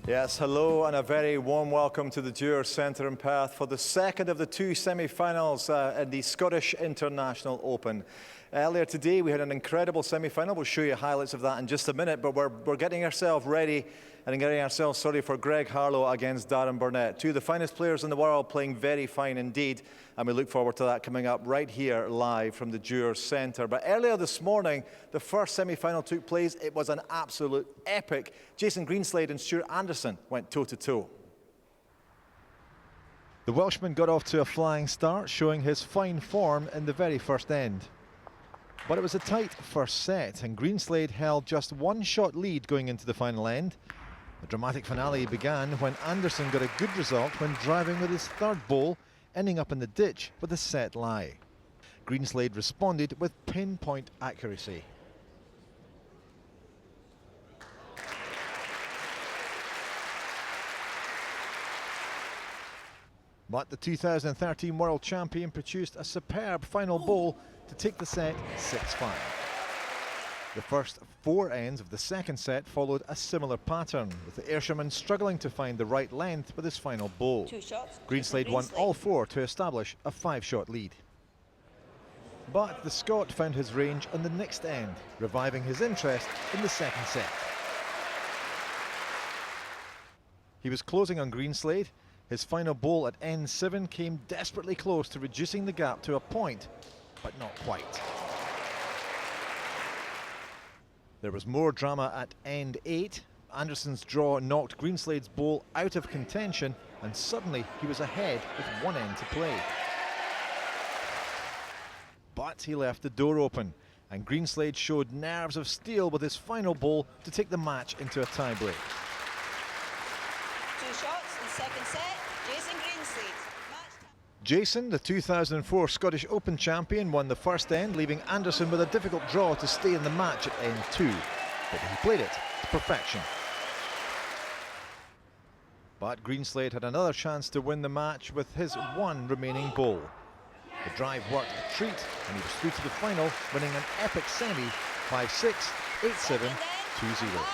Yes, hello and a very warm welcome to the Dewars Centre in Perth for the second of the two semi-finals in the Scottish International Open. Earlier today we had an incredible semi-final. We'll show you highlights of that in just a minute, but we're getting ourselves ready and getting ourselves ready for Greg Harlow against Darren Burnett. Two of the finest players in the world playing very fine indeed, and we look forward to that coming up right here live from the Dewars Centre. But earlier this morning, the first semi-final took place. It was an absolute epic. Jason Greenslade and Stuart Anderson went toe-to-toe. The Welshman got off to a flying start, showing his fine form in the very first end. But it was a tight first set, and Greenslade held just one shot lead going into the final end. The dramatic finale began when Anderson got a good result when driving with his third bowl, ending up in the ditch with a set lie. Greenslade responded with pinpoint accuracy. But the 2013 world champion produced a superb final bowl to take the set 6-5. The first four ends of the second set followed a similar pattern, with the Ayrshire struggling to find the right length with his final bowl. Greenslade won all four to establish a 5-shot lead. But the Scot found his range on the next end, reviving his interest in the second set. He was closing on Greenslade. His final bowl at end 7 came desperately close to reducing the gap to a point, but not quite. There was more drama at end 8. Anderson's draw knocked Greenslade's bowl out of contention, and suddenly he was ahead with one end to play. But he left the door open, and Greenslade showed nerves of steel with his final bowl to take the match into a tie-break. 2 shots in second set, Jason Greenslade. Jason, the 2004 Scottish Open champion, won the first end, leaving Anderson with a difficult draw to stay in the match at end 2. But he played it to perfection. But Greenslade had another chance to win the match with his one remaining bowl. The drive worked a treat, and he was through to the final, winning an epic semi 5-6, 8-7, 2-0.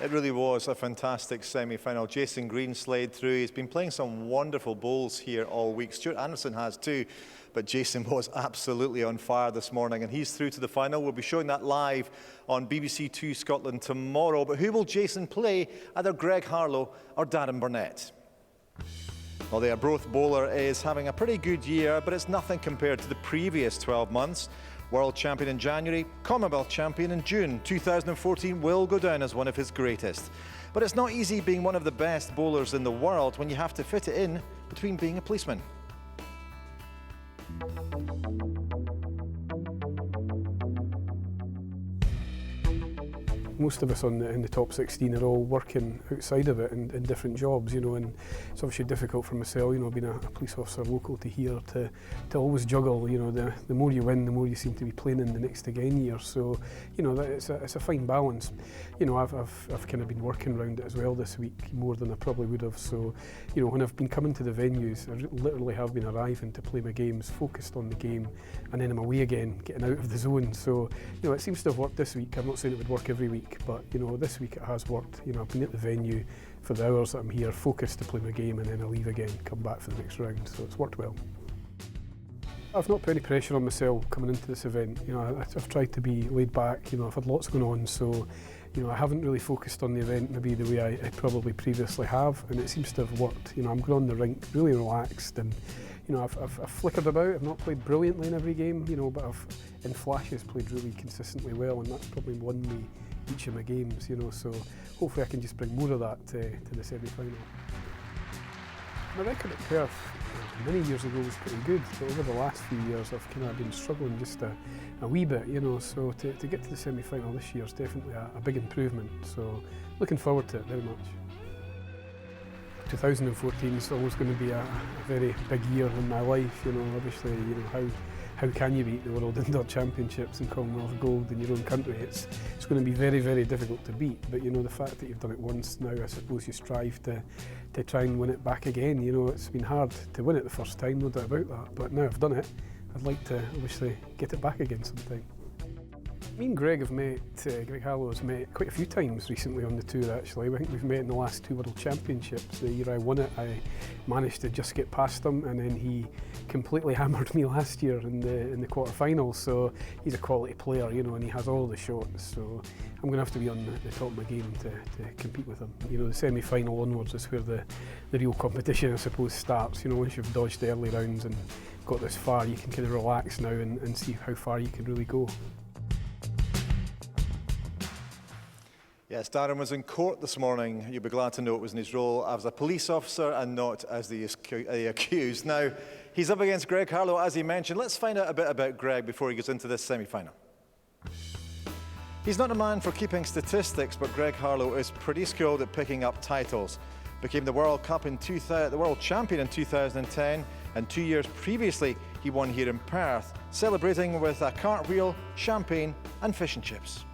It really was a fantastic semi-final. Jason Greenslade through. He's been playing some wonderful bowls here all week. Stuart Anderson has too, but Jason was absolutely on fire this morning, and he's through to the final. We'll be showing that live on BBC Two Scotland tomorrow. But who will Jason play? Either Greg Harlow or Darren Burnett. Well, the Arbroath bowler is having a pretty good year, but it's nothing compared to the previous 12 months. World champion in January, Commonwealth champion in June. 2014 will go down as one of his greatest. But it's not easy being one of the best bowlers in the world when you have to fit it in between being a policeman. Most of us in the top 16 are all working outside of it in different jobs, you know, and it's obviously difficult for myself, you know, being a police officer local to here, to always juggle, you know, the more you win, the more you seem to be playing in the next again year. So, you know, it's a fine balance. You know, I've kind of been working around it as well this week, more than I probably would have. So, you know, when I've been coming to the venues, I literally have been arriving to play my games, focused on the game, and then I'm away again, getting out of the zone. So, you know, it seems to have worked this week. I'm not saying it would work every week, but you know, this week it has worked. You know, I've been at the venue for the hours that I'm here, focused to play my game, and then I leave again, come back for the next round. So it's worked well. I've not put any pressure on myself coming into this event. You know, I've tried to be laid back. You know, I've had lots going on, so you know, I haven't really focused on the event maybe the way I probably previously have, and it seems to have worked. You know, I'm going on the rink really relaxed, and you know, I've flickered about. I've not played brilliantly in every game, you know, but I've in flashes played really consistently well, and that's probably won me each of my games, you know, so hopefully I can just bring more of that to the semi-final. My record at Perth many years ago was pretty good, but over the last few years I've kind of been struggling just a wee bit, you know, so to get to the semi-final this year is definitely a big improvement, so looking forward to it very much. 2014 is always going to be a very big year in my life, you know, obviously, you know, how can you beat the World Indoor Championships and Commonwealth Gold in your own country? It's going to be very, very difficult to beat, but you know, the fact that you've done it once now, I suppose you strive to try and win it back again. You know, it's been hard to win it the first time, no doubt about that, but now I've done it, I'd like to obviously get it back again sometime. Me and Greg have met, Greg Harlow has met quite a few times recently on the tour actually. I think we've met in the last 2 World Championships. The year I won it, I managed to just get past him, and then he completely hammered me last year in the quarterfinals. So he's a quality player, you know, and he has all the shots. So I'm going to have to be on the top of my game to compete with him. You know, the semi-final onwards is where the real competition, I suppose, starts. You know, once you've dodged the early rounds and got this far, you can kind of relax now and see how far you can really go. Yes, Darren was in court this morning. You'll be glad to know it was in his role as a police officer and not as the accused. Now, he's up against Greg Harlow, as he mentioned. Let's find out a bit about Greg before he gets into this semi-final. He's not a man for keeping statistics, but Greg Harlow is pretty skilled at picking up titles. Became the World Champion in 2010, and 2 years previously he won here in Perth, celebrating with a cartwheel, champagne and fish and chips.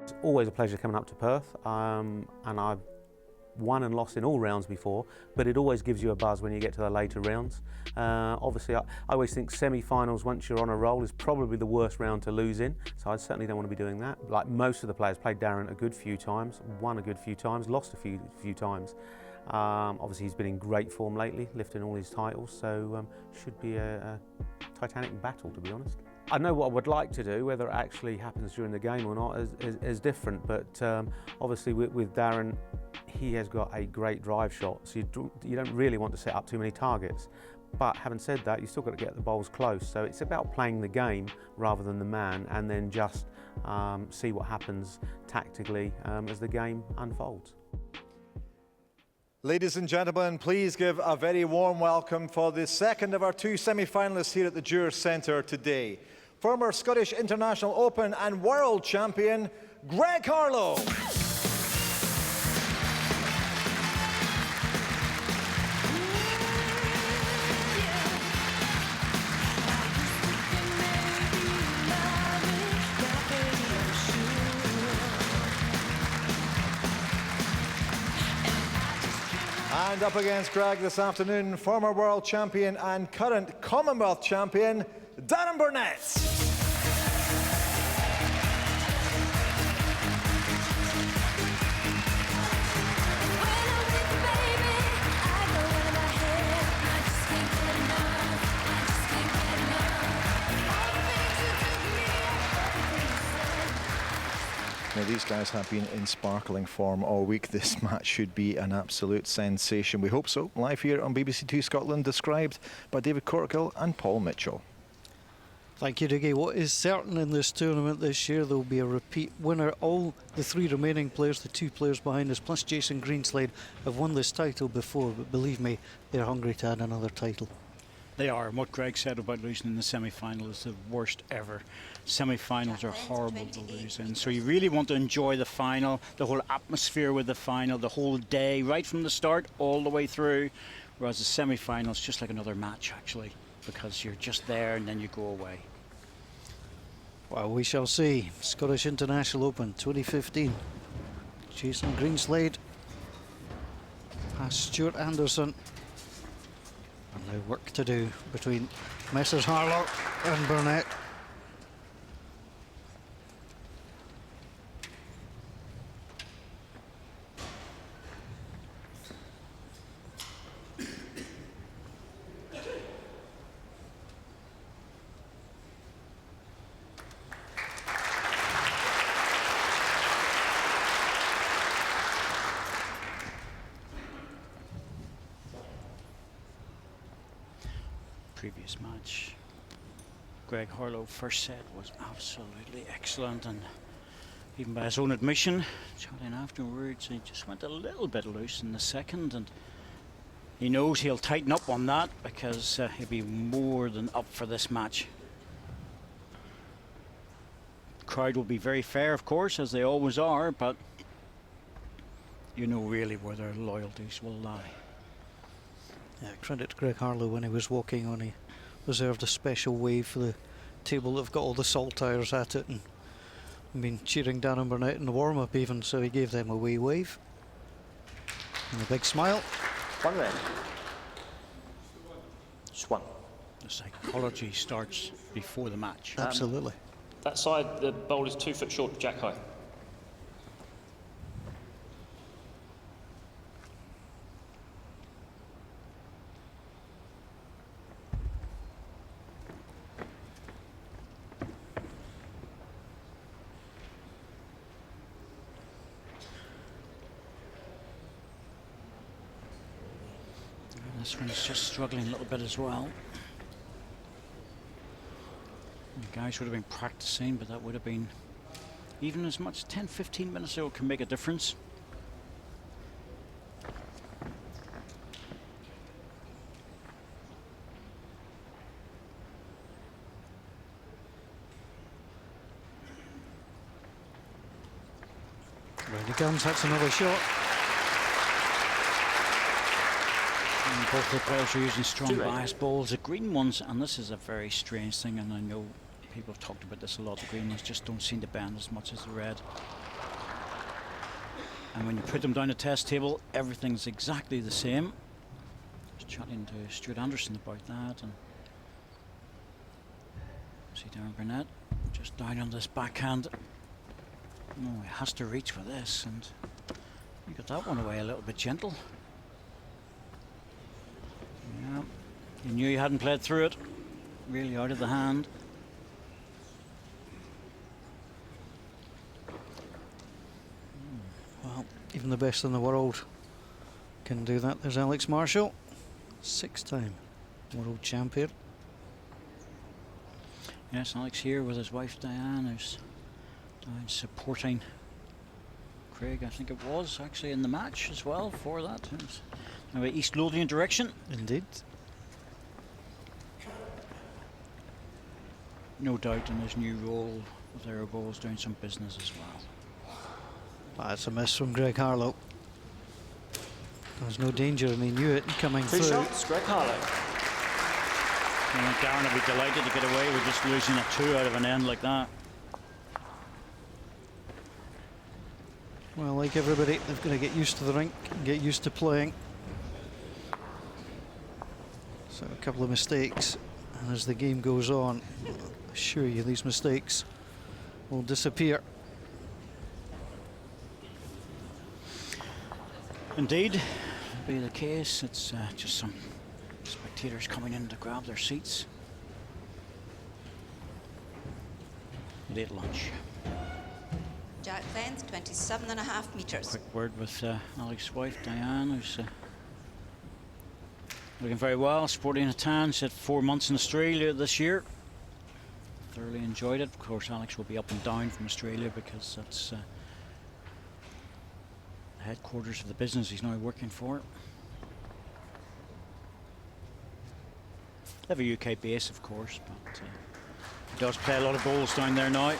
It's always a pleasure coming up to Perth, and I've won and lost in all rounds before, but it always gives you a buzz when you get to the later rounds. Obviously, I always think semi-finals, once you're on a roll, is probably the worst round to lose in, so I certainly don't want to be doing that. Like most of the players, played Darren a good few times, won a good few times, lost a few times. Obviously, he's been in great form lately, lifting all his titles, so should be a titanic battle, to be honest. I know what I would like to do, whether it actually happens during the game or not is different, but obviously with Darren, he has got a great drive shot, so you don't really want to set up too many targets. But having said that, you've still got to get the bowls close, so it's about playing the game rather than the man, and then just see what happens tactically as the game unfolds. Ladies and gentlemen, please give a very warm welcome for the second of our 2 semi-finalists here at the Jurors Centre today. Former Scottish International Open and World Champion, Greg Harlow. And up against Greg this afternoon, former World Champion and current Commonwealth Champion, Darren Burnett. Now, these guys have been in sparkling form all week. This match should be an absolute sensation. We hope so. Live here on BBC Two Scotland, described by David Corkill and Paul Mitchell. Thank you, Diggy. What is certain in this tournament this year, there will be a repeat winner. All the 3 remaining players, the 2 players behind us, plus Jason Greenslade, have won this title before, but believe me, they're hungry to add another title. They are. And what Greg said about losing in the semi-final is the worst ever. Semi-finals are horrible to lose in. So you really want to enjoy the final, the whole atmosphere with the final, the whole day, right from the start all the way through. Whereas the semi-final is just like another match, actually, because you're just there and then you go away. Well, we shall see. Scottish International Open 2015. Jason Greenslade past Stuart Anderson. And now work to do between Messrs Harlow and Burnett. Previous match, Greg Harlow first set was absolutely excellent, and even by his own admission, chatting afterwards, he just went a little bit loose in the second, and he knows he'll tighten up on that because he'll be more than up for this match. The crowd will be very fair, of course, as they always are, but you know really where their loyalties will lie. Yeah, credit to Greg Harlow when he was walking on. He reserved a special wave for the table that have got all the saltires at it, and been cheering Darren Burnett in the warm-up even, so he gave them a wee wave. And a big smile. One red. Just one. The psychology starts before the match. Absolutely. That side, the bowl is 2 foot short of jack high. This one's just struggling a little bit as well. The guys would have been practicing, but that would have been even as much as 10-15 minutes ago can make a difference. Ready comes, that's another shot. And both the players are using strong bias balls, the green ones, and this is a very strange thing, and I know people have talked about this a lot, the green ones just don't seem to bend as much as the red. And when you put them down the test table, everything's exactly the same. Just chatting to Stuart Anderson about that, and see Darren Burnett just down on this backhand. Oh, he has to reach for this, and you got that one away a little bit gentle. Yeah, you knew you hadn't played through it. Really out of the hand. Well, even the best in the world can do that. There's Alex Marshall, 6-time world champion. Yes, Alex here with his wife Diane, who's down supporting Craig, I think it was actually in the match as well for that. Now East Lothian direction. Indeed. No doubt in his new role with Aeroballs doing some business as well. That's a miss from Greg Harlow. There's no danger and he knew it coming Two through. shots, Greg Harlow. I think Darren will be delighted to get away with just losing a 2 out of an end like that. Well, like everybody, they've got to get used to the rink and get used to playing. So a couple of mistakes, and as the game goes on, I assure you these mistakes will disappear. Indeed, be the case. It's just some spectators coming in to grab their seats. Late lunch. Jack length 27.5 metres. Quick word with Alex's wife Diane, who's looking very well, sporting a tan. She's had 4 months in Australia this year. Thoroughly enjoyed it. Of course, Alex will be up and down from Australia because that's the headquarters of the business he's now working for. They have a UK base, of course, but he does play a lot of bowls down there now.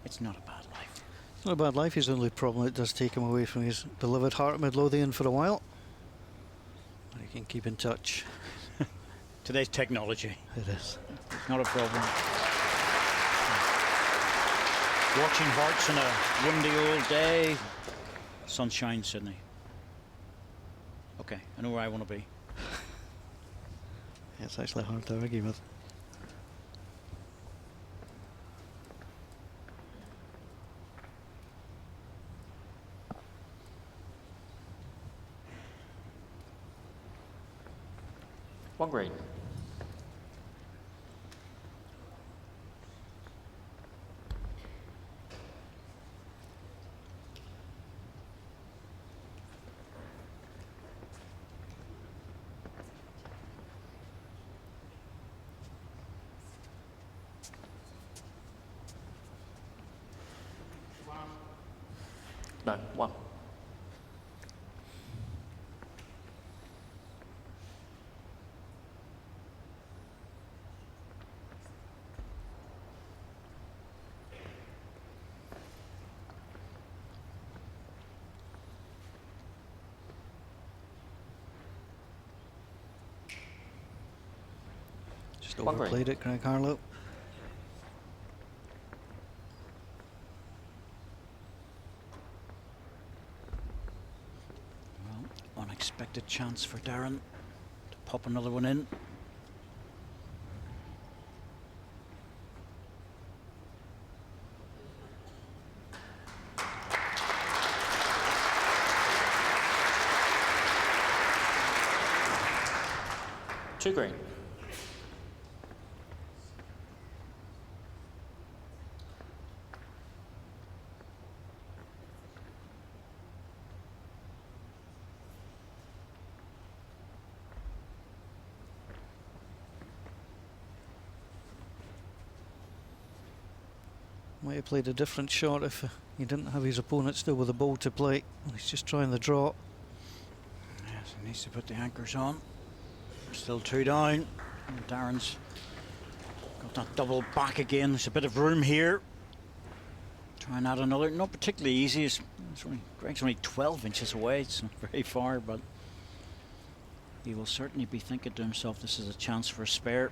It's not a bad life. It's not a bad life. His only problem, it does take him away from his beloved heart Midlothian for a while. But he can keep in touch. Today's technology. It is. It's not a problem. Watching Hearts on a windy old day. Sunshine, Sydney. Okay, I know where I want to be. It's actually hard to argue with. One green. No, one. Just One green. overplayed it, Greg Harlow. Unexpected chance for Darren to pop another one in. Two green. Might have played a different shot if he didn't have his opponent still with the ball to play. He's just trying the draw. Yes, he needs to put the anchors on. Still two down. And Darren's got that double back again. There's a bit of room here. Try and add another. Not particularly easy. Greg's only 12 inches away. It's not very far, but he will certainly be thinking to himself, this is a chance for a spare.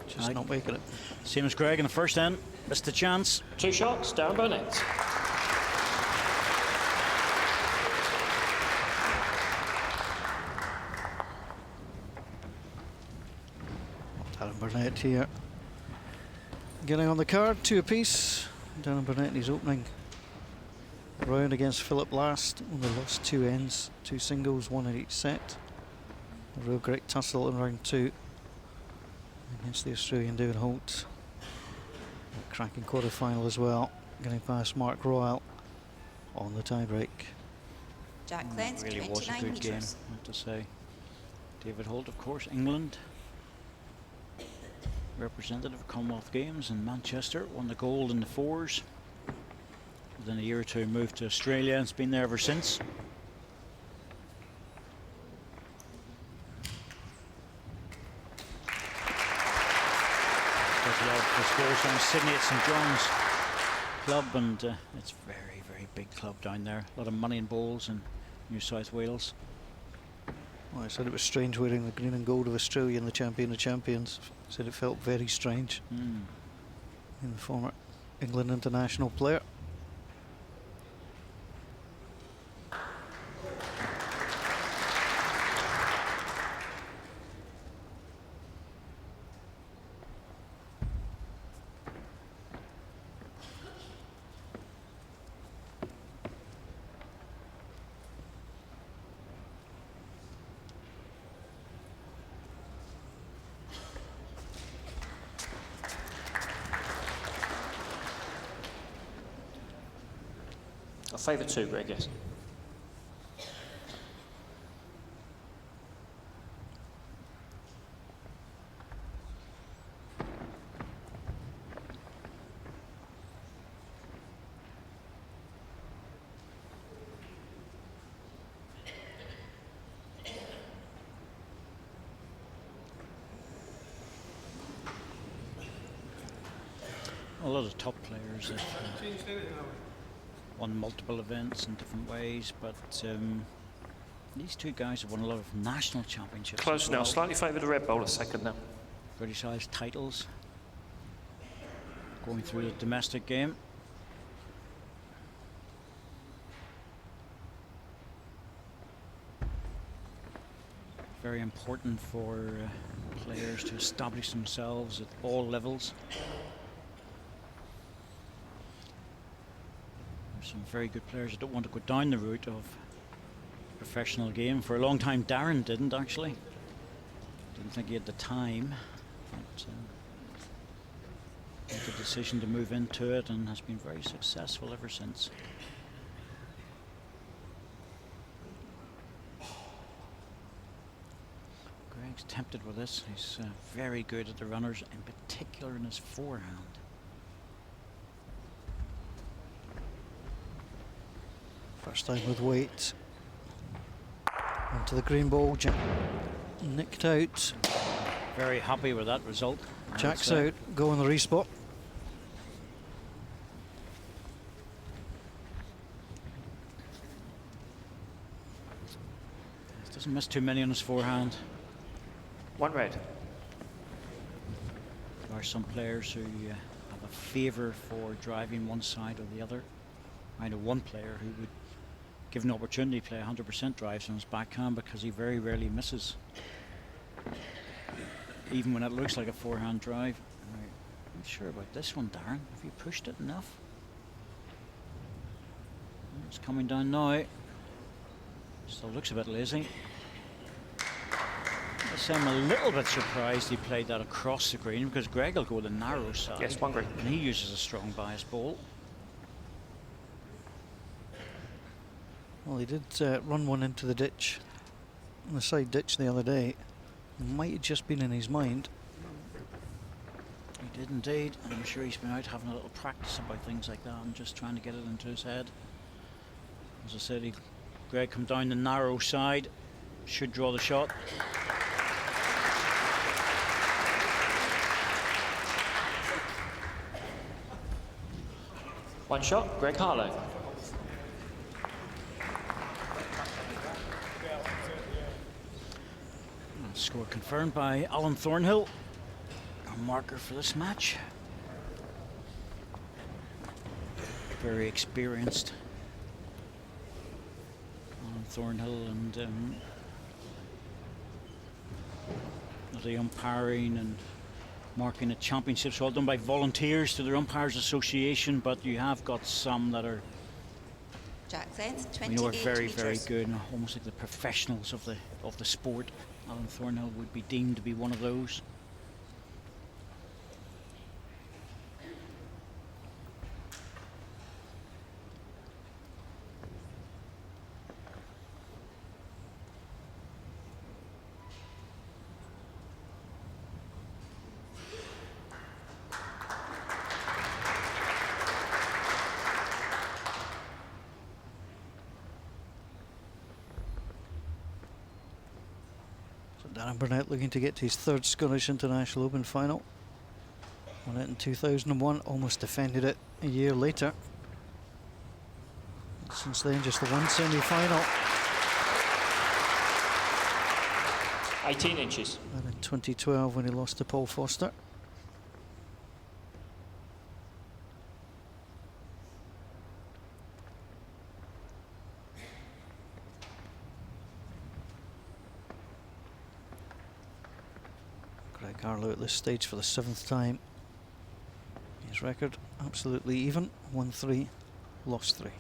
Just not making it. Same as Greg in the first end. Missed the chance. Two shots, Darren Burnett. Darren Burnett here. Getting on the card, two apiece. Darren Burnett in his opening round against Philip last. Only lost two ends, two singles, one in each set. A real great tussle in round two against the Australian David Holt. A cracking quarter-final as well, getting past Mark Royal on the tie-break. Jack Lens, Really was a 29 good game, metres. I have to say. David Holt, of course, England. Representative of Commonwealth Games in Manchester, won the gold in the fours. Within a year or two moved to Australia and has been there ever since. Does a lot of his goals down Sydney at St John's Club, and it's a very, very big club down there. A lot of money in bowls in New South Wales. Well, I said it was strange wearing the green and gold of Australia in the Champion of Champions. Said it felt very strange. In the former England international player. I favour two, Greg, yes. A lot of top players have won multiple events in different ways, but these two guys have won a lot of national championships. Close as now, well. slightly favour the red bowler second now. British Isles titles. Going through the domestic game. Very important for players to establish themselves at all levels. There's some very good players that don't want to go down the route of professional game. For a long time, Darren didn't actually. Didn't think he had the time. But made the decision to move into it and has been very successful ever since. Greg's tempted with this. He's very good at the runners, in particular in his forehand. First time with weight. Onto the green ball, nicked out. Very happy with that result. Jack's out, go on the respot. Doesn't miss too many on his forehand. 1 red. There are some players who have a favour for driving one side or the other. I know one player who would give an opportunity to play 100% drives on his backhand because he very rarely misses. Even when it looks like a forehand drive. Right. I'm not sure about this one, Darren. Have you pushed it enough? It's coming down now. Still looks a bit lazy. I'm a little bit surprised he played that across the green because Greg will go the narrow side. Yes, 1 green. And he uses a strong bias ball. Well, he did run one into the ditch, on the side ditch the other day. Might have just been in his mind. He did indeed. And I'm sure he's been out having a little practice about things like that and just trying to get it into his head. As I said, Greg come down the narrow side, should draw the shot. One shot, Greg Harlow. Score confirmed by Alan Thornhill, our marker for this match. Very experienced Alan Thornhill, and the umpiring and marking at championships all done by volunteers to their Umpires Association, but you have got some that are, Jack's length, you know, 28 are very, very metres. good and almost like the professionals of the sport. Alan Thornhill would be deemed to be one of those. Darren Burnett looking to get to his 3rd Scottish International Open final. Won it in 2001, almost defended it a year later. Since then, just the one semi-final. 18 inches. And in 2012 when he lost to Paul Foster. Greg Harlow at this stage for the 7th time. His record absolutely even, won 3, lost 3.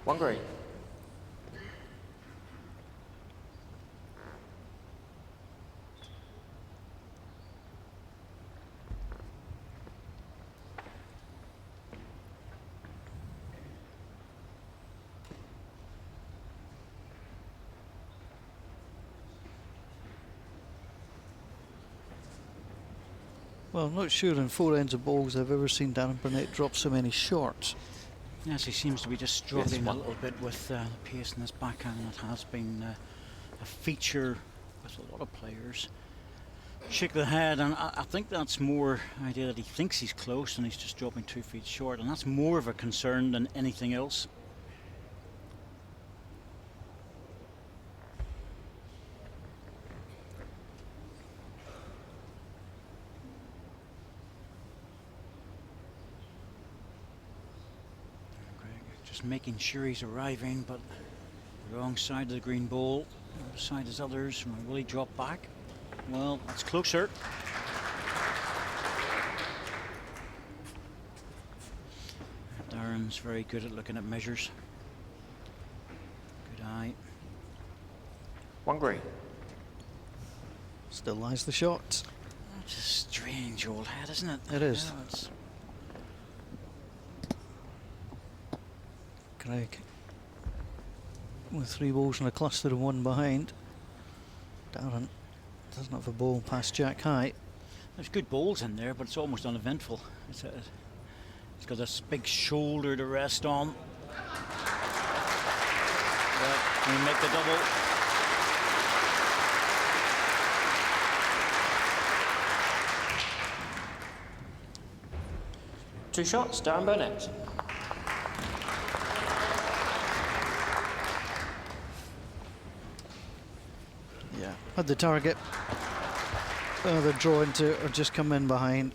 One green. Well, I'm not sure in 4 ends of balls I've ever seen Darren Burnett drop so many shorts. Yes, he seems to be just Yes, struggling a one. little bit with the pace in his backhand. That has been a feature with a lot of players. Shake the head, and I think that's more idea that he thinks he's close and he's just dropping 2 feet short, and that's more of a concern than anything else. Greg just making sure he's arriving, but the wrong side of the green ball. beside his others. Will he drop back? Well, it's closer. Darren's very good at looking at measures. Good eye. 1 green. Still lies the shot. That's a strange old head, isn't it? It is. Yeah, it's Greg with 3 balls and a cluster and 1 behind. Darren doesn't have a ball past Jack high. There's good balls in there, but it's almost uneventful. It's got this big shoulder to rest on. But we make the double. Two shots, Darren Burnett. Yeah, had the target. The draw into it or just come in behind.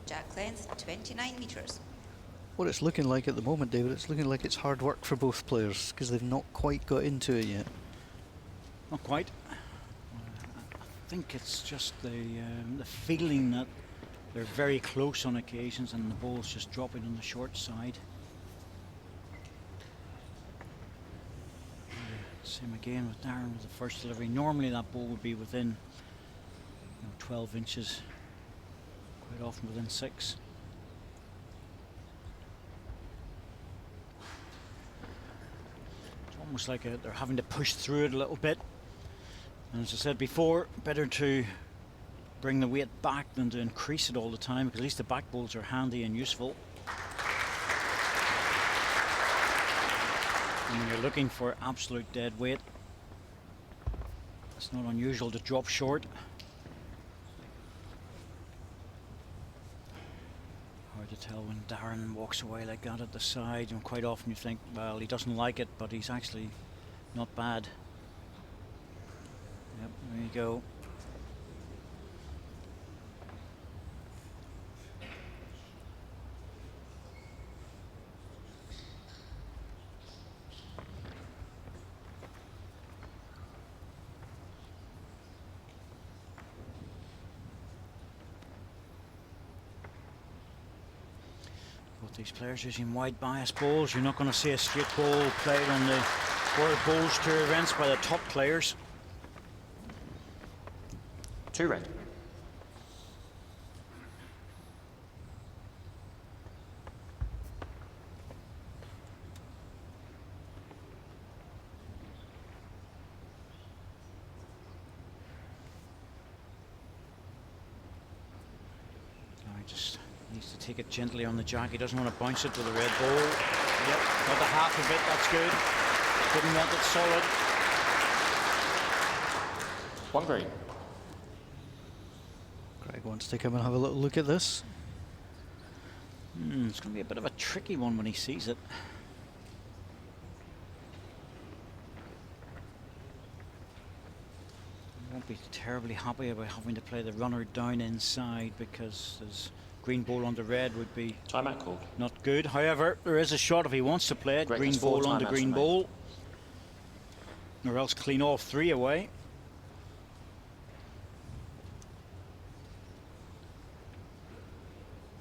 Jack length 29 metres. What it's looking like at the moment, David, it's looking like it's hard work for both players because they've not quite got into it yet. Not quite. I think it's just the feeling that they're very close on occasions and the ball's just dropping on the short side. Same again with Darren with the first delivery. Normally that ball would be within 12 inches, quite often within 6. It's almost like they're having to push through it a little bit. And as I said before, better to bring the weight back than to increase it all the time, because at least the back balls are handy and useful. And when you're looking for absolute dead weight, it's not unusual to drop short. Hard to tell when Darren walks away like that at the side, and quite often you think, well, he doesn't like it, but he's actually not bad. Yep, there you go. Both these players using wide bias balls. You're not going to see a straight ball played on the World Bowls Tour events by the top players. 2 red. He just needs to take it gently on the jack. He doesn't want to bounce it with a red ball. Yep, got the half of it, that's good. Didn't want it solid. 1 green. Greg wants to come and have a little look at this. It's going to be a bit of a tricky one when he sees it. He won't be terribly happy about having to play the runner down inside, because his green ball on the red would be Timeout called. not good. However, there is a shot if he wants to play it. Greg, Green there's 4 ball on the timeouts green remaining. ball. Or else clean off 3 away.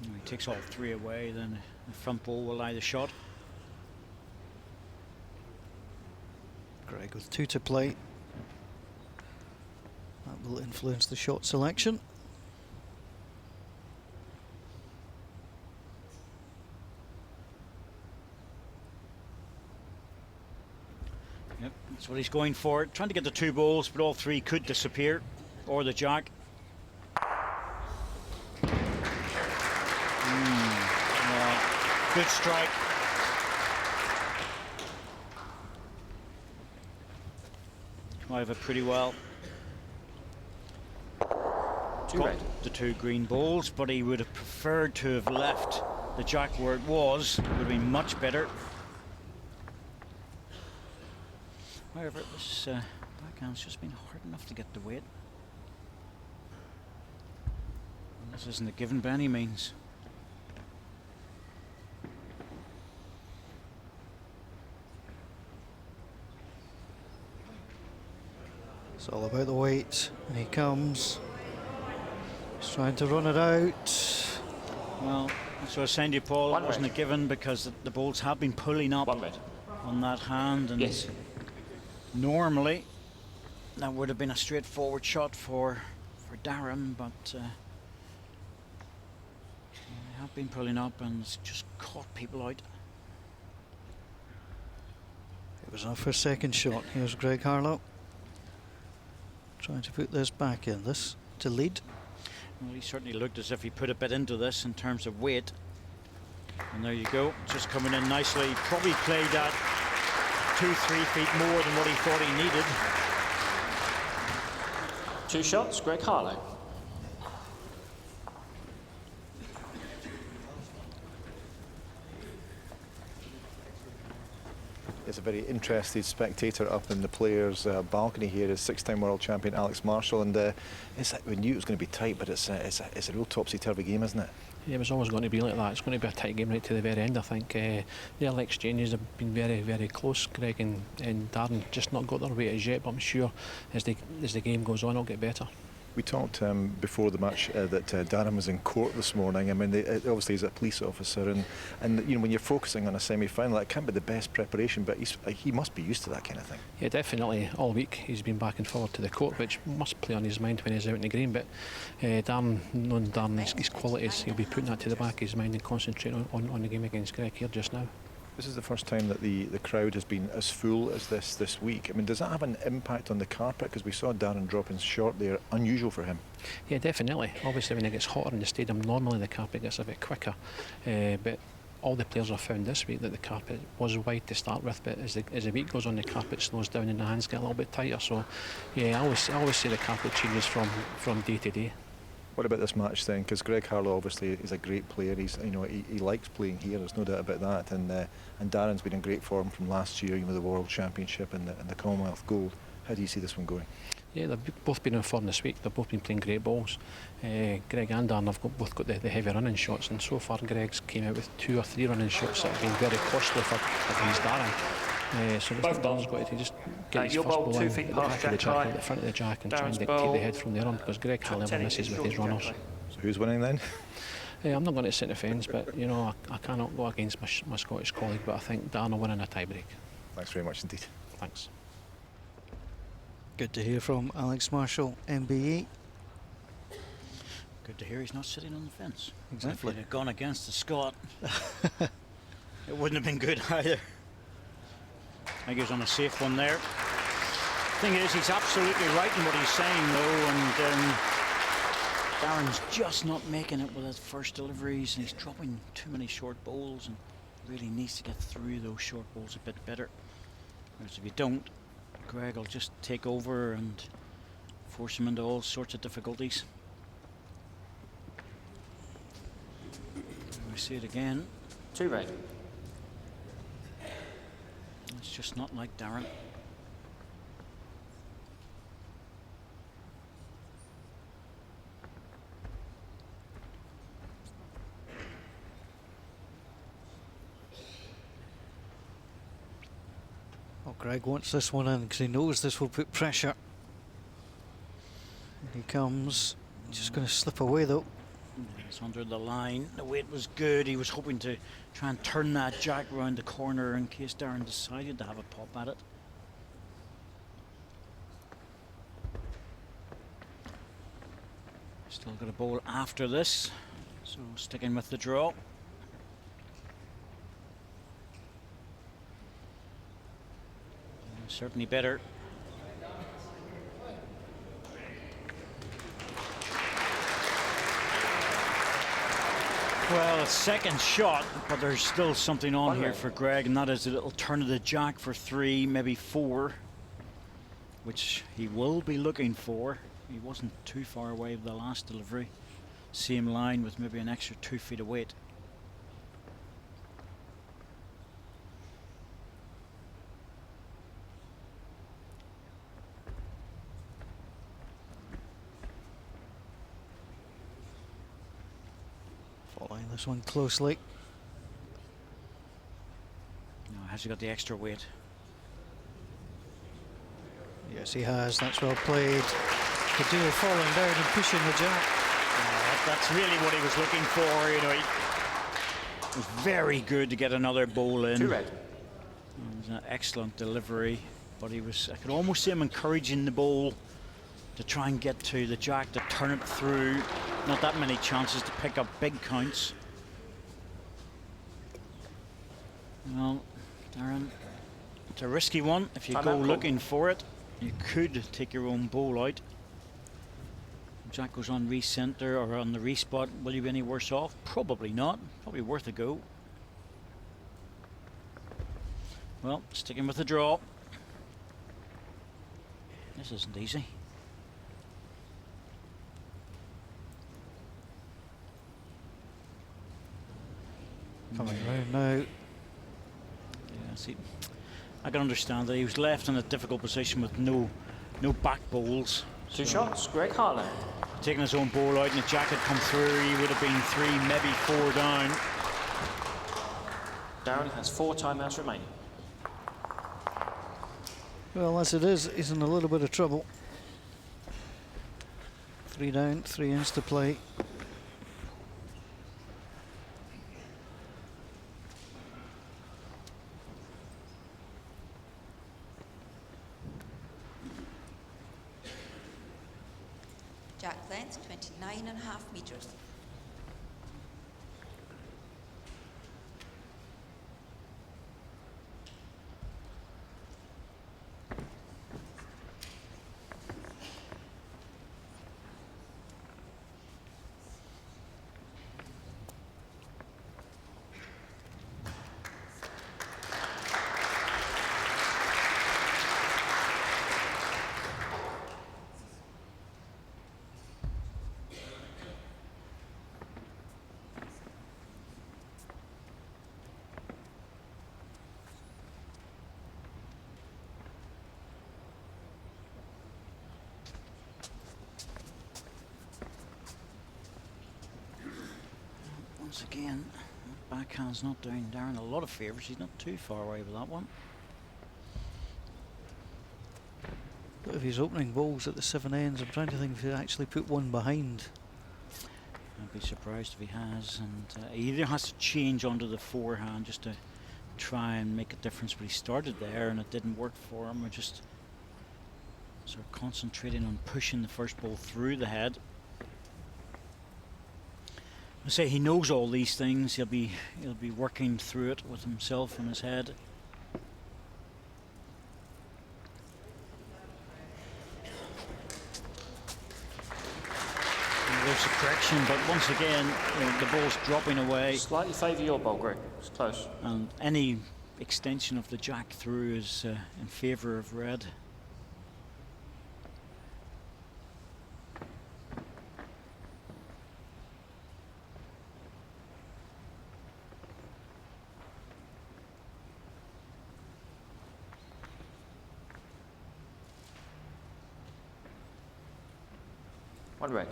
If he takes all 3 away, then the front ball will lie the shot. Greg with 2 to play. That will influence the shot selection. Yep, that's what he's going for. Trying to get the 2 balls, but all 3 could disappear, or the jack. Well, good strike. Come out of it pretty well. 2 Got red. the 2 green balls, but he would have preferred to have left the jack where it was. It would have been much better. However, this backhand's just been hard enough to get the weight. This isn't a given by any means. It's all about the weight. And he comes. He's trying to run it out. Well, that's what I was saying to you, Paul. One It wasn't a red. given because the balls have been pulling up 1 red. on that hand, and Yes. normally that would have been a straightforward shot for Darren, but they have been pulling up and it's just caught people out. It was off for second shot. Here's Greg Harlow. Trying to put this back in this to lead. Well, he certainly looked as if he put a bit into this in terms of weight. And there you go, just coming in nicely. He probably played that 2-3 feet more than what he thought he needed. 2 shots, Greg Harlow. There's a very interested spectator up in the players' balcony here. Is 6-time world champion Alex Marshall, and we knew it was going to be tight, but it's a real topsy-turvy game, isn't it? Yeah, it was always going to be like that. It's going to be a tight game right to the very end, I think. The early exchanges have been very, very close. Greg and Darren just not got their weight as yet, but I'm sure as the game goes on, it'll get better. We talked before the match that Darren was in court this morning. I mean, obviously he's a police officer, and you know, when you're focusing on a semi-final, it can't be the best preparation, but he must be used to that kind of thing. Yeah, definitely. All week he's been back and forward to the court, which must play on his mind when he's out in the green. But Darren, knowing Darren, his qualities, he'll be putting that to the back of his mind and concentrating on the game against Greg here just now. This is the first time that the crowd has been as full as this week. I mean, does that have an impact on the carpet? Because we saw Darren dropping short there, unusual for him. Yeah, definitely. Obviously, when it gets hotter in the stadium, normally the carpet gets a bit quicker. But all the players have found this week that the carpet was wide to start with, but as the week goes on, the carpet slows down and the hands get a little bit tighter. So, yeah, I always say the carpet changes from day to day. What about this match then? Because Greg Harlow obviously is a great player. He likes playing here. There's no doubt about that. And Darren's been in great form from last year, the World Championship and the Commonwealth Gold. How do you see this one going? Yeah, they've both been in form this week. They've both been playing great balls. Greg and Darren have both got the heavy running shots, and so far Greg's came out with 2 or 3 running shots that have been very costly against Darren. So Darren's got to just get his your first ball ball 2 in feet at the past back of the Jack jack, line. at the front of the jack, and try and Darren's dictate the ball. head from there on, because Greg Top never 10 misses inches with his short of runners. Jack line. So who's winning then? I'm not going to sit in the fence, but I cannot go against my Scottish colleague, but I think Darren will win in a tie-break. Thanks very much indeed. Thanks. Good to hear from Alex Marshall, MBE. Good to hear he's not sitting on the fence. Exactly. If he'd have gone against the Scot, it wouldn't have been good either. I think he was on a safe one there. Thing is, he's absolutely right in what he's saying, though, and Darren's just not making it with his first deliveries, and he's dropping too many short bowls, and really needs to get through those short bowls a bit better. Whereas if you don't, Greg will just take over and force him into all sorts of difficulties. We see it again. 2 red. It's just not like Darren. Well, Greg wants this one in because he knows this will put pressure. And he comes, just going to slip away though. It's under the line. The weight was good. He was hoping to try and turn that jack round the corner in case Darren decided to have a pop at it. Still got a bowl after this, so sticking with the draw. Certainly better. Well, a second shot, but there's still something on here for Greg, and that is a little turn of the jack for 3, maybe 4, which he will be looking for. He wasn't too far away with the last delivery. Same line with maybe an extra 2 feet of weight. this one closely. No, has he got the extra weight? Yes, he has. That's well played. Kadir falling down and pushing the jack. That's really what he was looking for. You know, he was very good to get another bowl in. 2 red. It was an excellent delivery, but I could almost see him encouraging the bowl to try and get to the jack, to turn it through. Not that many chances to pick up big counts. Well, Darren, it's a risky one. If you Time go out, looking for it, you could take your own bowl out. Jack goes on recenter or on the respot. Will you be any worse off? Probably not. Probably worth a go. Well, sticking with the draw. This isn't easy. Coming round now. Yeah, see, I can understand that he was left in a difficult position with no back bowls. 2 shots, Greg Harlow. Taking his own ball out and the jack had come through, he would have been 3, maybe 4 down. Darren has 4 timeouts remaining. Well, as it is, he's in a little bit of trouble. 3 down, 3 ends to play. Jack length 29.5 meters. Once again, backhand's not doing Darren a lot of favours. He's not too far away with that one. But if he's opening bowls at the 7 ends, I'm trying to think if he actually put one behind. I'd be surprised if he has. And he either has to change onto the forehand just to try and make a difference, but he started there and it didn't work for him. We're just sort of concentrating on pushing the first ball through the head. I say he knows all these things. He'll be working through it with himself in his head. And there's a correction, but once again, the ball's dropping away. Slightly favour your bowl, Greg. It's close. And any extension of the jack through is in favour of red. One red.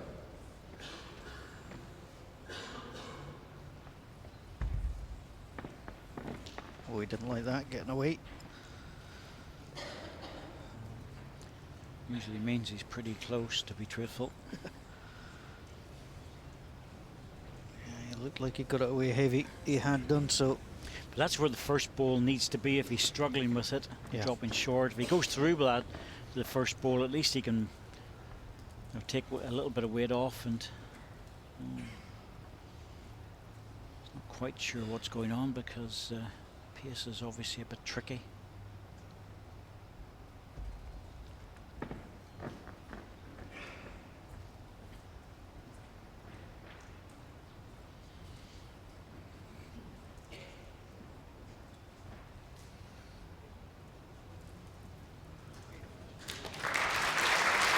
Oh, he didn't like that, getting away. Usually means he's pretty close, to be truthful. Yeah, he looked like he got it away heavy. He had done so. But that's where the first ball needs to be if he's struggling with it, Yeah. dropping short. If he goes through with that, the first ball, at least he can take a little bit of weight off. And not quite sure what's going on because pace is obviously a bit tricky.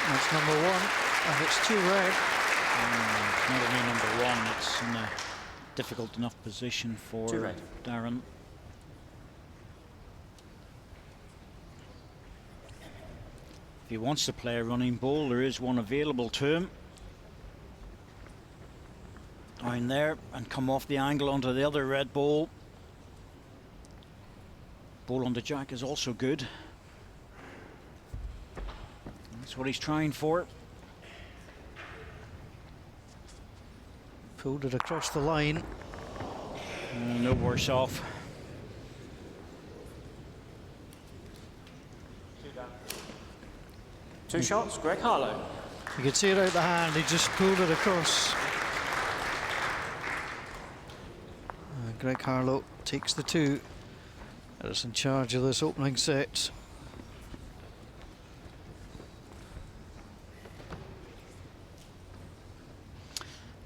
That's number 1, and it's 2 red. Not only number 1, it's in a difficult enough position for 2 red. Darren. If he wants to play a running ball, there is one available to him. Behind there and come off the angle onto the other red ball. Ball on the jack is also good. That's what he's trying for. Pulled it across the line. No worse off. Two shots, Greg Harlow. You could see it out the hand, he just pulled it across. Greg Harlow takes the 2. Is in charge of this opening set.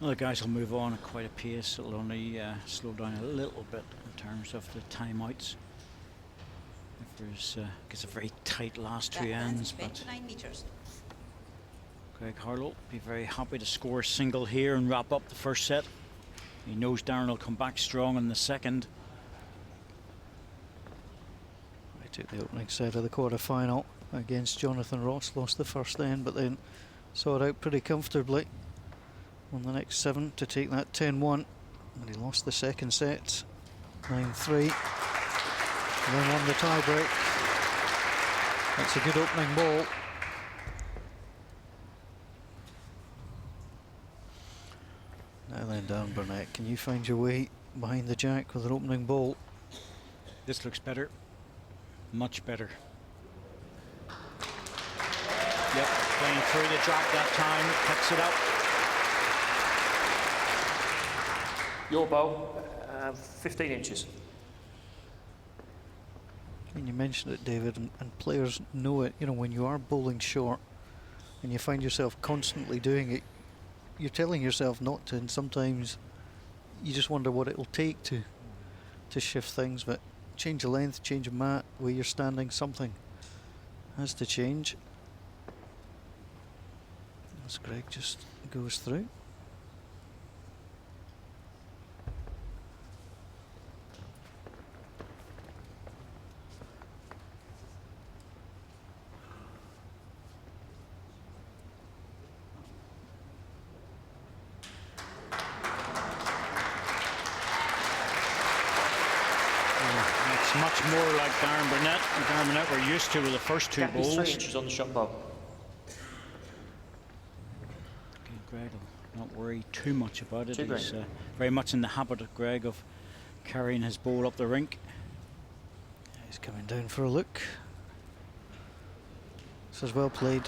Well, the guys will move on at quite a pace. It'll only slow down a little bit in terms of the timeouts. If there's, it's a very tight last 2 ends, but 29 metres. Greg Harlow will be very happy to score a single here and wrap up the first set. He knows Darren will come back strong in the second. I took the opening set of the quarter-final against Jonathan Ross, lost the first end, but then saw it out pretty comfortably. Won the next 7 to take that 10-1, and he lost the second set, 9-3, and then won the tie-break. That's a good opening ball. Now then, Darren Burnett, can you find your way behind the jack with an opening ball? This looks better. Much better. Yep, playing through the jack that time, picks it up. Your bowl, 15 inches. I mean, you mentioned it, David, and players know it. You know, when you are bowling short and you find yourself constantly doing it, you're telling yourself not to, and sometimes you just wonder what it'll take to shift things. But change of length, change of mat, where you're standing, something has to change. As Greg just goes through. Much more like Darren Burnett. Darren Burnett we're used to with the first 2 Gap is balls. 3 inches on the shot bowl. Okay, Greg will not worry too much about it. 2 green. He's very much in the habit of Greg of carrying his ball up the rink. He's coming down for a look. This is well played.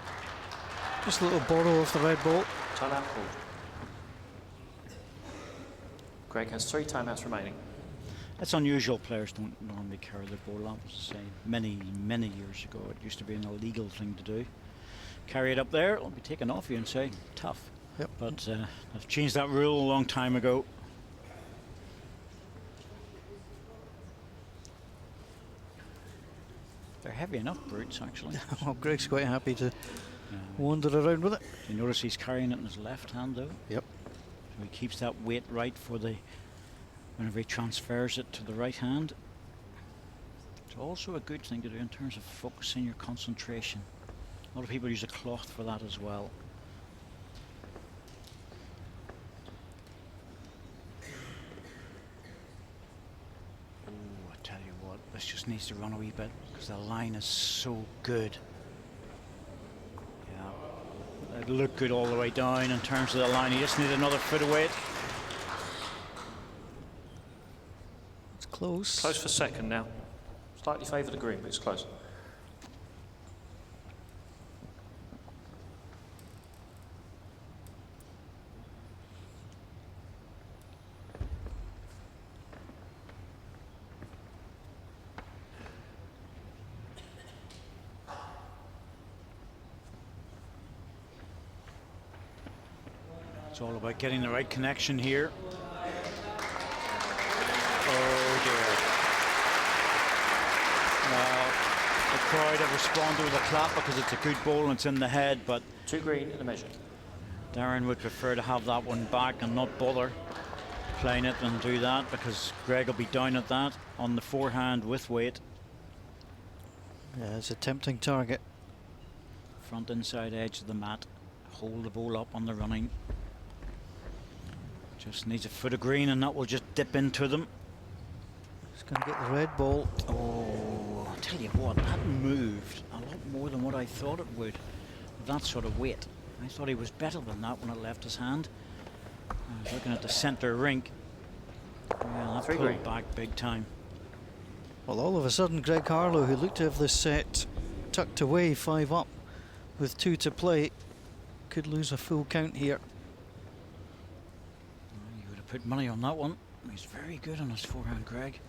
Just a little borrow off the red ball. Timeout called. Greg has 3 timeouts remaining. It's unusual. Players don't normally carry the ball up. As I say, many years ago, it used to be an illegal thing to do. Carry it up there, it'll be taken off you and say, tough. Yep. But I've changed that rule a long time ago. They're heavy enough brutes, actually. Well, Greg's quite happy to Yeah. wander around with it. You notice he's carrying it in his left hand, though. Yep. So he keeps that weight right for the whenever he transfers it to the right hand. It's also a good thing to do in terms of focusing your concentration. A lot of people use a cloth for that as well. Oh, I tell you what, this just needs to run a wee bit because the line is so good. Yeah, it looked good all the way down in terms of the line. You just need another foot of weight. It's close. Close for second now. Slightly favour the green, but it's close. It's all about getting the right connection here. Oh dear. Well, the crowd have responded with a clap because it's a good ball and it's in the head, but 2 green in the measure. Darren would prefer to have that one back and not bother playing it and do that because Greg will be down at that on the forehand with weight. Yeah, it's a tempting target. Front inside edge of the mat. Hold the ball up on the running. Just needs a foot of green and that will just dip into them. He's going to get the red ball. Oh, I'll tell you what, that moved a lot more than what I thought it would. With that sort of weight. I thought he was better than that when it left his hand. I was looking at the centre rink. Well, that pulled back big time. Well, all of a sudden, Greg Harlow, who looked to have this set tucked away, 5 up, with 2 to play, could lose a full count here. You would have put money on that one. He's very good on his forehand, Greg.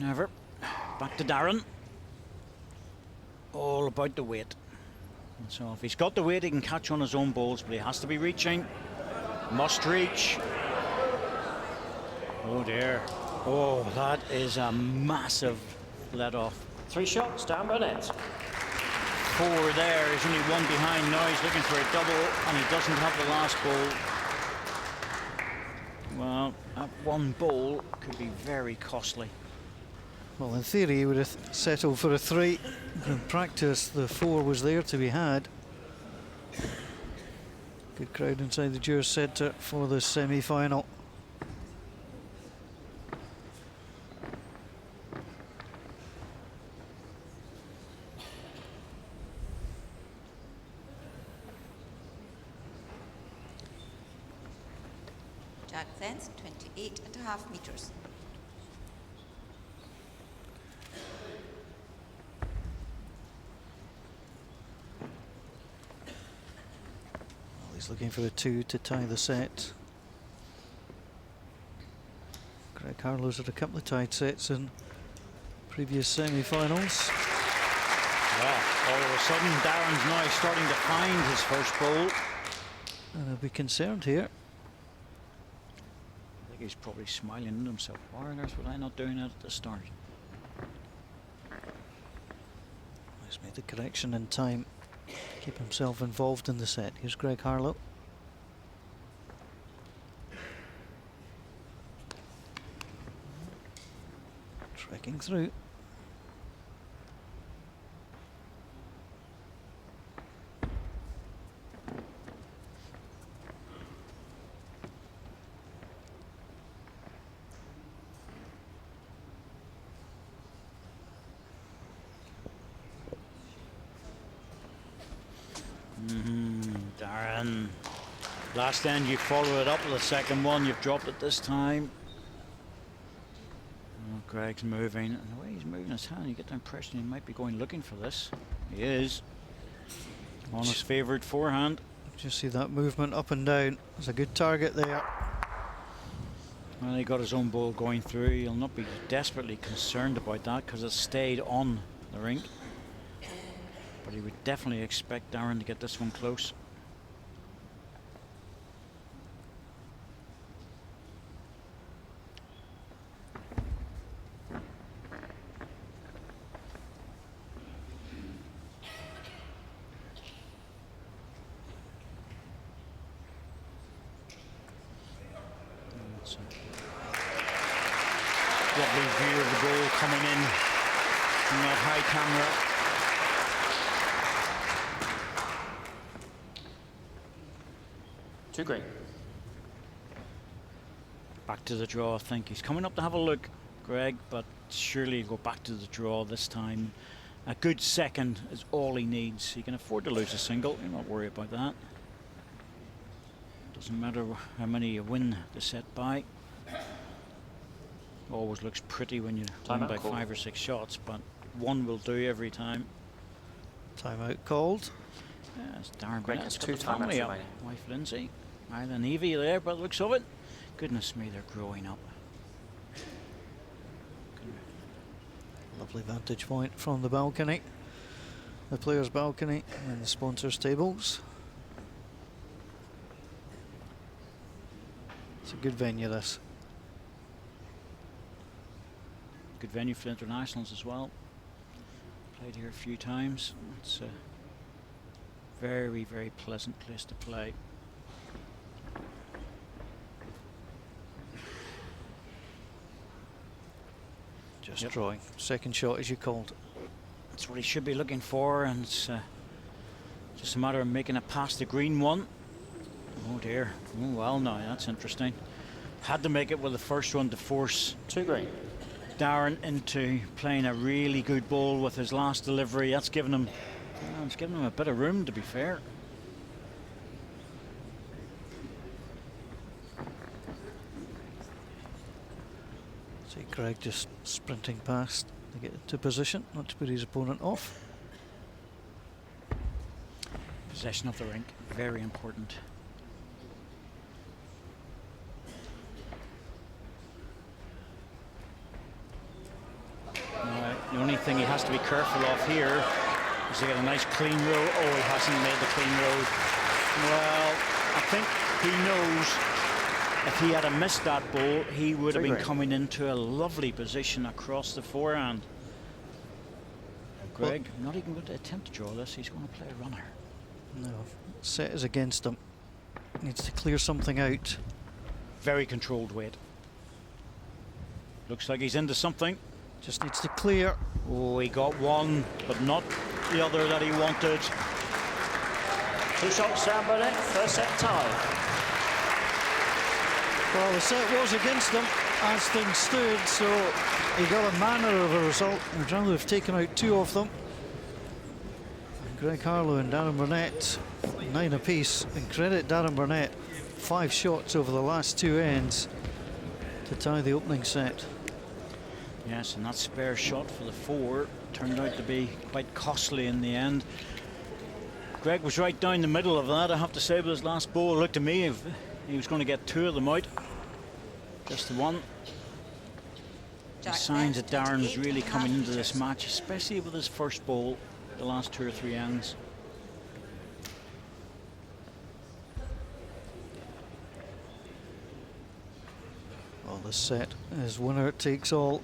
Never. Back to Darren. All about the weight. And so if he's got the weight, he can catch on his own balls, but he has to be reaching. Must reach. Oh dear. Oh, that is a massive let off. 3 shots, Darren Burnett. 4 there. He's only 1 behind now. He's looking for a double, and he doesn't have the last ball. Well, that 1 ball could be very costly. Well, in theory, he would have settled for a 3. In practice, the 4 was there to be had. Good crowd inside the Jurors Centre for the semi-final. Jack length, 28.5 metres. He's looking for a 2 to tie the set. Greg Harlow's had a couple of tied sets in previous semi-finals. Well, all of a sudden, Darren's now starting to find his first ball. And he'll be concerned here. I think he's probably smiling at himself. Why on earth was I not doing that at the start? He's made the correction in time. Keep himself involved in the set. Here's Greg Harlow. Trekking through. Darren. Last end you follow it up with the second one. You've dropped it this time. Oh, Greg's moving. And the way he's moving his hand, you get the impression he might be going looking for this. He is. On his favoured forehand. Just see that movement up and down. There's a good target there. Well, he got his own ball going through. He'll not be desperately concerned about that because it stayed on the rink. But he would definitely expect Darren to get this one close. Lovely view of the ball coming in from that high camera. Two green. Back to the draw, I think. He's coming up to have a look, Greg, but surely he'll go back to the draw this time. A good second is all he needs. He can afford to lose a single. You're not worried about that. Doesn't matter how many you win the set by. Always looks pretty when you win by 5 or 6 shots, but 1 will do every time. Timeout called. Yes, Darren Greg Burnett has got 2 the family timeouts up. remaining. Wife Lindsay, Island Evie there, by the looks of it. Goodness me, they're growing up. Lovely vantage point from the balcony. The players' balcony and the sponsors' tables. It's a good venue, this. Good venue for internationals as well. Played here a few times. It's a very, very pleasant place to play. Just drawing. Second shot as you called. That's what he should be looking for, and it's just a matter of making it past the green one. Oh dear. Oh well, now that's interesting. Had to make it with the first one to force 2 green. Darren into playing a really good ball with his last delivery. That's given him, it's given him a bit of room, to be fair. See Greg just sprinting past to get into position, not to put his opponent off. Possession of the rink, very important. Now, the only thing he has to be careful of here is to get a nice clean roll. Oh, he hasn't made the clean roll. Well, I think he knows if he had missed that ball, he would have been coming into a lovely position across the forehand. Greg, not even going to attempt to draw this, he's going to play a runner. No, set is against him. Needs to clear something out. Very controlled weight. Looks like he's into something. Just needs to clear. Oh, he got one, but not the other that he wanted. 2 shots, Darren Burnett. First set tie. Well, the set was against him as things stood, so he got a manner of a result. He'd rather have taken out 2 of them. And Greg Harlow and Darren Burnett, 9 apiece. And credit Darren Burnett, 5 shots over the last 2 ends to tie the opening set. Yes, and that spare shot for the 4 turned out to be quite costly in the end. Greg was right down the middle of that, I have to say, with his last ball. It looked to me if he was going to get 2 of them out. Just the one. The signs that Darren's really coming into this match, especially with his first ball, the last 2 or 3 ends. Well, the set is winner takes all.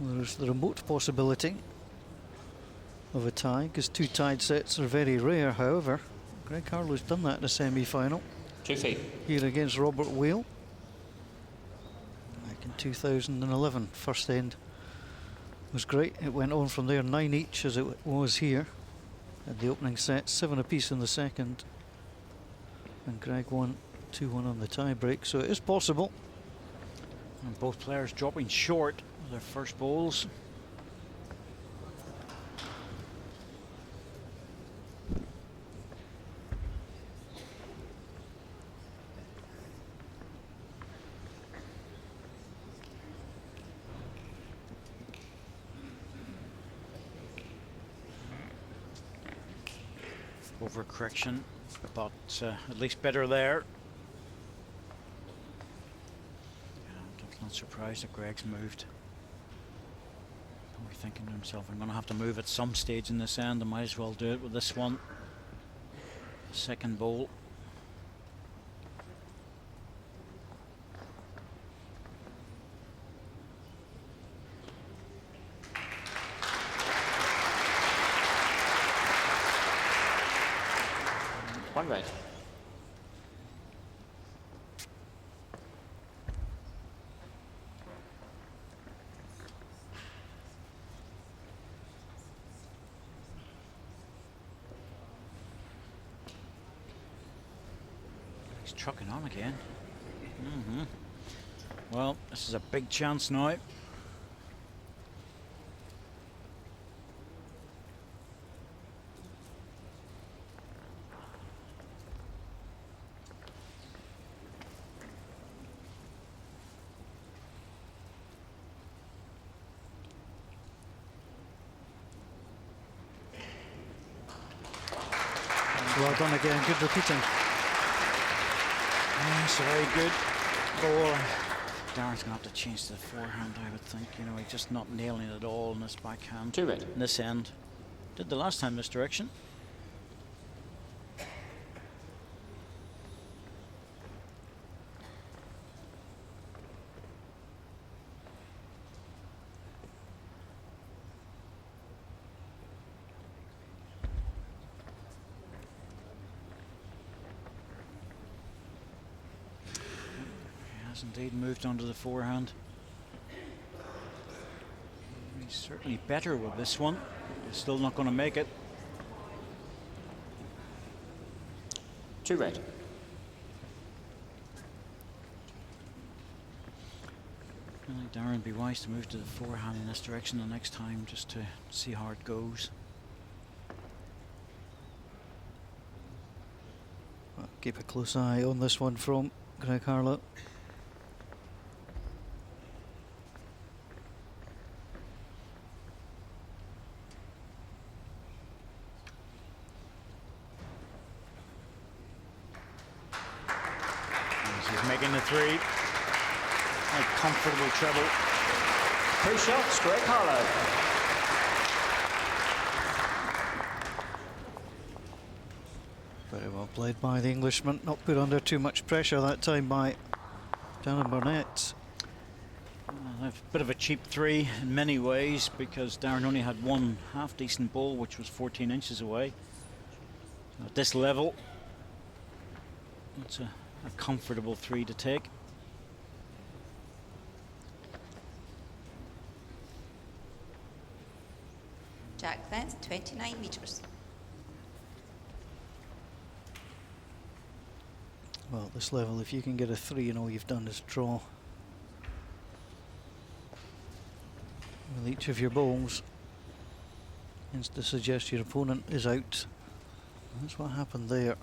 There's the remote possibility of a tie, because 2 tied sets are very rare. However, Greg Harlow's done that in a semi-final 2 feet. here against Robert Whale back in 2011. First end was great. It went on from there, 9 each as it was here at the opening set, 7 apiece in the second, and Greg won 2-1 on the tie break, so it is possible. And both players dropping short of their first balls. Overcorrection, but at least better there. I'm not surprised that Greg's moved. Probably thinking to himself, I'm going to have to move at some stage in this end. I might as well do it with this one. Second ball. One red. He's trucking on again. Well, this is a big chance now. Well done again, good repeating. Yes, very good ball. Darren's going to have to change to the forehand, I would think. You know, he's just not nailing it at all in this backhand. 2 red. In this end. Did the last time this direction. Indeed moved onto the forehand. He's certainly better with this one. He's still not going to make it. 2 red. I think Darren would be wise to move to the forehand in this direction the next time, just to see how it goes. Well, keep a close eye on this one from Greg Harlow. He's making the 3. A comfortable treble. 2 shots, Greg Harlow. Very well played by the Englishman, not put under too much pressure that time by Darren Burnett. A bit of a cheap 3 in many ways, because Darren only had one half-decent ball, which was 14 inches away. At this level, it's a comfortable 3 to take. Jack thence 29 metres. Well, at this level, if you can get a 3 and all you've done is draw with each of your balls, tends to suggest your opponent is out. That's what happened there.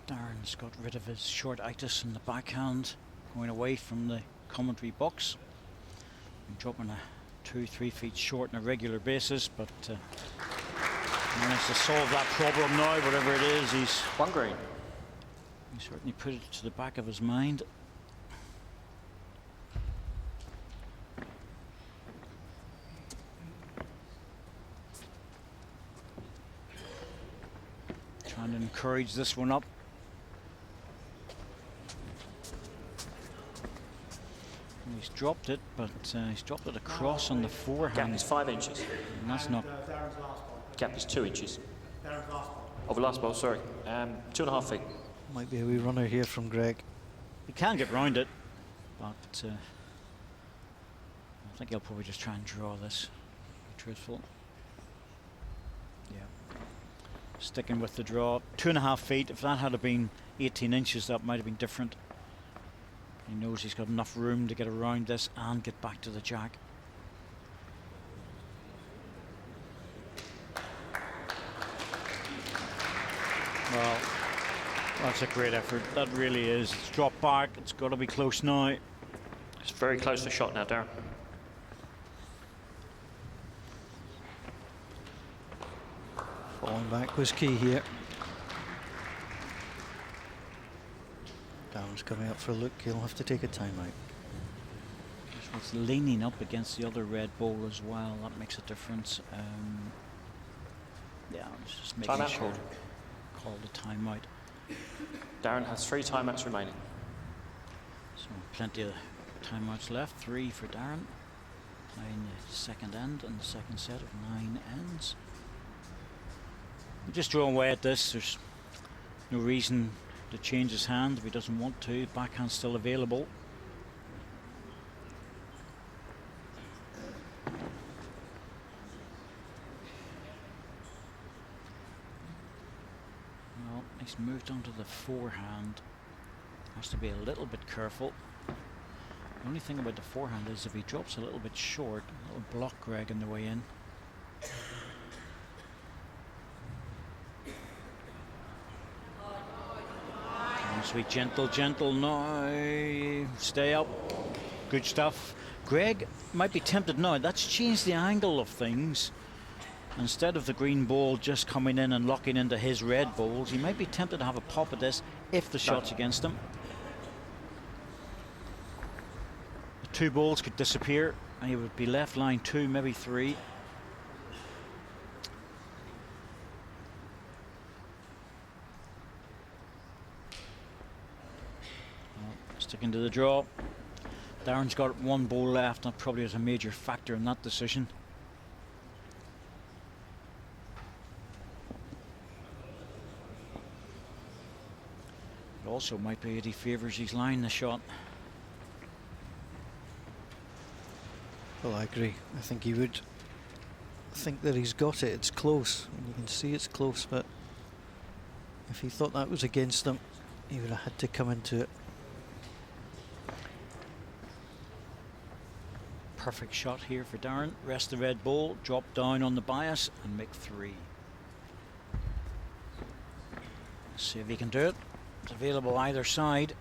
Darren's got rid of his short-itis in the backhand, going away from the commentary box. And dropping a 2-3 feet short on a regular basis, but he managed to solve that problem now, whatever it is. He's 1 green. He certainly put it to the back of his mind. Trying to encourage this one up. He's dropped it, but he's dropped it across on the forehand. Gap is 5 inches. And that's not. Gap is 2 inches. Over last ball, sorry. 2.5 feet. Might be a wee runner here from Greg. He can get round it, but I think he'll probably just try and draw this, to be truthful. Yeah. Sticking with the draw. 2.5 feet. If that had been 18 inches, that might have been different. He knows he's got enough room to get around this and get back to the jack. Well, that's a great effort. That really is. It's dropped back. It's got to be close now. It's very close to shot now, Darren. Falling back was key here. Darren's coming up for a look. He'll have to take a timeout. It's leaning up against the other red ball as well. That makes a difference. Yeah, it's just making Timeout sure. called. Called a timeout. Darren has 3 timeouts remaining. So plenty of timeouts left. 3 for Darren. Playing the second end and the second set of 9 ends. Just drawing away at this. There's no reason to change his hand if he doesn't want to. Backhand's still available. Well, he's moved on to the forehand. Has to be a little bit careful. The only thing about the forehand is if he drops a little bit short, it'll block Greg on the way in. Sweet, gentle now. Stay up. Good stuff. Greg might be tempted now. That's changed the angle of things. Instead of the green ball just coming in and locking into his red balls, he might be tempted to have a pop at this if the shot's against him. The 2 balls could disappear and he would be left line 2, maybe 3. Sticking to the draw. Darren's got 1 ball left, and that probably is a major factor in that decision. It also might be that he favours his line, the shot. Well, I agree. I think he would think that he's got it. It's close. You can see it's close, but if he thought that was against him, he would have had to come into it. Perfect shot here for Darren. Rest the red ball, drop down on the bias and make 3. Let's see if he can do it. It's available either side.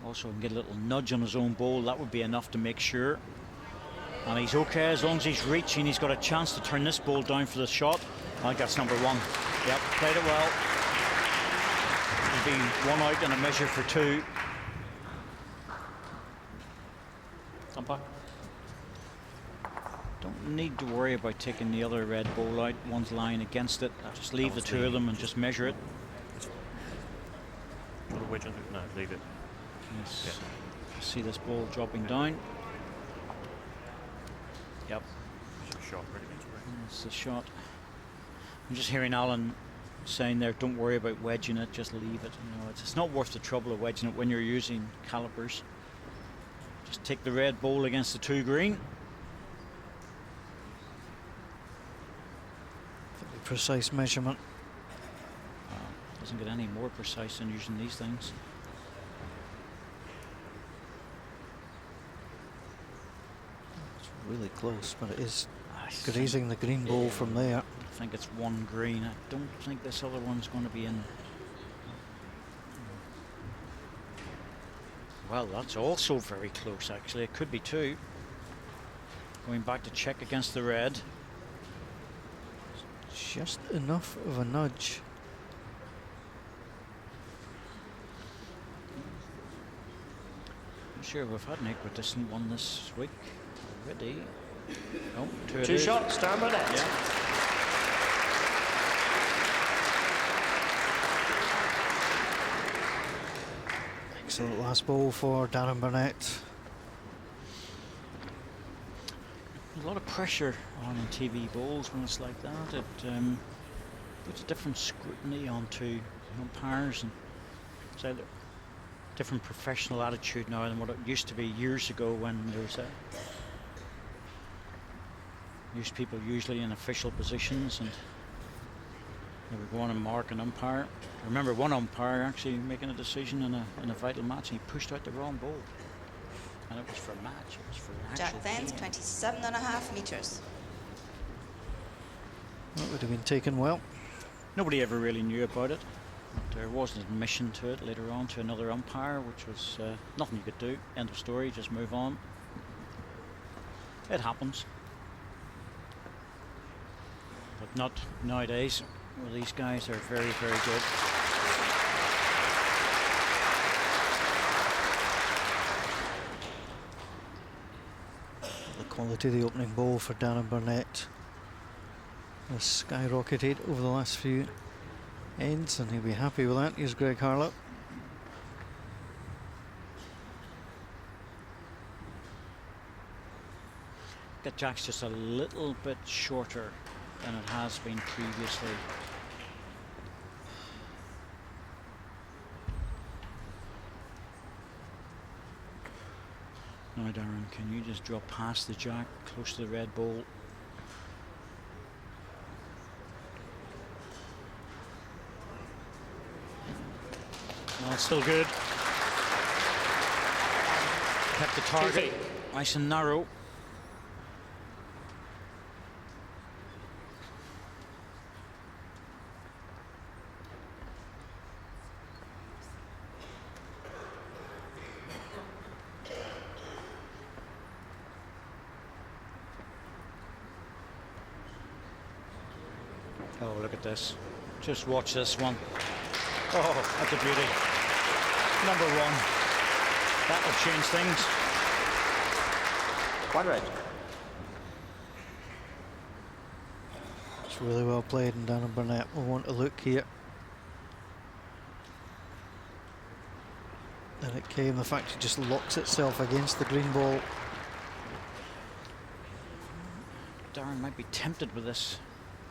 Also can get a little nudge on his own ball. That would be enough to make sure. And he's okay as long as he's reaching. He's got a chance to turn this ball down for the shot. I think that's number 1. Yep, played it well. It'll be 1 out and a measure for 2. Umpire. Don't need to worry about taking the other red ball out. One's lying against it. Just leave the 2 of them and just measure it. Put a wedge on it? No, leave it. Yes. Yeah. See this ball dropping down. Yep. Shot ready against break. That's the shot. I'm just hearing Alan saying there, don't worry about wedging it, just leave it. You know, it's not worth the trouble of wedging it when you're using calipers. Just take the red ball against the 2 green. Precise measurement. Doesn't get any more precise than using these things. It's really close, but it is grazing the green ball from there. I think it's 1 green. I don't think this other one's going to be in. Well, that's also very close, actually. It could be 2. Going back to check against the red. Just enough of a nudge. I'm sure we've had an equidistant one this week already. Oh, 2 it 2 is. shots, Darren Burnett. Yeah. Excellent last ball for Darren Burnett. A lot of pressure on TV balls when it's like that. It puts a different scrutiny onto umpires, and it's a different professional attitude now than what it used to be years ago, when there was used people usually in official positions and they would go on and mark an umpire. I remember one umpire actually making a decision in a vital match, and he pushed out the wrong ball. And it was for a match. It was for an actual Jack Thens, game. 27.5 metres. That would have been taken well. Nobody ever really knew about it. There was an admission to it later on to another umpire, which was nothing you could do. End of story, just move on. It happens. But not nowadays. Well, these guys are very, very good. The quality of the opening ball for Darren Burnett has skyrocketed over the last few ends, and he'll be happy with that. Here's Greg Harlow. That Jack's just a little bit shorter than it has been previously. Now, Darren, can you just drop past the Jack, close to the red ball? Well, it's still good. Kept the target nice and narrow. at this. Just watch this one. Oh, that's a beauty. Number one. That will change things. One red. It's really well played, and Darren Burnett will want to look here. And it came, the fact it just locks itself against the green ball. Darren might be tempted with this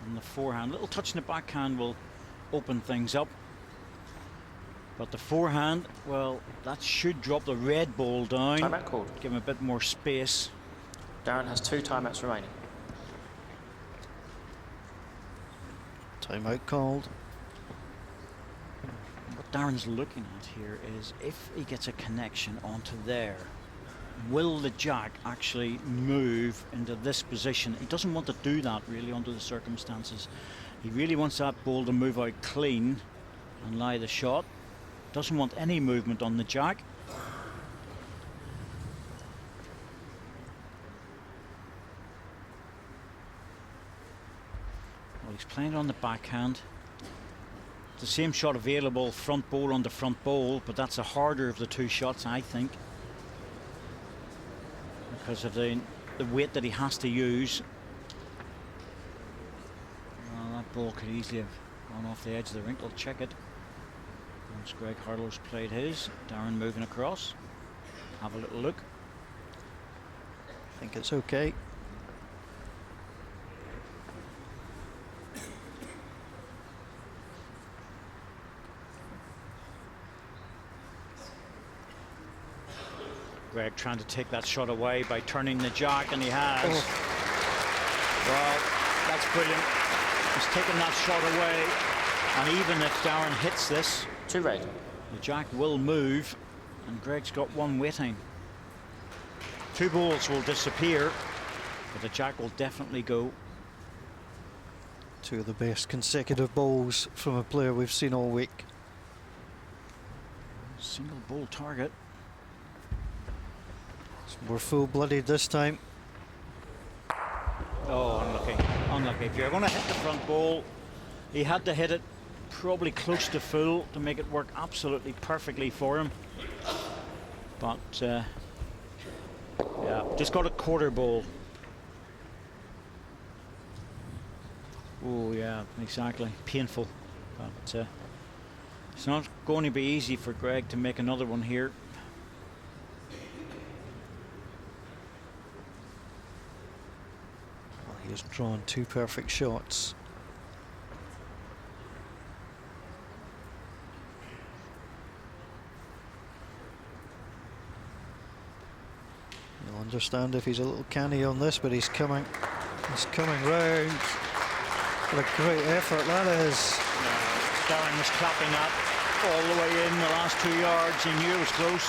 on the forehand. Little touch in the backhand will open things up. But the forehand, well, that should drop the red ball down. Timeout called. Give him a bit more space. Darren has 2 timeouts remaining. Timeout called. What Darren's looking at here is if he gets a connection onto there, will the jack actually move into this position? He doesn't want to do that really under the circumstances. He really wants that ball to move out clean and lie the shot. Doesn't want any movement on the jack. Well, he's playing on the backhand. It's the same shot available, front bowl on the front bowl, but that's the harder of the two shots, I think, because of the weight that he has to use. Well, that ball could easily have gone off the edge of the rink. I'll check it. Once Greg Harlow's played his, Darren moving across. Have a little look. I think it's okay. Greg trying to take that shot away by turning the jack, and he has. Oh. Well, that's brilliant. He's taken that shot away, and even if Darren hits this, 2 red. the jack will move, and Greg's got one waiting. 2 balls will disappear, but the jack will definitely go. 2 of the best consecutive balls from a player we've seen all week. Single ball target. It's more full-blooded this time. Oh, unlucky. Unlucky. If you're going to hit the front ball, he had to hit it probably close to full to make it work absolutely perfectly for him. But yeah, just got a quarter ball. Oh yeah, exactly. Painful. But it's not going to be easy for Greg to make another one here. Well, he has drawn 2 perfect shots. You'll understand if he's a little canny on this, but he's coming round. What a great effort that is. Darren was clapping that all the way in the last 2 yards. He knew it was close.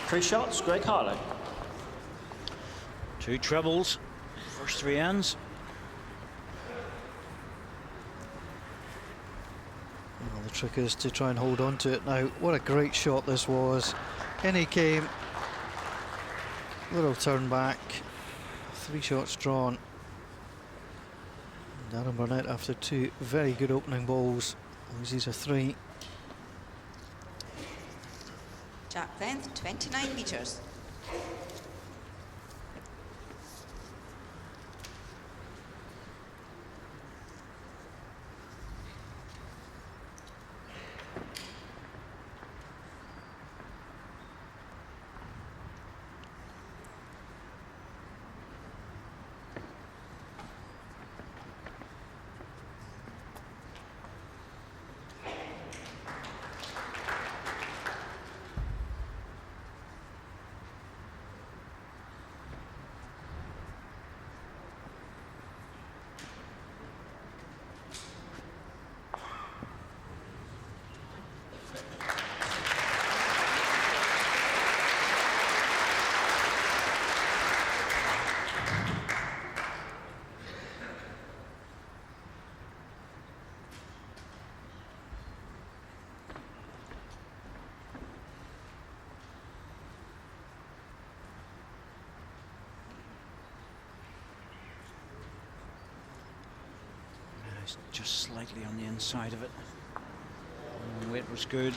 3 shots, Greg Harlow. 2 trebles, first 3 ends. Well, the trick is to try and hold on to it now. What a great shot this was. In he came. Little turn back. 3 shots drawn. Darren Burnett, after 2 very good opening balls, loses a 3. Jack length 29 meters. was just slightly on the inside of it. And the weight was good.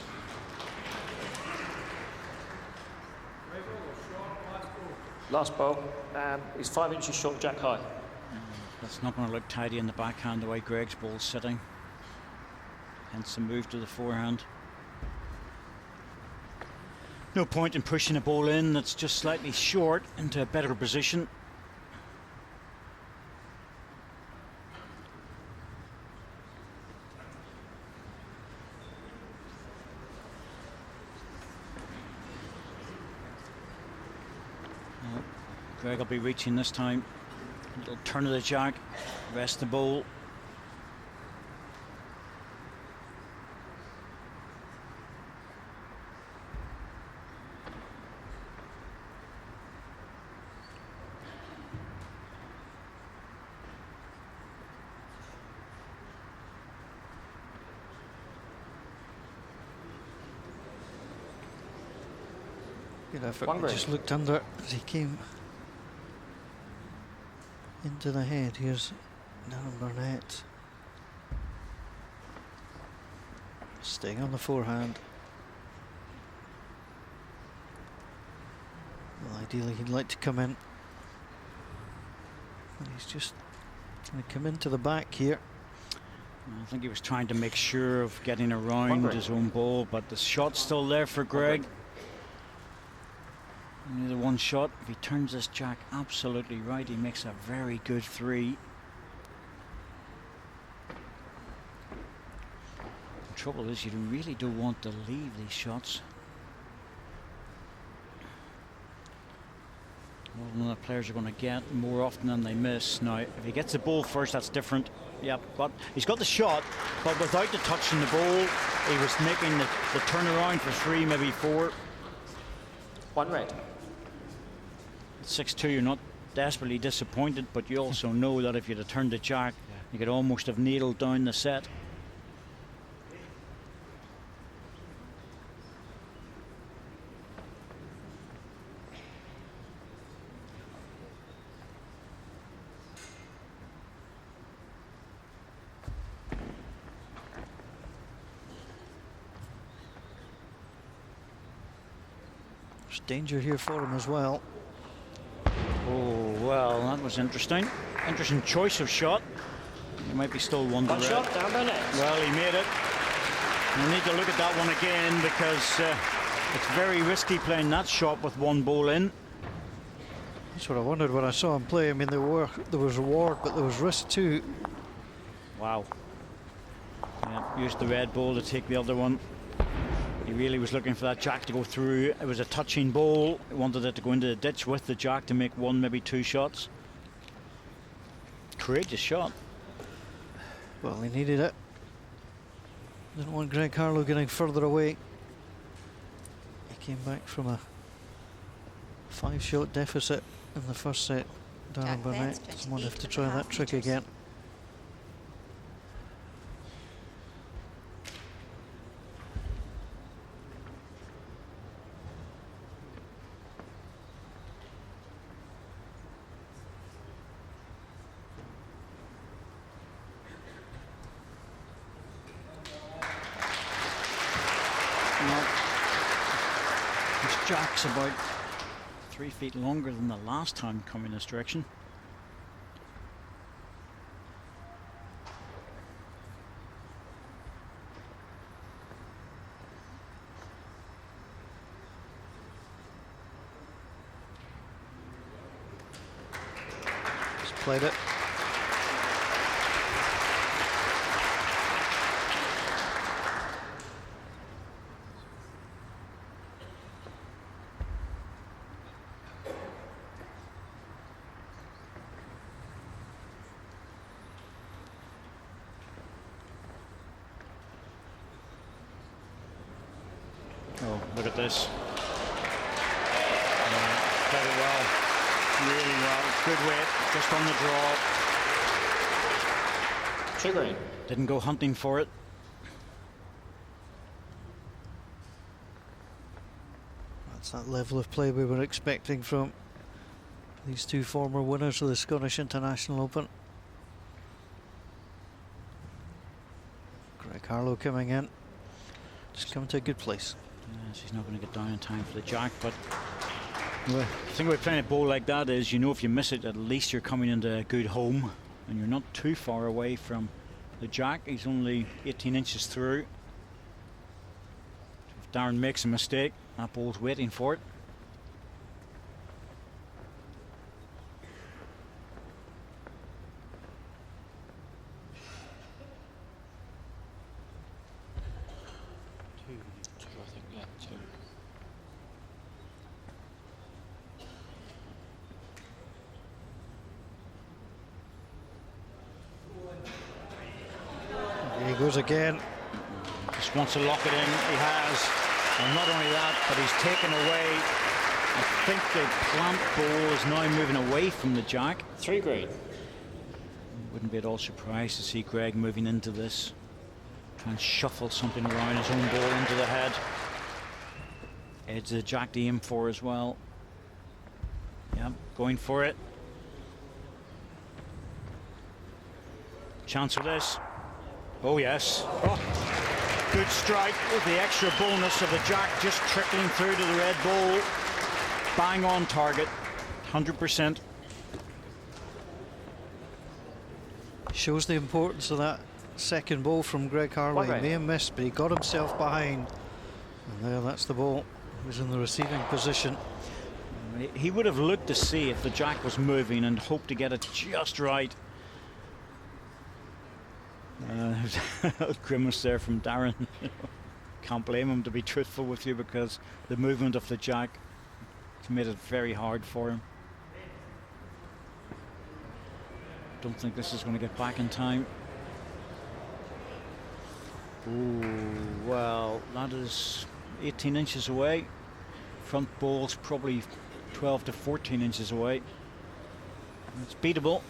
Last ball. He's 5 inches short, jack high. That's not going to look tidy in the backhand the way Greg's ball's sitting. Hence the move to the forehand. No point in pushing a ball in that's just slightly short into a better position. Greg will be reaching this time. A little turn of the jack, rest the ball. Good effort. One He break. just looked under as he came into the head. Here's Darren Burnett. Staying on the forehand. Well, ideally he'd like to come in. And he's just going to come into the back here. I think he was trying to make sure of getting around his own ball, but the shot's still there for Greg. Only the one shot. If he turns this jack absolutely right, he makes a very good three. The trouble is, you really don't want to leave these shots. More than the players are going to get more often than they miss. Now, if he gets the ball first, that's different. Yep, but he's got the shot, but without the touching the ball, he was making the turnaround for three, maybe four. One red. 6-2, you're not desperately disappointed, but you also know that if you'd have turned the jack, you could almost have needled down the set. There's danger here for him as well. Oh, well, that was interesting. Interesting choice of shot. He might be still one to One red. shot, down Burnett. Well, he made it. We'll need to look at that one again because it's very risky playing that shot with one ball in. That's what I wondered when I saw him play. I mean, there was reward, but there was risk too. Wow. Yeah, used the red ball to take the other one. He really was looking for that jack to go through. It was a touching ball. He wanted it to go into the ditch with the jack to make one, maybe two shots. Courageous shot. Well, he needed it. Didn't want Greg Harlow getting further away. He came back from a 5-shot deficit in the first set. Darren Jack Burnett Bennett, doesn't want to have to 28.5 try that trick meters. again. This jack's about 3 feet longer than the last time coming this direction. Just played it. Oh, look at this. Played it well. Really well. Good weight, just on the draw. Triggering. Didn't go hunting for it. That's that level of play we were expecting from these two former winners of the Scottish International Open. Harlow coming in. Just coming to a good place. Yes, he's not going to get down in time for the jack, but the thing about playing a bowl like that is, you know, if you miss it, at least you're coming into a good home and you're not too far away from the jack. He's only 18 inches through. If Darren makes a mistake, that ball's waiting for it. Here he goes again. Just wants to lock it in. He has. And not only that, but he's taken away. I think the clamp ball is now moving away from the jack. 3 green. Wouldn't be at all surprised to see Greg moving into this. Try and shuffle something around his own ball into the head. Edge the jack to aim for as well. Yep, going for it. Chance for this. Oh yes. Oh, good strike with the extra bonus of the jack just trickling through to the red ball. Bang on target. 100%. Shows the importance of that second ball from Greg Harlow. He Right. may have missed, but he got himself behind. And there, that's the ball. He was in the receiving position. He would have looked to see if the jack was moving and hoped to get it just right. Grimace there from Darren. Can't blame him, to be truthful with you, because the movement of the jack has made it very hard for him. Don't think this is going to get back in time. Ooh, well, that is 18 inches away. Front ball's probably 12 to 14 inches away. It's beatable.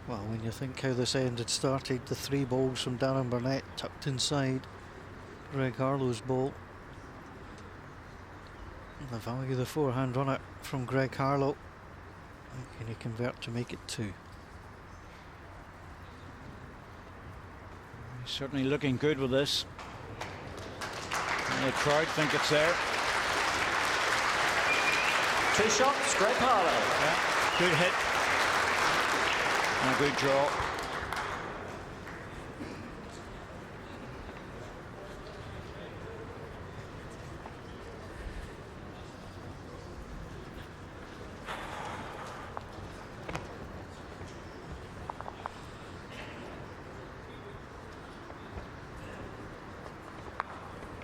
Well, when you think how this end had started, the 3 balls from Darren Burnett tucked inside Greg Harlow's ball. And the value of the forehand runner from Greg Harlow. Can he convert to make it 2? He's certainly looking good with this. And the crowd think it's there. 2 shots, Greg Harlow. Yeah, good hit. And a good draw.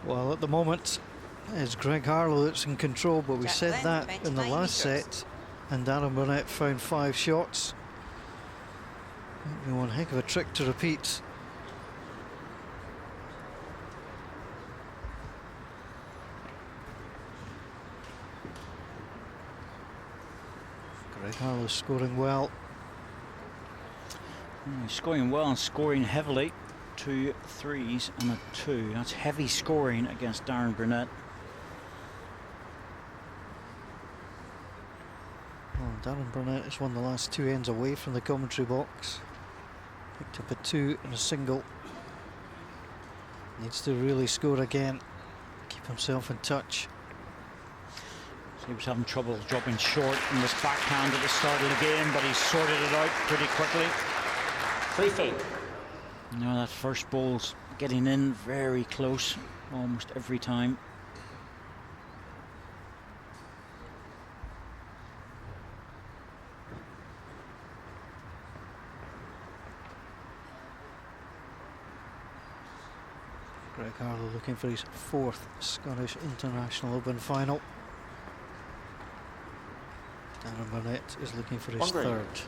Well, at the moment, it's Greg Harlow that's in control, but we Jack said Glenn, that in the 29 last metres. set, and Darren Burnett found 5 shots. It'd be one heck of a trick to repeat. Greg Harlow scoring well. He's scoring well and scoring heavily. 2 3s and a 2. That's heavy scoring against Darren Burnett. Well, Darren Burnett has won the last 2 ends away from the commentary box. Picked up a 2 and a single. Needs to really score again. Keep himself in touch. So he was having trouble dropping short in this backhand at the start of the game, but he sorted it out pretty quickly. 3 feet. Now that first ball's getting in very close almost every time. Greg Harlow looking for his 4th Scottish International Open final. Darren Burnett is looking for his 3rd.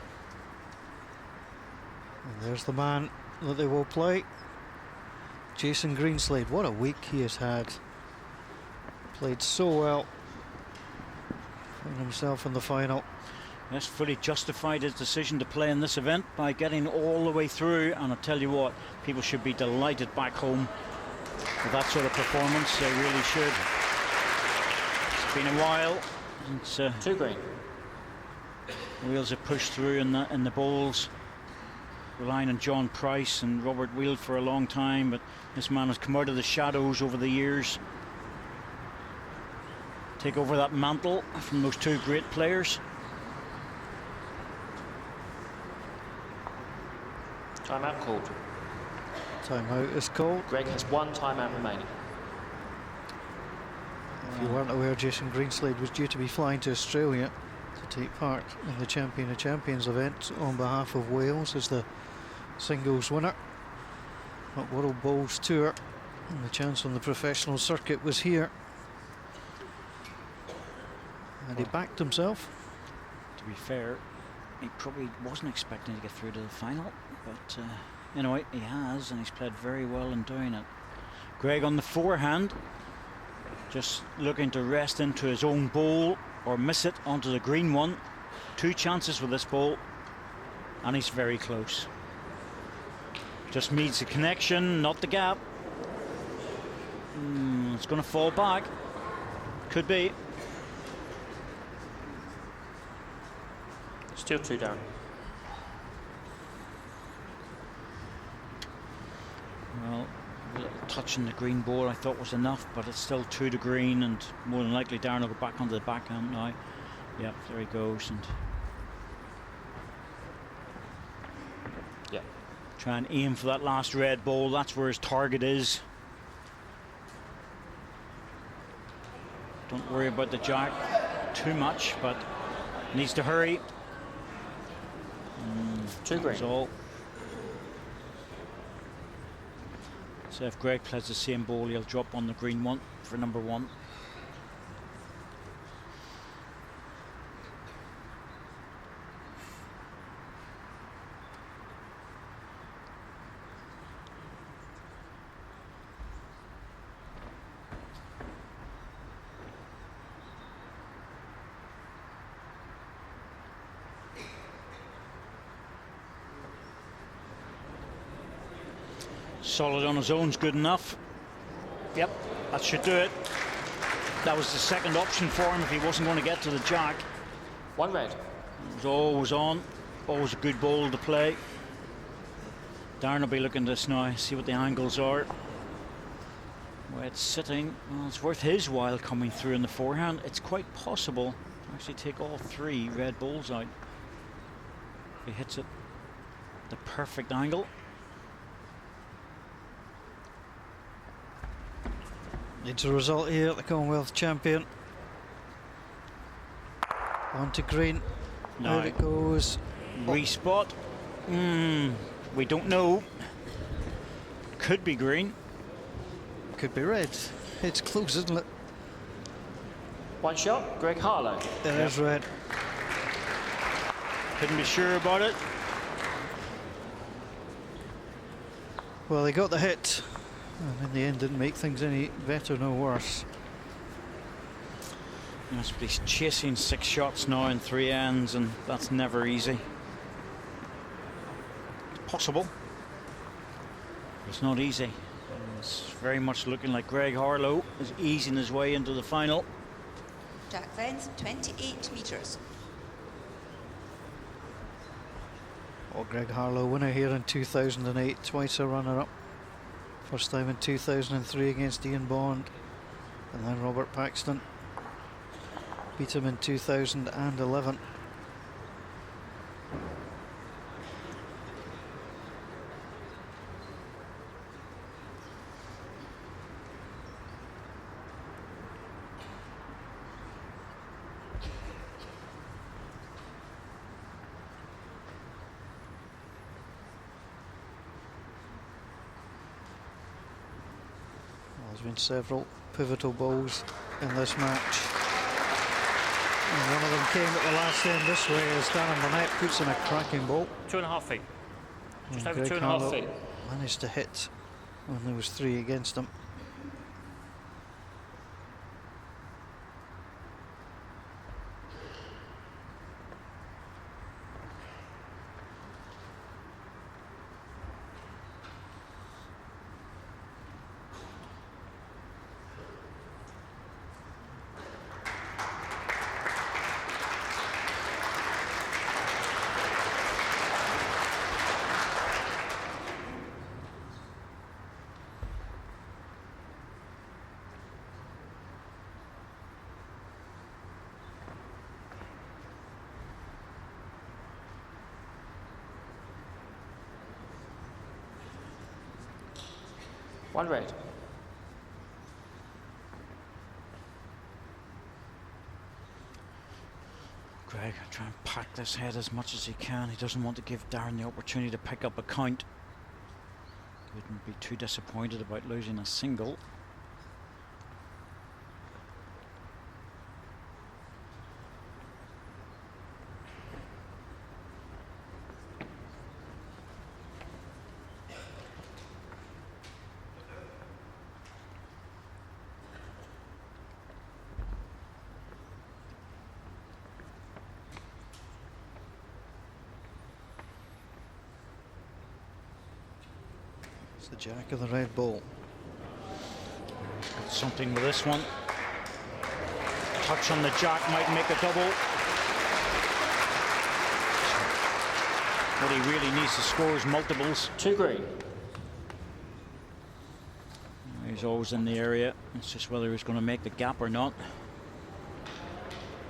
And there's the man that they will play, Jason Greenslade. What a week he has had. Played so well. Found himself in the final. Yes, fully justified his decision to play in this event by getting all the way through, and I'll tell you what, people should be delighted back home with that sort of performance. They really should. It's been a while since 2 green. wheels have pushed through in the bowls. relying on John Price and Robert Wheel for a long time, but this man has come out of the shadows over the years. Take over that mantle from those two great players. Timeout called. Timeout is called. Greg has one timeout remaining. If you weren't aware, Jason Greenslade was due to be flying to Australia to take part in the Champion of Champions event on behalf of Wales as the singles winner at World Bowls Tour, and the chance on the professional circuit was here, and he backed himself. To be fair, he probably wasn't expecting to get through to the final, but anyway, he has, and he's played very well in doing it. Greg on the forehand, just looking to rest into his own bowl or miss it onto the green one. Two chances with this ball, and he's very close. Just needs the connection, not the gap. It's going to fall back. Could be. Still 2 down. Well, a little touch in the green ball I thought was enough, but it's still 2 to green, and more than likely Darren will go back onto the backhand now. Yep, there he goes. And yeah, try and aim for that last red ball. That's where his target is. Don't worry about the jack too much, but needs to hurry. 2 green. That's all. So if Greg plays the same ball, he'll drop on the green one for number 1. Solid on his own's good enough. Yep, that should do it. That was the second option for him if he wasn't going to get to the jack. 1 red. It was always on. Always a good ball to play. Darren will be looking at this now, see what the angles are. Where it's sitting, well, it's worth his while coming through in the forehand. It's quite possible to actually take all 3 red balls out if he hits it the perfect angle. Needs a result here at the Commonwealth Champion. On to green. No. There it goes. Respot. We don't know. Could be green. Could be red. It's close, isn't it? 1 shot, Greg Harlow. There is red. Couldn't be sure about it. Well, they got the hit, and in the end didn't make things any better nor worse. He must be chasing 6 shots now in 3 ends, and that's never easy. It's possible. It's not easy. It's very much looking like Greg Harlow is easing his way into the final. Jack length 28 metres. Well, Greg Harlow, winner here in 2008, twice a runner-up. First time in 2003 against Ian Bond, and then Robert Paxton beat him in 2011. There's been several pivotal balls in this match, and one of them came at the last end this way as Darren Burnett puts in a cracking ball. 2.5 feet. Just over Greg 2.5 Harlow feet. managed to hit when there was 3 against him. 1 red. Greg try and pack this head as much as he can. He doesn't want to give Darren the opportunity to pick up a count. Wouldn't be too disappointed about losing a single. It's the jack of the red ball. Got something with this one. Touch on the jack might make a double. What he really needs to score is multiples. 2 green. He's always in the area. It's just whether he's going to make the gap or not.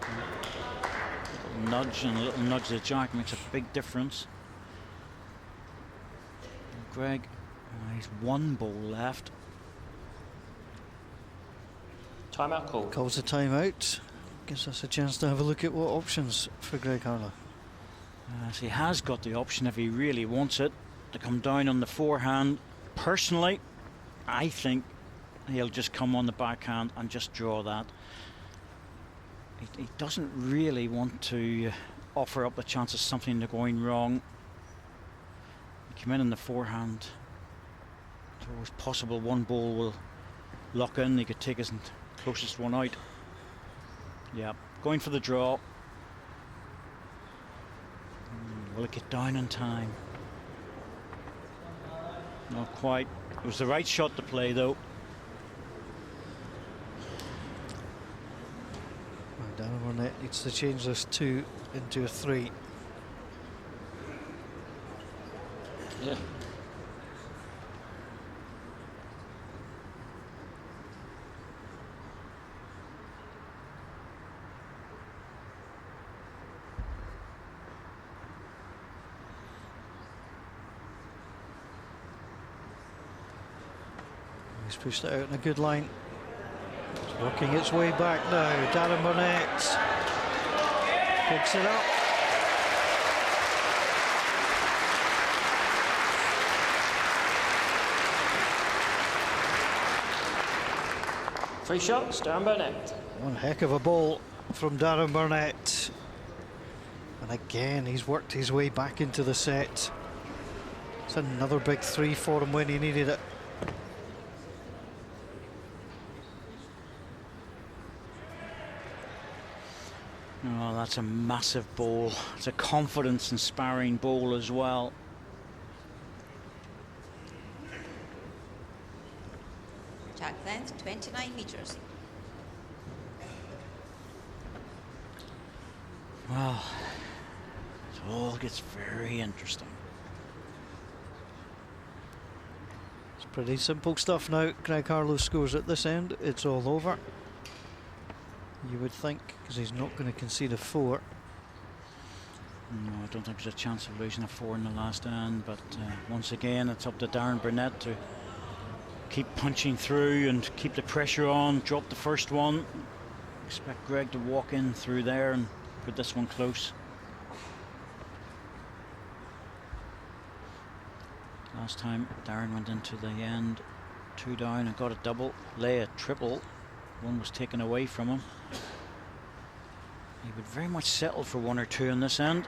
A little nudge and a little nudge to the jack makes a big difference. And Greg, he's 1 ball left. Timeout call. Calls a timeout. Gives us a chance to have a look at what options for Greg Harlow. So he has got the option, if he really wants it, to come down on the forehand. Personally, I think he'll just come on the backhand and just draw that. He doesn't really want to offer up the chance of something going wrong. He came in the forehand. It's always possible 1 ball will lock in. He could take his closest one out. Yeah, going for the draw. Will it get down in time? Not quite. It was the right shot to play, though. Well, Darren Burnett needs to change this 2 into a 3. Yeah. He's pushed it out in a good line. It's working its way back now. Darren Burnett picks it up. Free shots, Darren Burnett. One heck of a ball from Darren Burnett. And again, he's worked his way back into the set. It's another big 3 for him when he needed it. Oh, that's a massive ball. It's a confidence-inspiring ball as well. Jack length 29 metres. Well, it all gets very interesting. It's pretty simple stuff now. Greg Harlow scores at this end. It's all over. You would think, because he's not going to concede a 4. No, I don't think there's a chance of losing a 4 in the last end, but once again it's up to Darren Burnett to keep punching through and keep the pressure on, drop the first one. Expect Greg to walk in through there and put this one close. Last time Darren went into the end 2 down and got a double, lay a triple. 1 was taken away from him. He would very much settle for 1 or 2 in this end.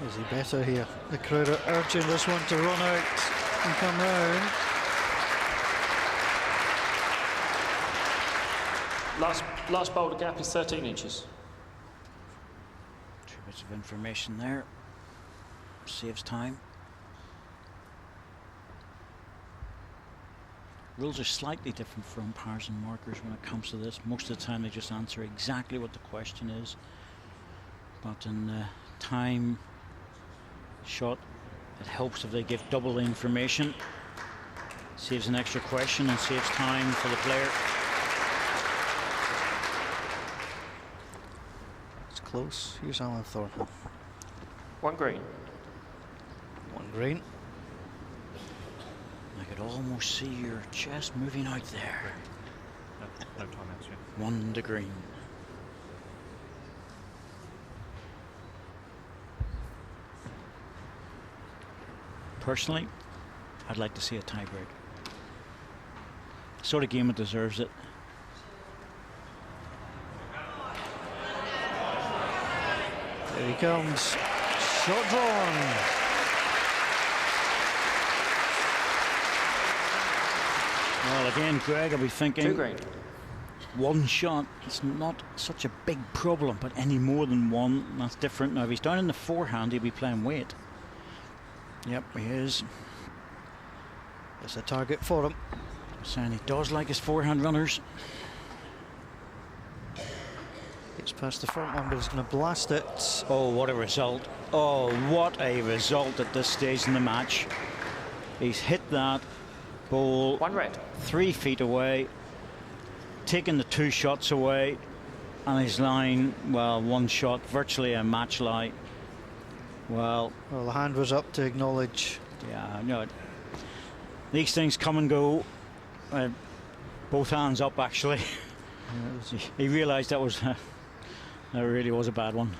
Is he better here? The crowd are urging this one to run out and come round. Last bowl, the gap is 13 inches. 2 bits of information there. Saves time. Rules are slightly different for umpires and markers when it comes to this. Most of the time they just answer exactly what the question is. But in time shot. It helps if they give double the information. Saves an extra question and saves time for the player. It's close. Here's Alan Thornton. 1 green. 1 green. I could almost see your chest moving out there. No time extra. 1 to green. Personally, I'd like to see a tiebreak. Sort of game it deserves it. There he comes. Shot drawn. Well, again, Greg, I'll be thinking 2 green. 1 shot. It's not such a big problem, but any more than 1, that's different. Now, if he's down in the forehand, he'll be playing weight. Yep, he is. It's a target for him. Saying he does like his forehand runners. Gets past the front one, but he's going to blast it. Oh, what a result. Oh, what a result at this stage in the match. He's hit that ball 1 red. 3 feet away, taken the 2 shots away, and his line, well, 1 shot, virtually a match lie. Well, the hand was up to acknowledge. yeah, no, these things come and go. Both hands up, actually. He realised that was that really was a bad one.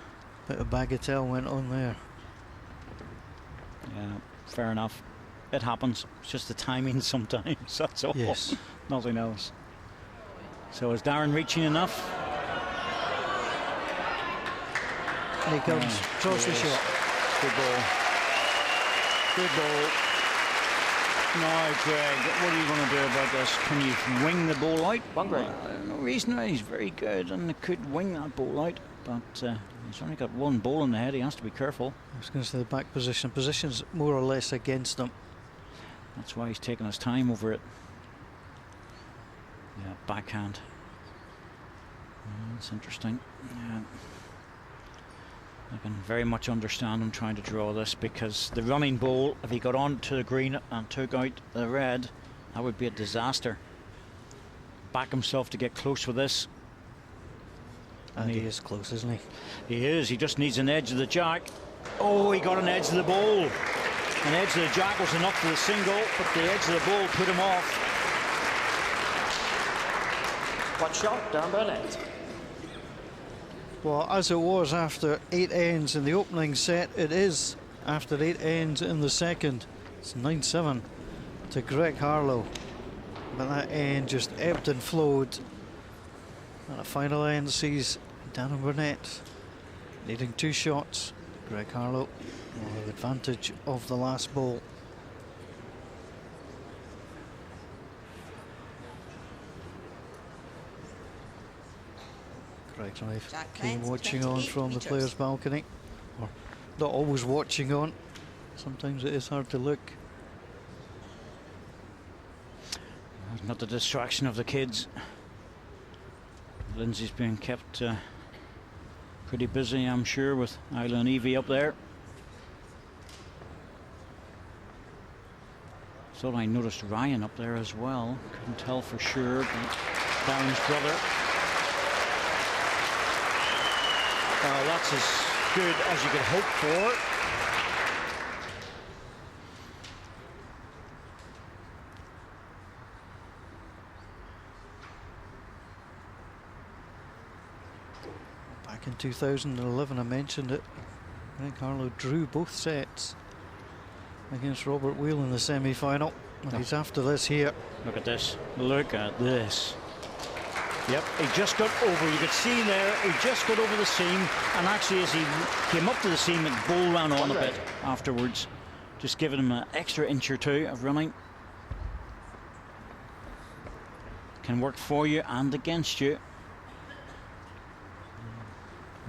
Bit of bagatelle went on there. Yeah, fair enough. It happens. It's just the timing sometimes. That's all. Yes. Nothing else. So is Darren reaching enough? Here he comes. Draws the shot. Good ball. Good ball. Now, Greg, what are you going to do about this? Can you wing the ball out? 1 green. No reason why. He's very good and could wing that ball out, but he's only got 1 ball in the head. He has to be careful. I was going to say the back position. Position's more or less against him. That's why he's taking his time over it. Yeah, backhand. That's interesting. Yeah. I can very much understand him trying to draw this, because the running ball, if he got onto the green and took out the red, that would be a disaster. Back himself to get close with this. And he is close, isn't he? He is. He just needs an edge of the jack. Oh, he got an edge of the ball. An edge of the jack was enough for the single, but the edge of the ball put him off. 1 shot, Darren Burnett. Well, as it was after 8 ends in the opening set, it is after 8 ends in the second. It's 9-7 to Greg Harlow. But that end just ebbed and flowed. And the final end sees Darren Burnett needing 2 shots. Greg Harlow will have advantage of the last ball. Greg's live. Jack Keen length, watching on 28 from the metres. players' balcony. Or not always watching on. Sometimes it is hard to look. Not the distraction of the kids. Lindsay's being kept pretty busy, I'm sure, with Isla and Evie up there. Thought I noticed Ryan up there as well. Couldn't tell for sure, but Darren's brother. That's as good as you could hope for. Back in 2011, I mentioned it. Greg Harlow drew both sets against Robert Wheel in the semi-final. And he's after this here. Look at this. Look at this. Yep, he just got over. You could see there, he just got over the seam. And actually, as he came up to the seam, the ball ran on a bit afterwards. Just giving him an extra inch or 2 of running. Can work for you and against you.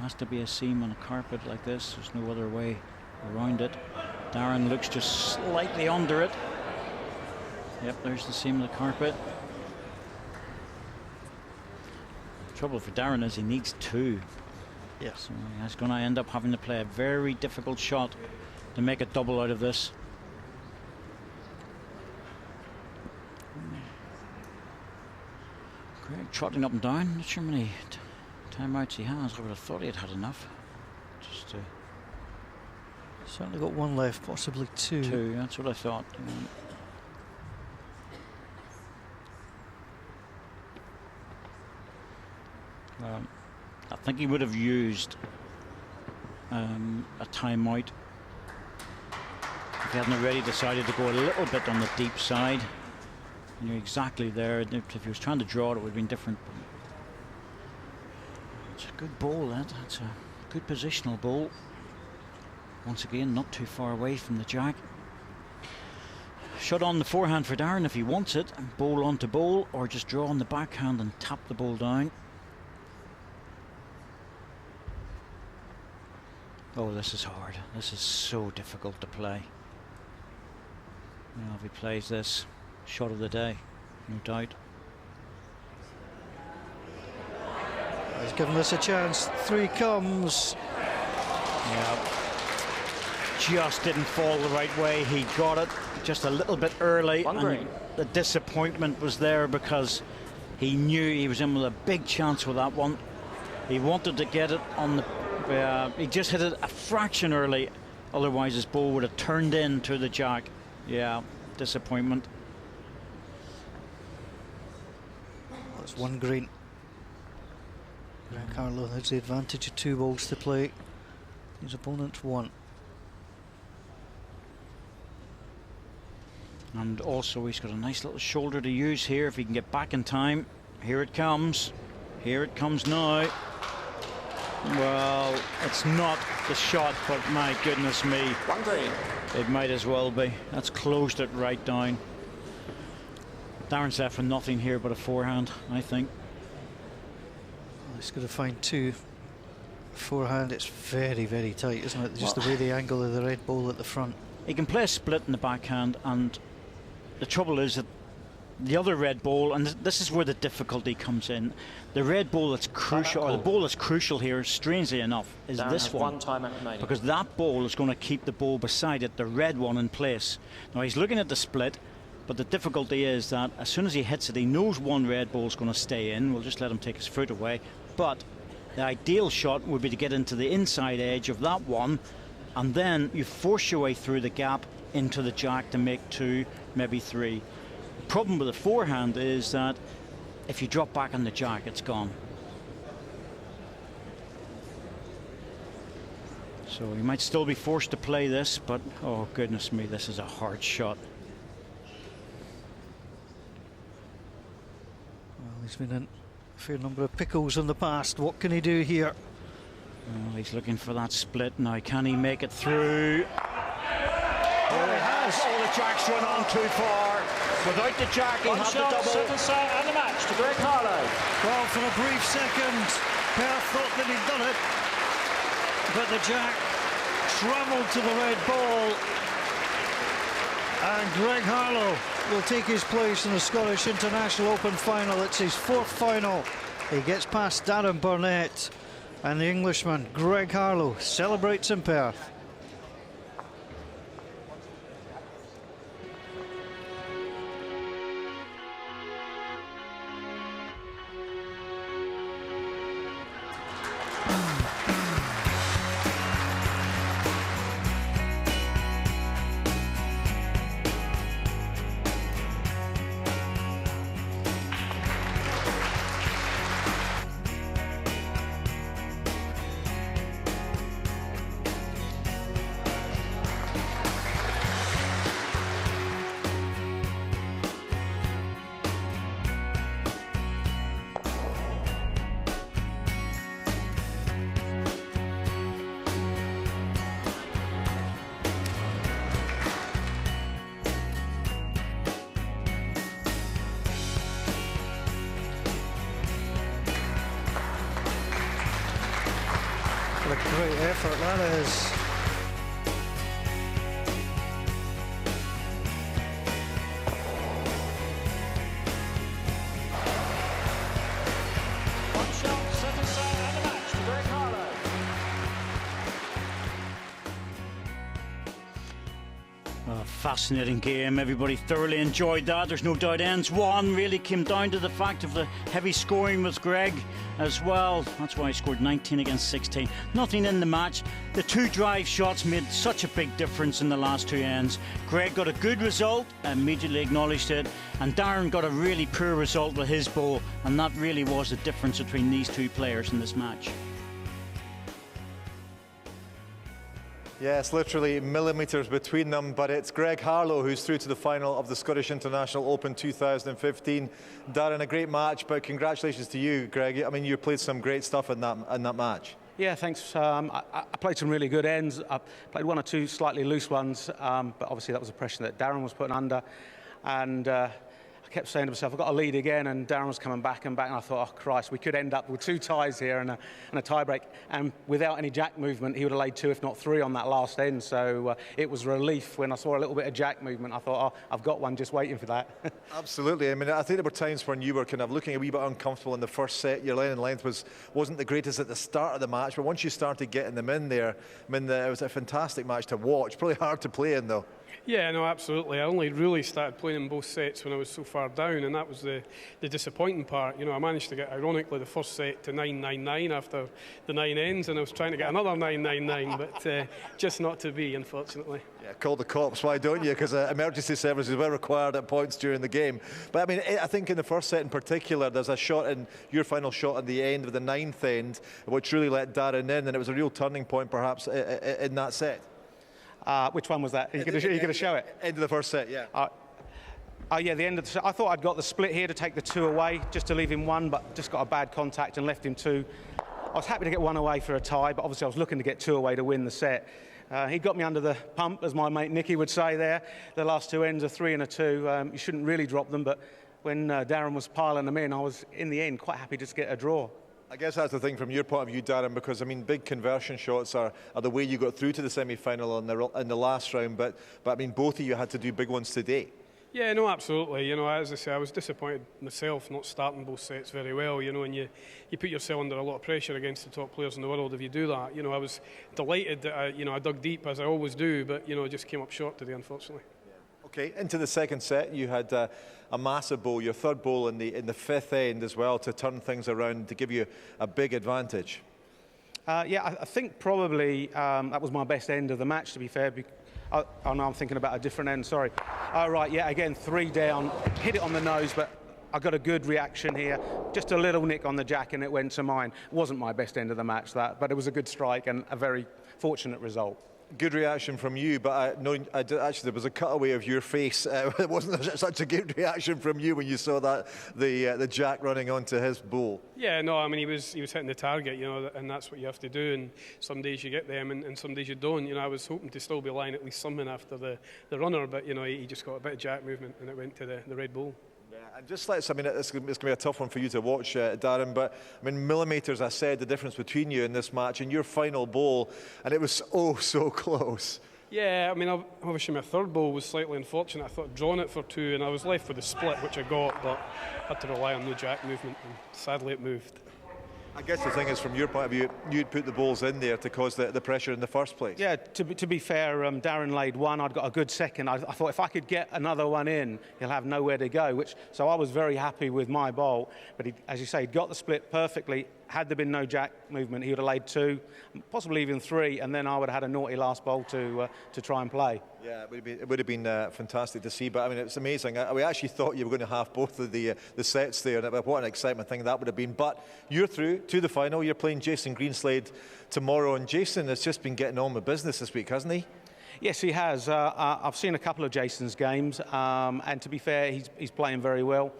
Has to be a seam on a carpet like this. There's no other way around it. Darren looks just slightly under it. Yep, there's the seam of the carpet. Trouble for Darren is he needs 2. Yes. So he's going to end up having to play a very difficult shot to make a double out of this. Greg trotting up and down. Not sure how many timeouts he has. I would have thought he had had enough. Just to Certainly got one left, possibly two. two. That's what I thought. I think he would have used a timeout if he hadn't already decided to go a little bit on the deep side. And you're exactly there. If he was trying to draw it, it would have been different. It's a good ball, that's a good positional ball. Once again, not too far away from the jack. Shot on the forehand for Darren if he wants it, and bowl onto bowl, or just draw on the backhand and tap the ball down. Oh, this is hard. This is so difficult to play. Now, if he plays this, shot of the day, no doubt. He's given this a chance. Three comes. Yeah. Just didn't fall the right way. He got it just a little bit early. And the disappointment was there because he knew he was in with a big chance with that one. He wanted to get it on the... he just hit it a fraction early. Otherwise his ball would have turned into the jack. Yeah, disappointment. That's one green. Greg Harlow has the advantage of 2 balls to play. His opponent's 1. And also he's got a nice little shoulder to use here if he can get back in time. Here it comes. Here it comes now. Well, it's not the shot, but my goodness me. One green. It might as well be. That's closed it right down. Darren's left for nothing here but a forehand, I think. Well, he's got to find 2. Forehand, it's very, very tight, isn't it? Just the way the angle of the red ball at the front. He can play a split in the backhand, and the trouble is that the other red ball, and this is where the difficulty comes in. The red ball that's crucial, or the ball that's crucial here, strangely enough, is Darren this has one. one timeout remaining. Because that ball is going to keep the ball beside it, the red one, in place. Now he's looking at the split, but the difficulty is that as soon as he hits it, he knows one red ball is going to stay in. We'll just let him take his foot away. But the ideal shot would be to get into the inside edge of that one, and then you force your way through the gap into the jack to make 2, maybe 3. The problem with the forehand is that if you drop back on the jack, it's gone. So you might still be forced to play this, but oh goodness me, this is a hard shot. Well, he's been in a fair number of pickles in the past. What can he do here? Well, he's looking for that split now. Can he make it through? Oh, he has. Oh, the jack's run on too far. Without the jack, he had the double. Second set and the match to Greg Harlow. Well, for a brief second, Perth thought that he'd done it, but the jack travelled to the red ball, and Greg Harlow will take his place in the Scottish International Open final. It's his 4th final. He gets past Darren Burnett, and the Englishman Greg Harlow celebrates in Perth. What a great effort that is. One shot, second set and the match to Greg Harlow. Fascinating game. Everybody thoroughly enjoyed that. There's no doubt ends one really came down to the fact of the heavy scoring with Greg as well. That's why he scored 19 against 16. Nothing in the match. The two drive shots made such a big difference in the last two ends. Greg got a good result, immediately acknowledged it, and Darren got a really poor result with his bowl, and that really was the difference between these two players in this match. Yes, literally millimetres between them, but it's Greg Harlow who's through to the final of the Scottish International Open 2015. Darren, a great match, but congratulations to you, Greg. I mean, you played some great stuff in that match. Yeah, thanks. I played some really good ends. I played one or two slightly loose ones, but obviously that was a pressure that Darren was putting under. And I kept saying to myself, I've got to lead again, and Darren was coming back, and I thought, oh Christ, we could end up with two ties here and a tie break. And without any jack movement, he would have laid two, if not three, on that last end. So it was relief when I saw a little bit of jack movement. I thought, oh, I've got one, just waiting for that. Absolutely. I mean, I think there were times when you were kind of looking a wee bit uncomfortable in the first set. Your line and length wasn't the greatest at the start of the match, but once you started getting them in there, I mean, it was a fantastic match to watch. Probably hard to play in, though. Yeah, no, absolutely. I only really started playing in both sets when I was so far down, and that was the disappointing part. You know, I managed to get, ironically, the first set to 9-9-9 after the 9 ends, and I was trying to get another 9-9-9, but just not to be, unfortunately. Yeah, call the cops, why don't you? Because emergency services were required at points during the game. But I mean, I think in the first set in particular, there's a shot in your final shot at the end of the 9th end, which really let Darren in, and it was a real turning point, perhaps, in that set. Which one was that? Are you going to show it? End of the first set, yeah. Yeah, the end of the set. I thought I'd got the split here to take the 2 away, just to leave him 1, but just got a bad contact and left him 2. I was happy to get 1 away for a tie, but obviously I was looking to get 2 away to win the set. He got me under the pump, as my mate Nicky would say there. The last 2 ends, a 3 and a 2. You shouldn't really drop them, but when Darren was piling them in, I was, in the end, quite happy to just get a draw. I guess that's the thing from your point of view, Darren, because, I mean, big conversion shots are the way you got through to the semi-final in the last round, but I mean, both of you had to do big ones today. Yeah, no, absolutely. You know, as I say, I was disappointed myself not starting both sets very well, you know, and you put yourself under a lot of pressure against the top players in the world if you do that. You know, I was delighted that I dug deep, as I always do, but, you know, just came up short today, unfortunately. Okay, into the second set, you had a massive bowl, your third bowl in the 5th end as well, to turn things around, to give you a big advantage. Yeah, I think probably that was my best end of the match, to be fair. Oh no, I'm thinking about a different end, sorry. Oh, right, yeah, again, 3 down, hit it on the nose, but I got a good reaction here. Just a little nick on the jack and it went to mine. It wasn't my best end of the match, that, but it was a good strike and a very fortunate result. Good reaction from you, but actually there was a cutaway of your face. It wasn't such a good reaction from you when you saw that the jack running onto his bowl. Yeah, no, I mean he was hitting the target, you know, and that's what you have to do. And some days you get them, and some days you don't. You know, I was hoping to still be lying at least something after the runner, but you know he just got a bit of jack movement and it went to the red bowl. And just let's, I mean, it's going to be a tough one for you to watch, Darren, but I mean, millimetres, I said, the difference between you in this match and your final bowl, and it was so close. Yeah, I mean, obviously my third bowl was slightly unfortunate. I thought I'd drawn it for 2, and I was left with the split, which I got, but had to rely on no jack movement, and sadly it moved. I guess the thing is, from your point of view, you'd put the balls in there to cause the pressure in the first place. Yeah, to be fair, Darren laid 1. I'd got a good second. I thought if I could get another one in, he'll have nowhere to go. So I was very happy with my bowl. But as you say, he'd got the split perfectly. Had there been no jack movement, he would have laid 2, possibly even 3, and then I would have had a naughty last bowl to try and play. Yeah, it would have been fantastic to see, but I mean, it's amazing. We actually thought you were going to have both of the sets there, and what an exciting thing that would have been. But you're through to the final. You're playing Jason Greenslade tomorrow, and Jason has just been getting on with business this week, hasn't he? Yes, he has. I've seen a couple of Jason's games, and to be fair, he's playing very well.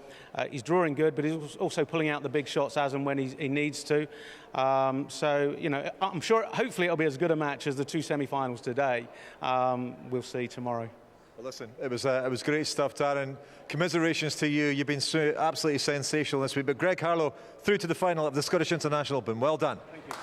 He's drawing good, but he's also pulling out the big shots as and when he needs to. So, you know, I'm sure, hopefully it'll be as good a match as the 2 semi-finals today. We'll see tomorrow. Well, listen, it was great stuff, Darren. Commiserations to you. You've been absolutely sensational this week. But Greg Harlow through to the final of the Scottish International Open. Well done. Thank you.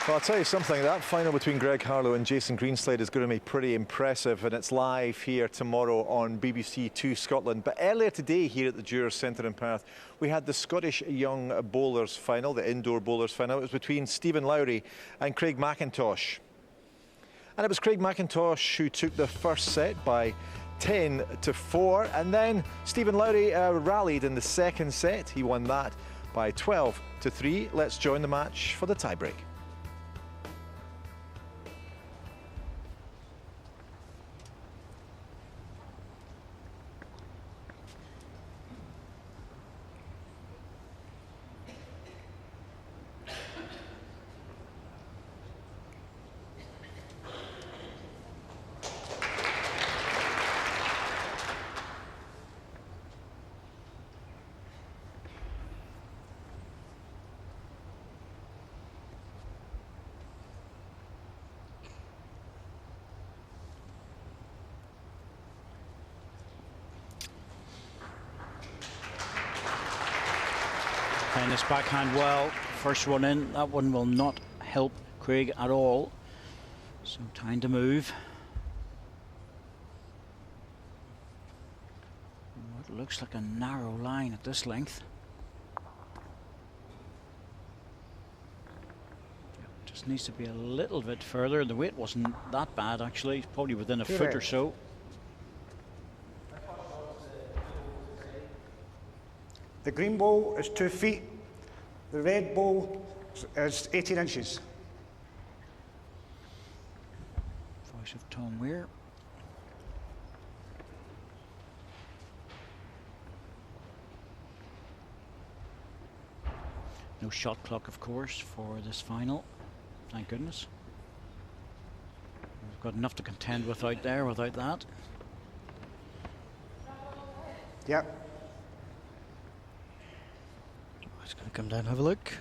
Well, I'll tell you something, that final between Greg Harlow and Jason Greenslade is going to be pretty impressive, and it's live here tomorrow on BBC 2 Scotland. But earlier today here at the Jurors Centre in Perth, we had the Scottish Young Bowlers final, the indoor bowlers final. It was between Stephen Lowry and Craig McIntosh. And it was Craig McIntosh who took the first set by 10-4, and then Stephen Lowry rallied in the second set. He won that by 12-3. Let's join the match for the tiebreak. Playing this backhand well. First one in, that one will not help Craig at all. So time to move. What looks like a narrow line at this length. Just needs to be a little bit further. The weight wasn't that bad actually, probably within a foot or so. The green ball is 2 feet. The red ball is 18 inches. Voice of Tom Weir. No shot clock, of course, for this final. Thank goodness. We've got enough to contend with out there without that. Yep. It's going to come down and have a look.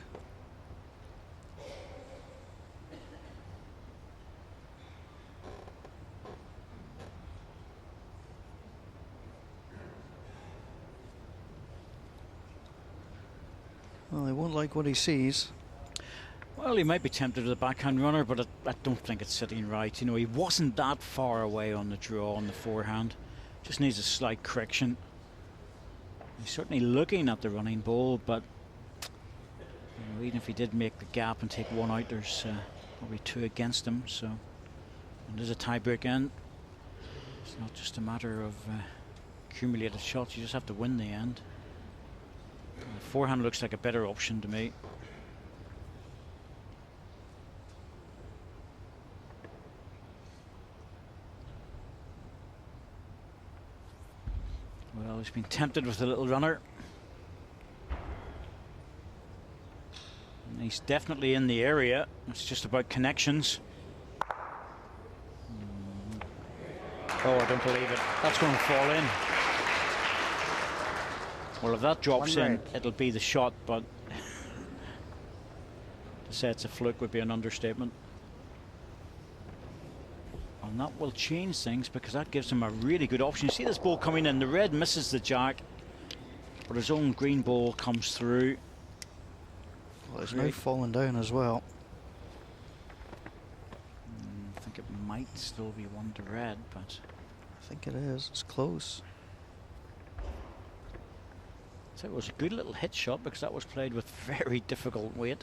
Well, he won't like what he sees. Well, he might be tempted with a backhand runner, but I don't think it's sitting right. You know, he wasn't that far away on the draw on the forehand. Just needs a slight correction. He's certainly looking at the running ball, but you know, even if he did make the gap and take one out, there's probably two against him. So and there's a tiebreak end. It's not just a matter of accumulated shots. You just have to win the end. The forehand looks like a better option to me. Well, he's been tempted with a little runner. And he's definitely in the area. It's just about connections. Oh, I don't believe it. That's going to fall in. Well, if that drops in, it'll be the shot, but to say it's a fluke would be an understatement. And that will change things because that gives him a really good option. You see this ball coming in, the red misses the jack, but his own green ball comes through. Well, it's now fallen down as well. I think it might still be one to red, but I think it is. It's close. So it was a good little hit shot because that was played with very difficult weight.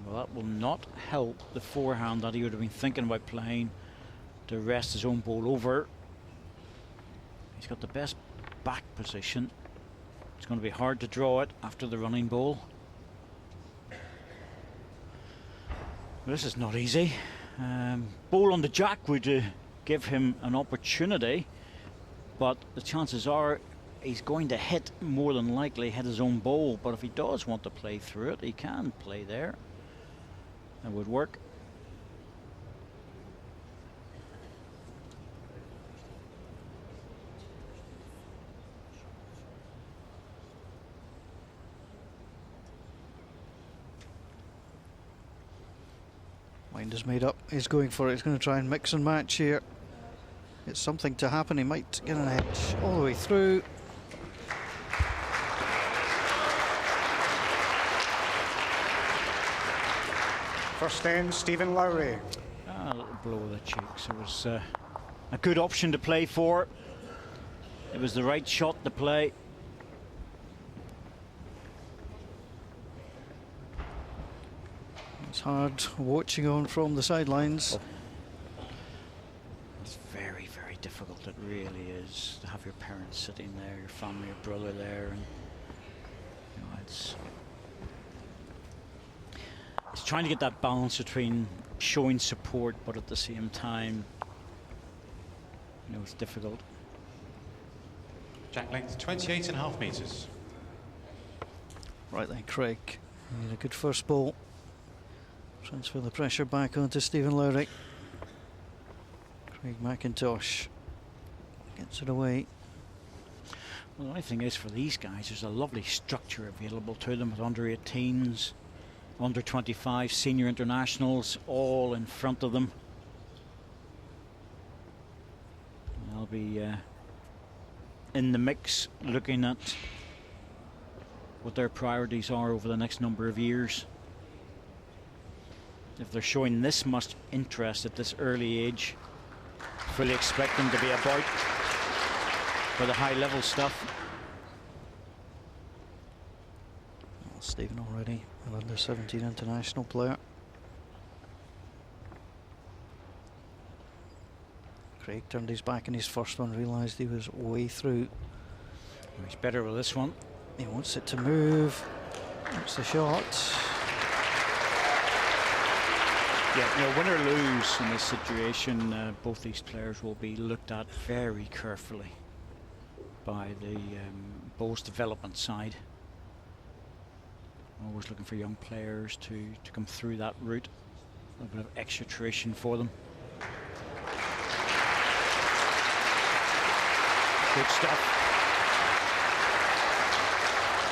Well, that will not help the forehand that he would have been thinking about playing to rest his own ball over. He's got the best back position. It's going to be hard to draw it after the running ball. This is not easy. Ball on the jack would give him an opportunity, but the chances are he's going to hit, more than likely hit his own ball. But if he does want to play through it, he can play there. That would work. Mind is made up. He's going for it. He's going to try and mix and match here. get something to happen. He might get an edge all the way through. First end, Stephen Lowry. A little blow of the cheeks. It was a good option to play for. It was the right shot to play. It's hard watching on from the sidelines. It's very, very difficult. It really is to have your parents sitting there, your family, your brother there, and you know, it's trying to get that balance between showing support, but at the same time, you know, it's difficult. Jack length 28.5 metres. Right then, Craig. Need a good first ball. Transfer the pressure back onto Stephen Lowry. Craig McIntosh gets it away. Well, the only thing is for these guys, there's a lovely structure available to them with under 18s, under 25, senior internationals, all in front of them. They'll be in the mix, looking at what their priorities are over the next number of years. If they're showing this much interest at this early age, fully expect them to be about for the high level stuff. Well, Stephen already an under 17 international player. Craig turned his back in his first one, realised he was way through. He's better with this one. He wants it to move. That's the shot. Yeah, you know, win or lose in this situation, both these players will be looked at very carefully by the Bowls development side. Always looking for young players to come through that route. A little bit of extra tuition for them. Good stuff.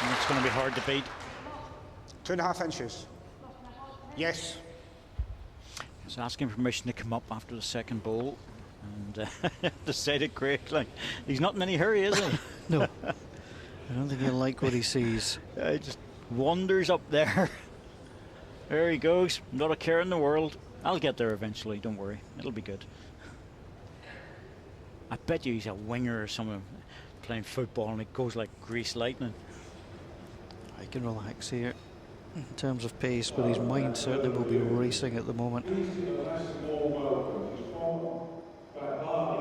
And it's going to be hard to beat. 2.5 inches. Yes. He's asking permission to come up after the second bowl, and decided Craig, like, he's not in any hurry, is he? No. I don't think he'll like what he sees. He just wanders up there. There he goes. Not a care in the world. I'll get there eventually, don't worry. It'll be good. I bet you he's a winger or something playing football and it goes like grease lightning. I can relax here in terms of pace, but his mind certainly will be racing at the moment. Let's welcome Darren Burnett.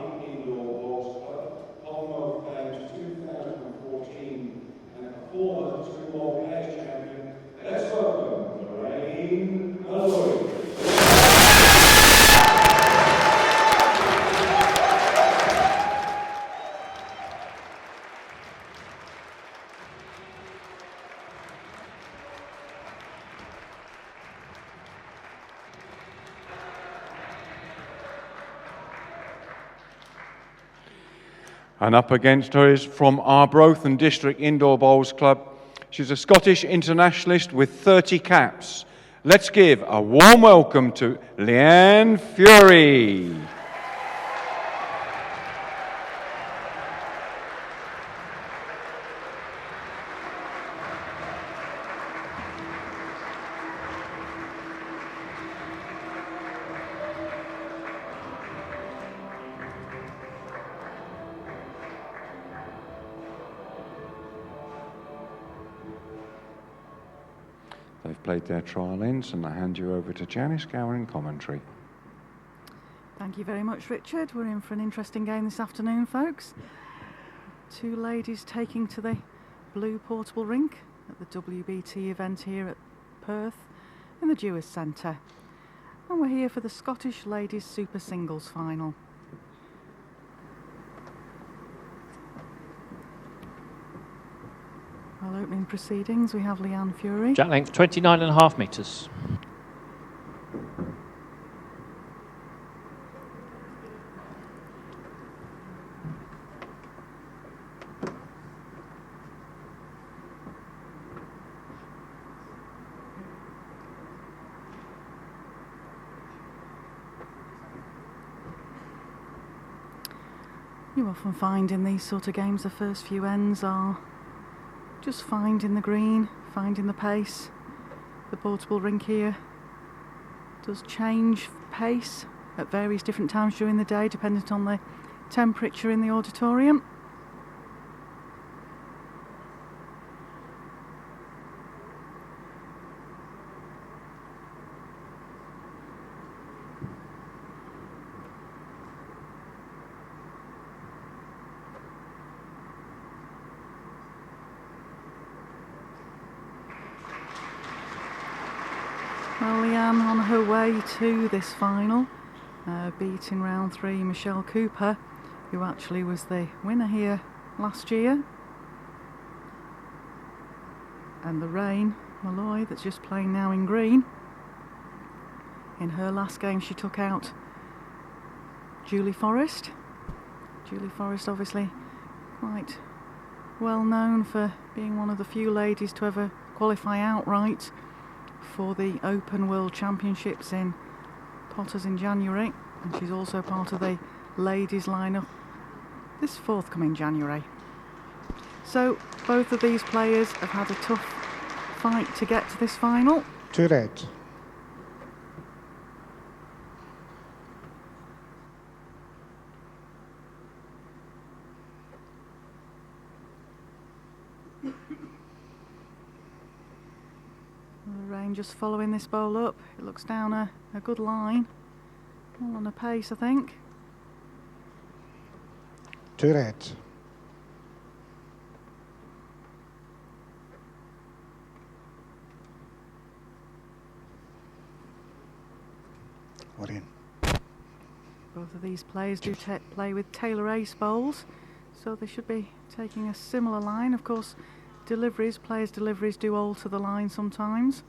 And up against her is from Arbroath and District Indoor Bowls Club. She's a Scottish internationalist with 30 caps. Let's give a warm welcome to Leanne Fury. They've played their trial ends, and I hand you over to Janice Gower in commentary. Thank you very much, Richard. We're in for an interesting game this afternoon, folks. Two ladies taking to the blue portable rink at the WBT event here at Perth in the Dewars Centre. And we're here for the Scottish Ladies Super Singles Final. Well, opening proceedings, we have Leanne Fury. Jack length 29.5 metres. You often find in these sort of games the first few ends are just finding the green, finding the pace. The portable rink here does change pace at various different times during the day, dependent on the temperature in the auditorium. Well, Leanne on her way to this final, beat in round 3 Michelle Cooper, who actually was the winner here last year. And Lorraine Malloy, that's just playing now in green. In her last game she took out Julie Forrest. Julie Forrest obviously quite well known for being one of the few ladies to ever qualify outright for the Open World Championships in Potters in January, and she's also part of the ladies lineup this forthcoming January. So both of these players have had a tough fight to get to this final. 2 red. Lorraine just following this bowl up. It looks down a good line. All on a pace, I think. 2 red. We're in. Both of these players do play with Taylor Ace bowls, so they should be taking a similar line. Of course, players' deliveries do alter the line sometimes.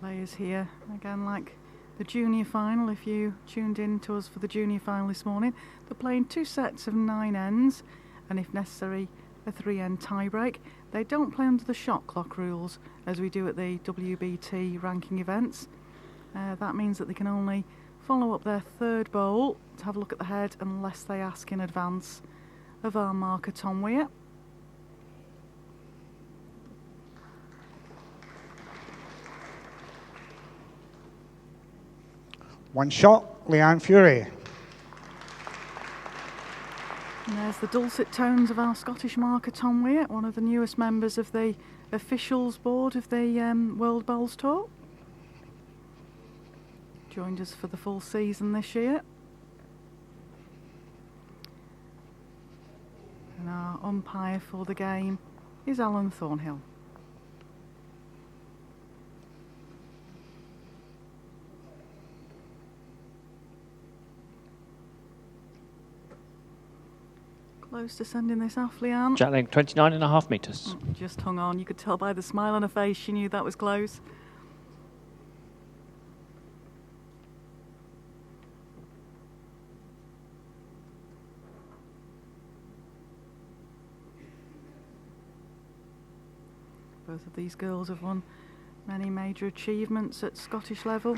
Players here, again like the junior final, if you tuned in to us for the junior final this morning, they're playing 2 sets of 9 ends and if necessary a 3-end tiebreak. They don't play under the shot clock rules as we do at the WBT ranking events. That means that they can only follow up their 3rd bowl to have a look at the head unless they ask in advance of our marker Tom Weir. 1 shot, Leanne Fury. And there's the dulcet tones of our Scottish marker Tom Weir, one of the newest members of the officials board of the World Bowls Tour. Joined us for the full season this year. And our umpire for the game is Alan Thornhill. Close to sending this off, Leanne. Jack length 29.5 metres. Just hung on. You could tell by the smile on her face she knew that was close. Both of these girls have won many major achievements at Scottish level.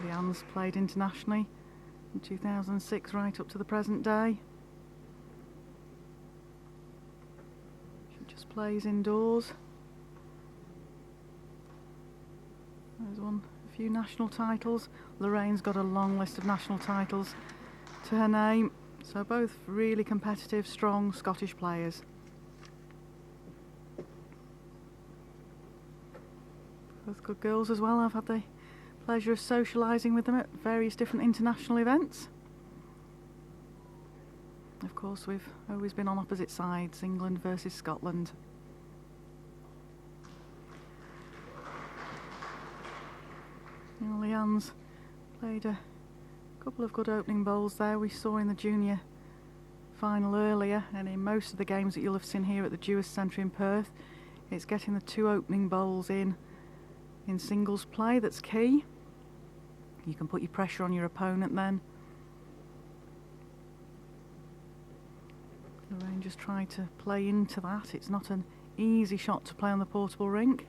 Leanne's played internationally in 2006 right up to the present day. She just plays indoors. There's won a few national titles. Lorraine's got a long list of national titles to her name. So both really competitive, strong Scottish players. Both good girls as well. I've had the pleasure of socialising with them at various different international events. Of course, we've always been on opposite sides, England versus Scotland. You know, Leanne's played a couple of good opening bowls there. We saw in the junior final earlier, and in most of the games that you'll have seen here at the Dewis Centre in Perth, it's getting the 2 opening bowls in in singles play that's key. You can put your pressure on your opponent then. Lorraine just tried to play into that. It's not an easy shot to play on the portable rink.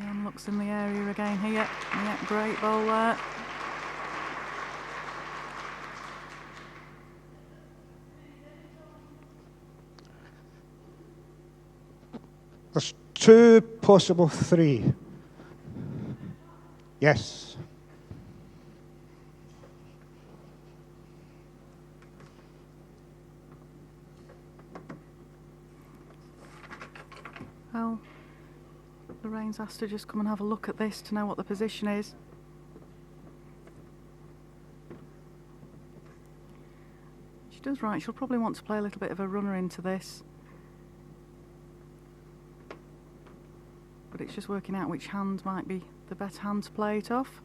Leanne looks in the area again here. Yeah, great ball there. There's 2, possible 3. Yes. Well, Lorraine's asked to just come and have a look at this to know what the position is. She does right. She'll probably want to play a little bit of a runner into this. But it's just working out which hand might be the better hand to play it off.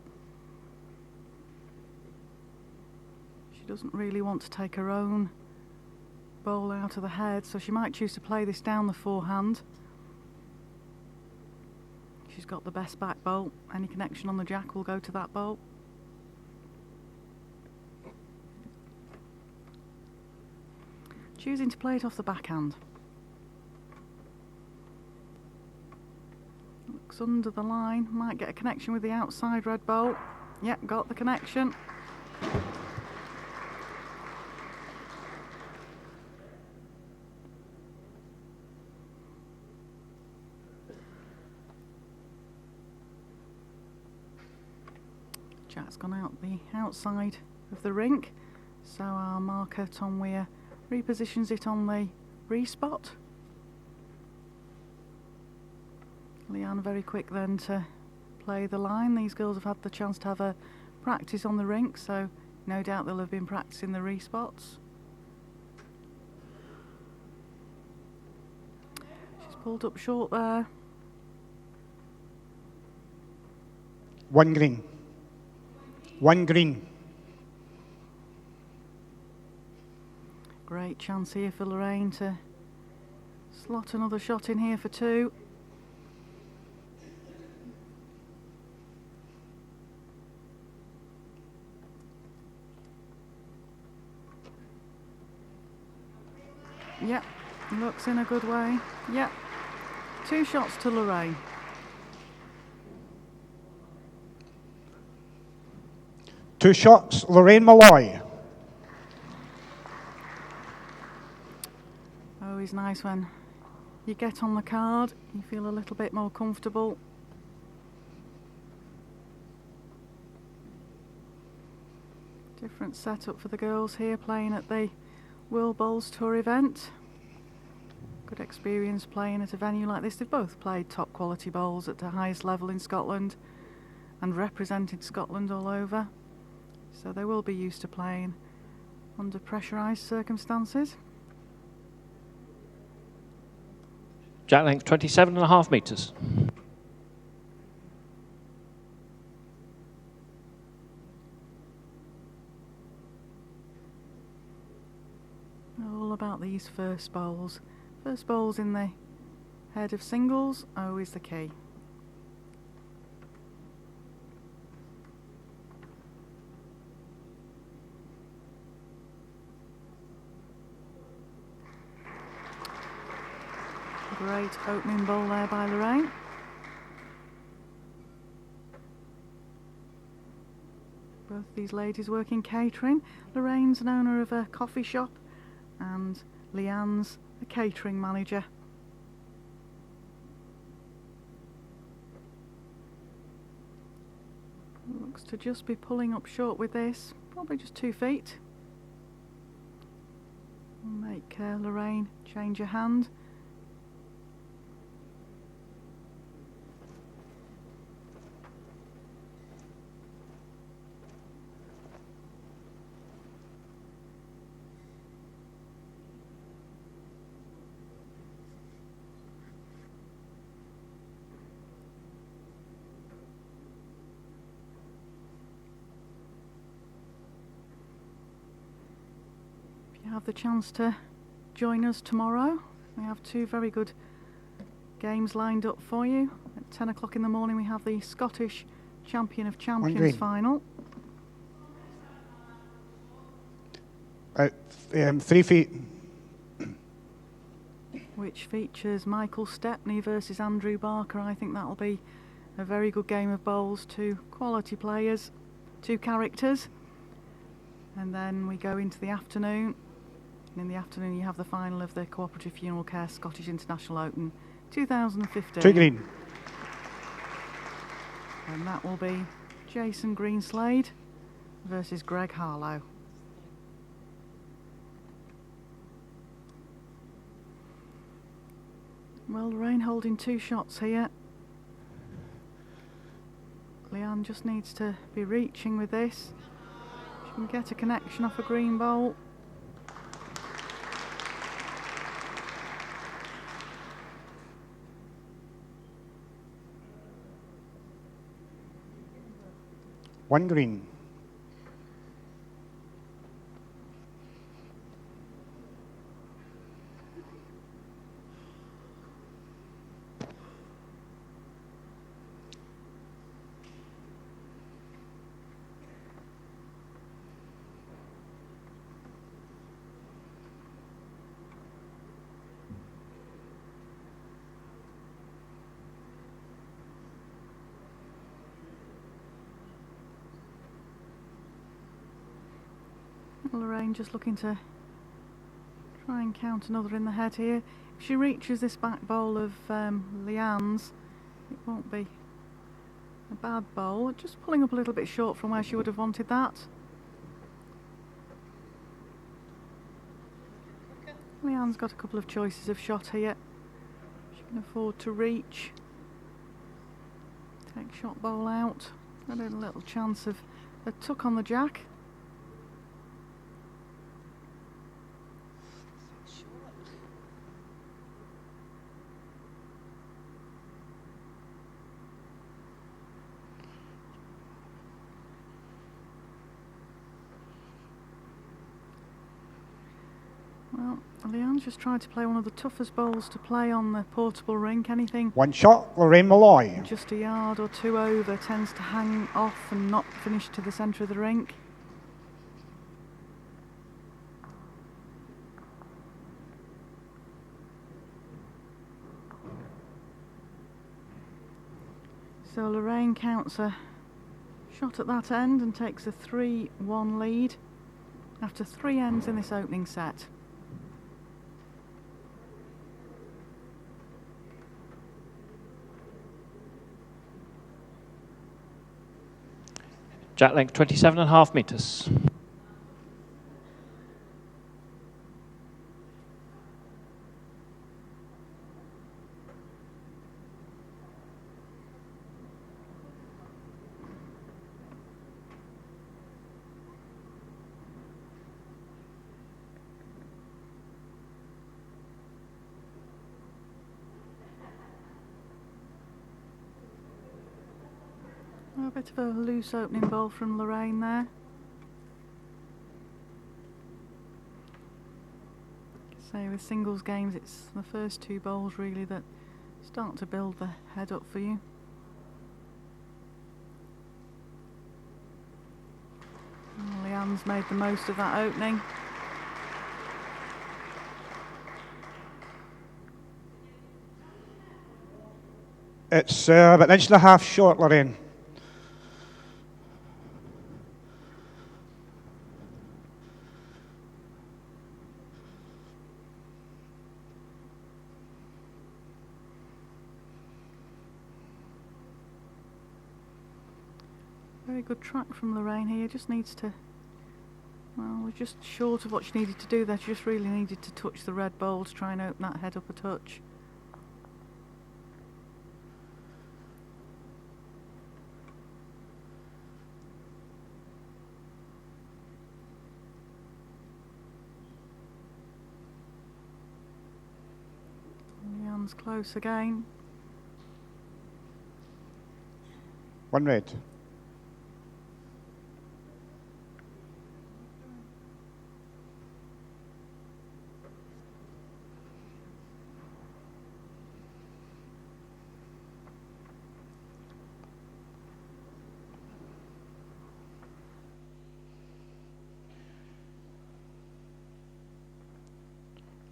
She doesn't really want to take her own bowl out of the head, so she might choose to play this down the forehand. She's got the best back bowl. Any connection on the jack will go to that bowl. Choosing to play it off the backhand. Looks under the line, might get a connection with the outside red bowl. Yep, got the connection. Jack's gone out the outside of the rink, so our marker Tom Weir repositions it on the re-spot. Leanne very quick then to play the line. These girls have had the chance to have a practice on the rink, so no doubt they'll have been practicing the re-spots. She's pulled up short there. 1 green. 1 green. Great chance here for Lorraine to slot another shot in here for 2. Yep, looks in a good way. Yep, 2 shots to Lorraine. Two shots, Lorraine Malloy. Always nice when you get on the card, you feel a little bit more comfortable. Different setup for the girls here playing at the World Bowls Tour event. Good experience playing at a venue like this. They've both played top quality bowls at the highest level in Scotland and represented Scotland all over. So they will be used to playing under pressurised circumstances. Jack length 27.5 metres. All about these first bowls. First bowls in the head of singles, always the key. Great opening bowl there by Lorraine. Both these ladies work in catering. Lorraine's an owner of a coffee shop and Leanne's a catering manager. Looks to just be pulling up short with this, probably just 2 feet. Make Lorraine change her hand. have the chance to join us tomorrow. We have two very good games lined up for you. At 10 o'clock in the morning we have the Scottish Champion of Champions final. 3 feet. Which features Michael Stepney versus Andrew Barker. I think that'll be a very good game of bowls. Two quality players, two characters. And then we go into the afternoon. And in the afternoon you have the final of the Cooperative Funeral Care Scottish International Open 2015. 2 green. And that will be Jason Greenslade versus Greg Harlow. Well, Lorraine holding 2 shots here. Leanne just needs to be reaching with this. She can get a connection off a green bowl. One green. Lorraine just looking to try and count another in the head here. If she reaches this back bowl of Leanne's, it won't be a bad bowl. Just pulling up a little bit short from where she would have wanted that. Leanne's got a couple of choices of shot here. She can afford to reach, take shot bowl out. Got a little chance of a tuck on the jack. Well, Leanne's just tried to play one of the toughest bowls to play on the portable rink. Anything 1 shot, Lorraine Malloy. just a yard or 2 over tends to hang off and not finish to the centre of the rink. So Lorraine counts a shot at that end and takes a 3-1 lead after 3 ends in this opening set. Jack length 27.5 metres. A bit of a loose opening bowl from Lorraine there. Say with singles games, it's the first 2 bowls really that start to build the head up for you. And Leanne's made the most of that opening. It's about 1.5 inches short, Lorraine. Very good track from Lorraine here, just needs to, well, we're just short of what she needed to do there. She just really needed to touch the red bowl to try and open that head up a touch. Leanne's close again. 1 red.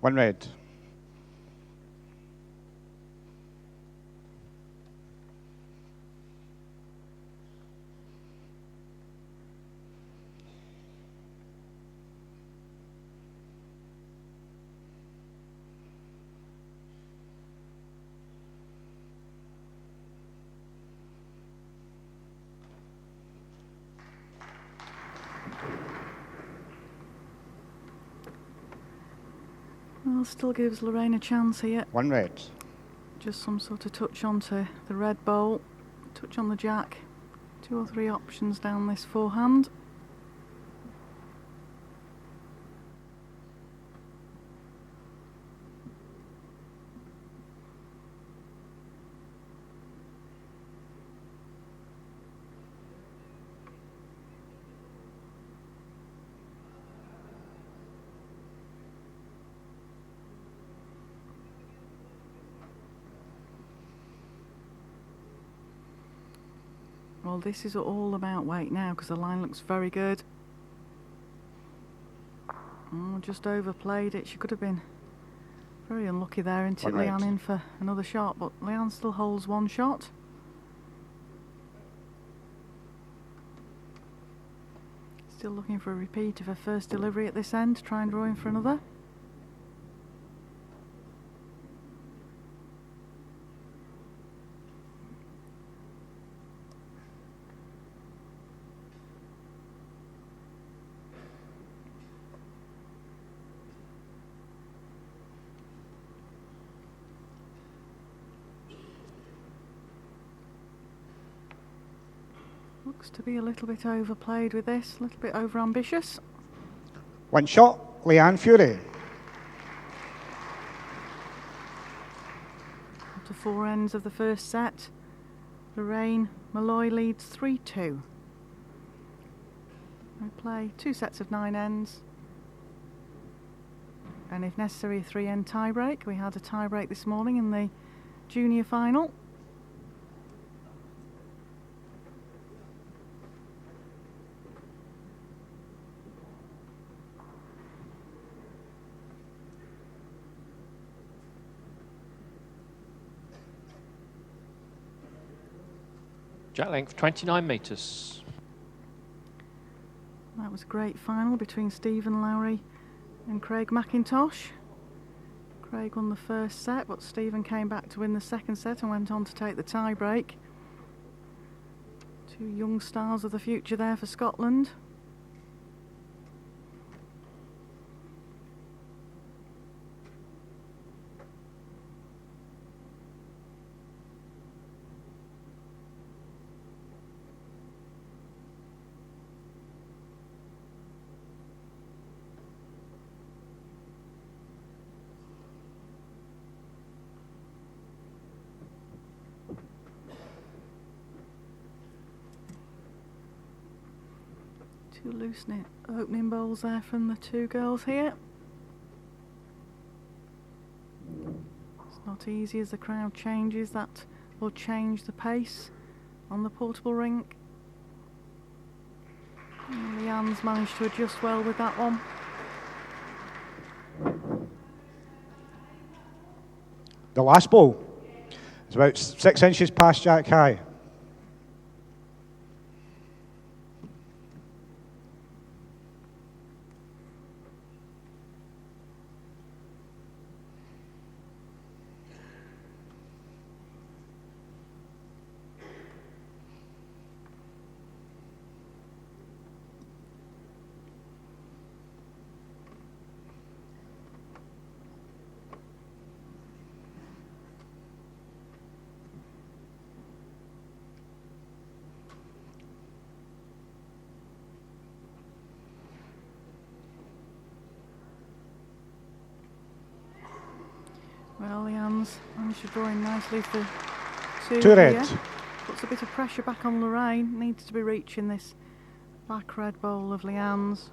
1 red. Well, still gives Lorraine a chance here. 1 red. Just some sort of touch onto the red bowl, touch on the jack, 2 or 3 options down this forehand. Well, this is all about weight now because the line looks very good. Oh, just overplayed it. She could have been very unlucky there and tipped Leanne in for another shot, but Leanne still holds 1 shot. Still looking for a repeat of her first delivery at this end to try and draw in for another. Looks to be a little bit overplayed with this, a little bit over ambitious. 1 shot, Leanne Fury. After 4 ends of the first set, Lorraine Malloy leads 3-2. We play 2 sets of 9 ends. And if necessary, a 3-end tie-break. We had a tie-break this morning in the junior final. Jack length 29 metres. That was a great final between Stephen Lowry and Craig McIntosh. Craig won the first set, but Stephen came back to win the second set and went on to take the tie-break. 2 young stars of the future there for Scotland. Two loose opening bowls there from the 2 girls here. It's not easy as the crowd changes, that will change the pace on the portable rink. And Leanne's managed to adjust well with that one. The last ball is about 6 inches past Jack high. Well, Leanne's managed to draw in nicely for 2 2 red. here. Puts a bit of pressure back on Lorraine. Needs to be reaching this back red bowl of Leanne's.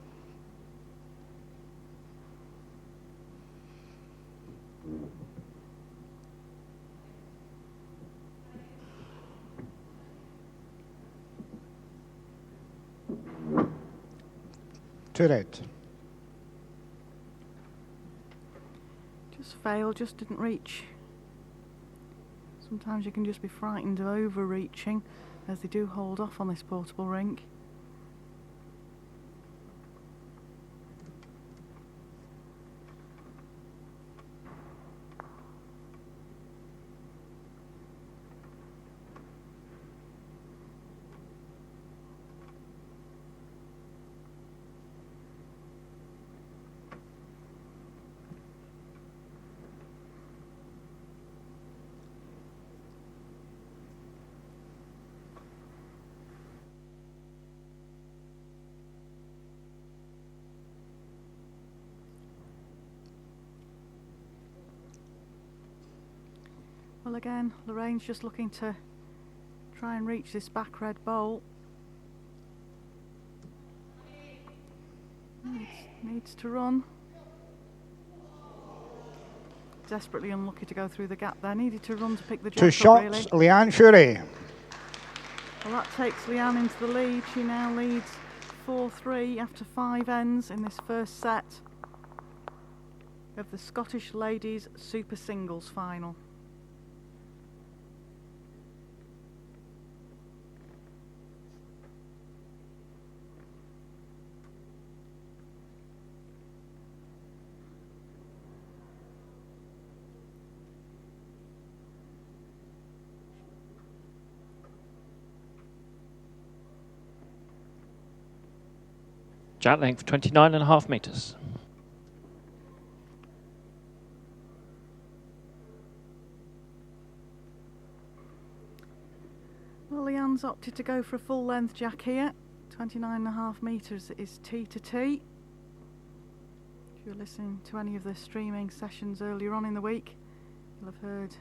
Two red. failed, just didn't reach. Sometimes you can just be frightened of overreaching, as they do hold off on this portable rink. Well, again, Lorraine's just looking to try and reach this back red bowl. Needs to run. Desperately unlucky to go through the gap there. Needed to run to pick the jack Two up, shots, really. Leanne Fury. Well, that takes Leanne into the lead. She now leads 4-3 after 5 ends in this first set of the Scottish Ladies Super Singles final. Jack length 29.5 metres. Well, Leanne's opted to go for a full length jack here. 29.5 metres is tee to tee. If you're listening to any of the streaming sessions earlier on in the week, you'll have heard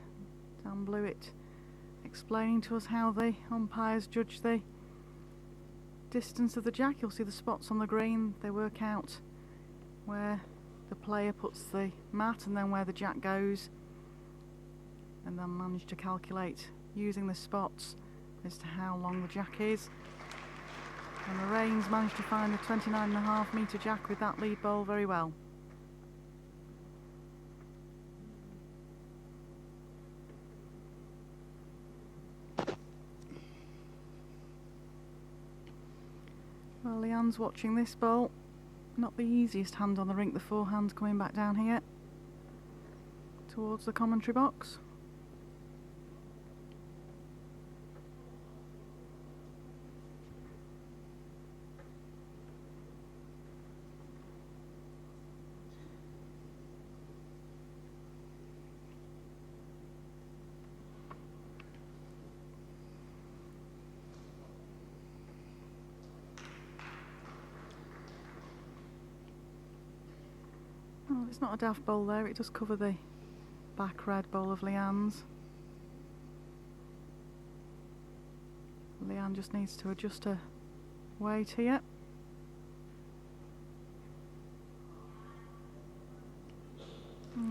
Dan Blewett explaining to us how the umpires judge the distance of the jack. You'll see the spots on the green. They work out where the player puts the mat and then where the jack goes, and then manage to calculate using the spots as to how long the jack is. And Lorraine's managed to find the 29.5 metre jack with that lead bowl very well. Well, Leanne's watching this bowl. Not the easiest hand on the rink, the forehand coming back down here towards the commentary box. Well, it's not a daft bowl there, it does cover the back red bowl of Leanne's. Leanne just needs to adjust her weight here.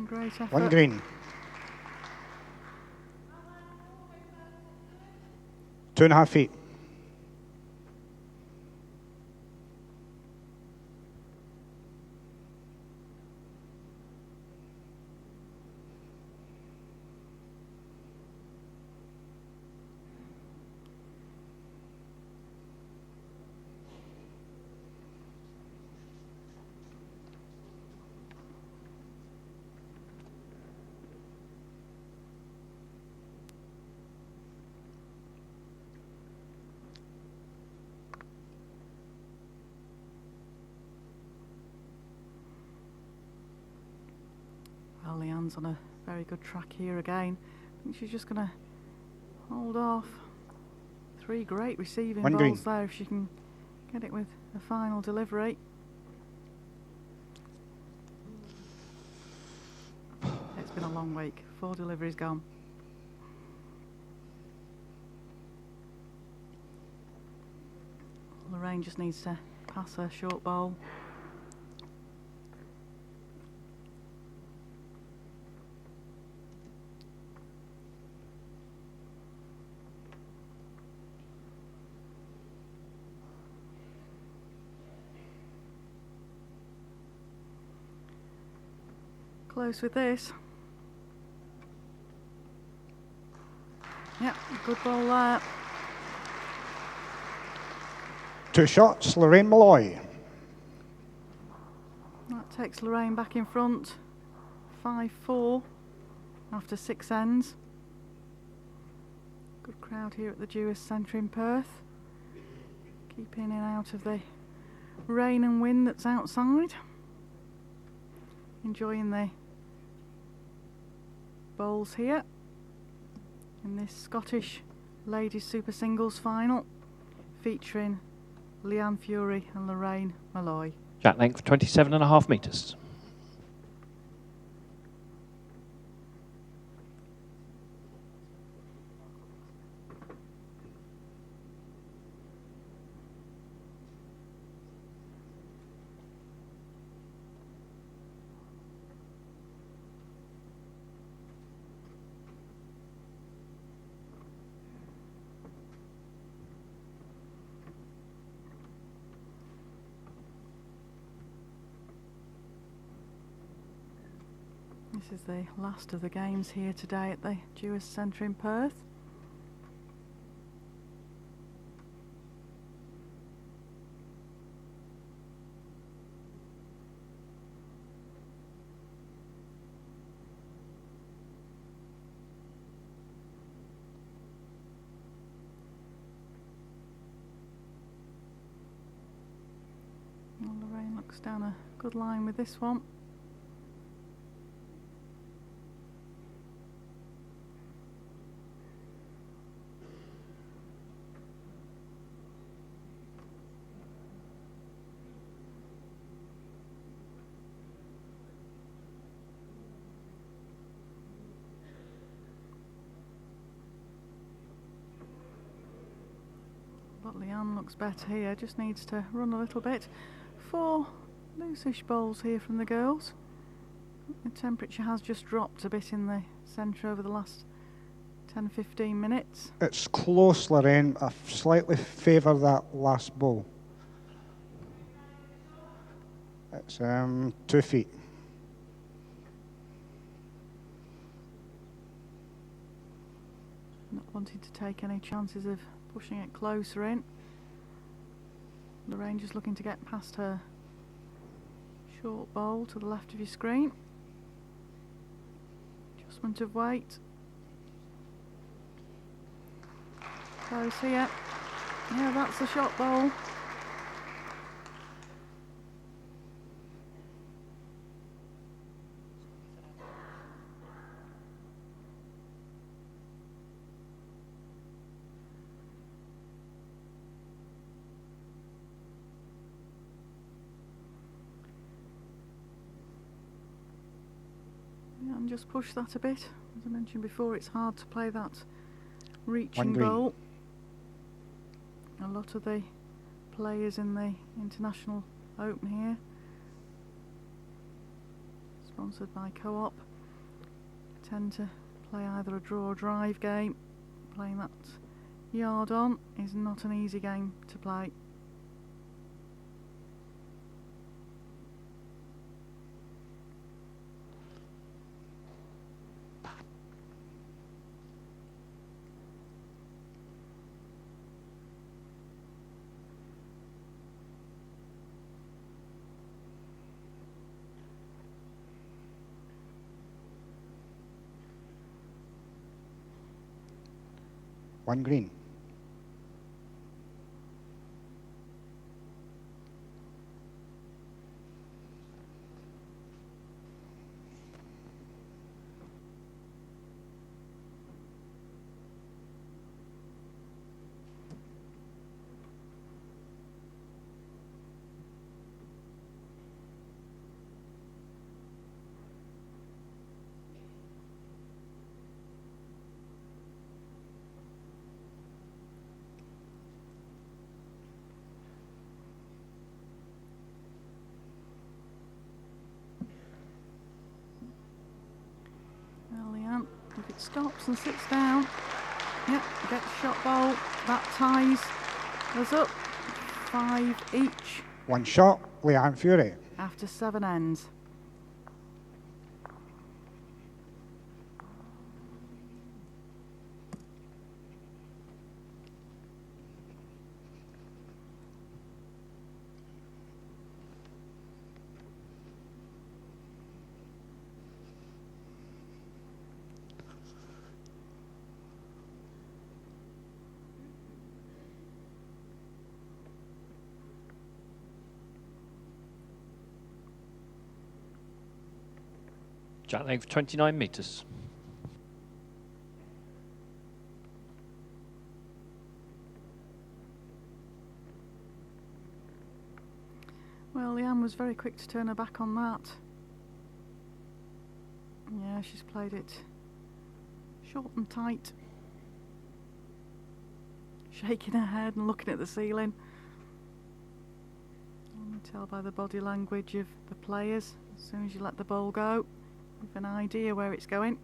Great effort. One green. 2.5 feet. Well, Leanne's on a very good track here again. I think she's just going to hold off. 3 great receiving One balls green. there if she can get it with a final delivery. It's been a long week. 4 deliveries gone. Lorraine just needs to pass her short bowl. Close with this. Yeah, good ball there. 2 shots, Lorraine Malloy. That takes Lorraine back in front. 5-4 after 6 ends. Good crowd here at the Jewess Centre in Perth. Keep in and out of the rain and wind that's outside. Enjoying the bowls here in this Scottish Ladies Super Singles final featuring Leanne Fury and Lorraine Malloy. Jack length 27.5 metres. This is the last of the games here today at the Jewess Centre in Perth. Well, Lorraine looks down a good line with this one. But Leanne looks better here, just needs to run a little bit. 4 loosish bowls here from the girls. The temperature has just dropped a bit in the centre over the last 10-15 minutes. It's close, Lorraine. I slightly favour that last bowl. It's 2 feet. Not wanting to take any chances of pushing it closer in. Lorraine just looking to get past her short bowl to the left of your screen. Adjustment of weight. Close here. Yeah, that's the shot bowl. And just push that a bit. As I mentioned before, it's hard to play that reaching bowl. A lot of the players in the International Open here, sponsored by Co-op, tend to play either a draw or drive game. Playing that yard on is not an easy game to play. One green. If it stops and sits down, yep, gets shot bowl, that ties us up 5 each. One shot, Leanne Fury. After 7 ends. Jack length 29 metres. Well, Leanne was very quick to turn her back on that. Yeah, she's played it short and tight. Shaking her head and looking at the ceiling. You can tell by the body language of the players, as soon as you let the ball go, you have an idea where it's going.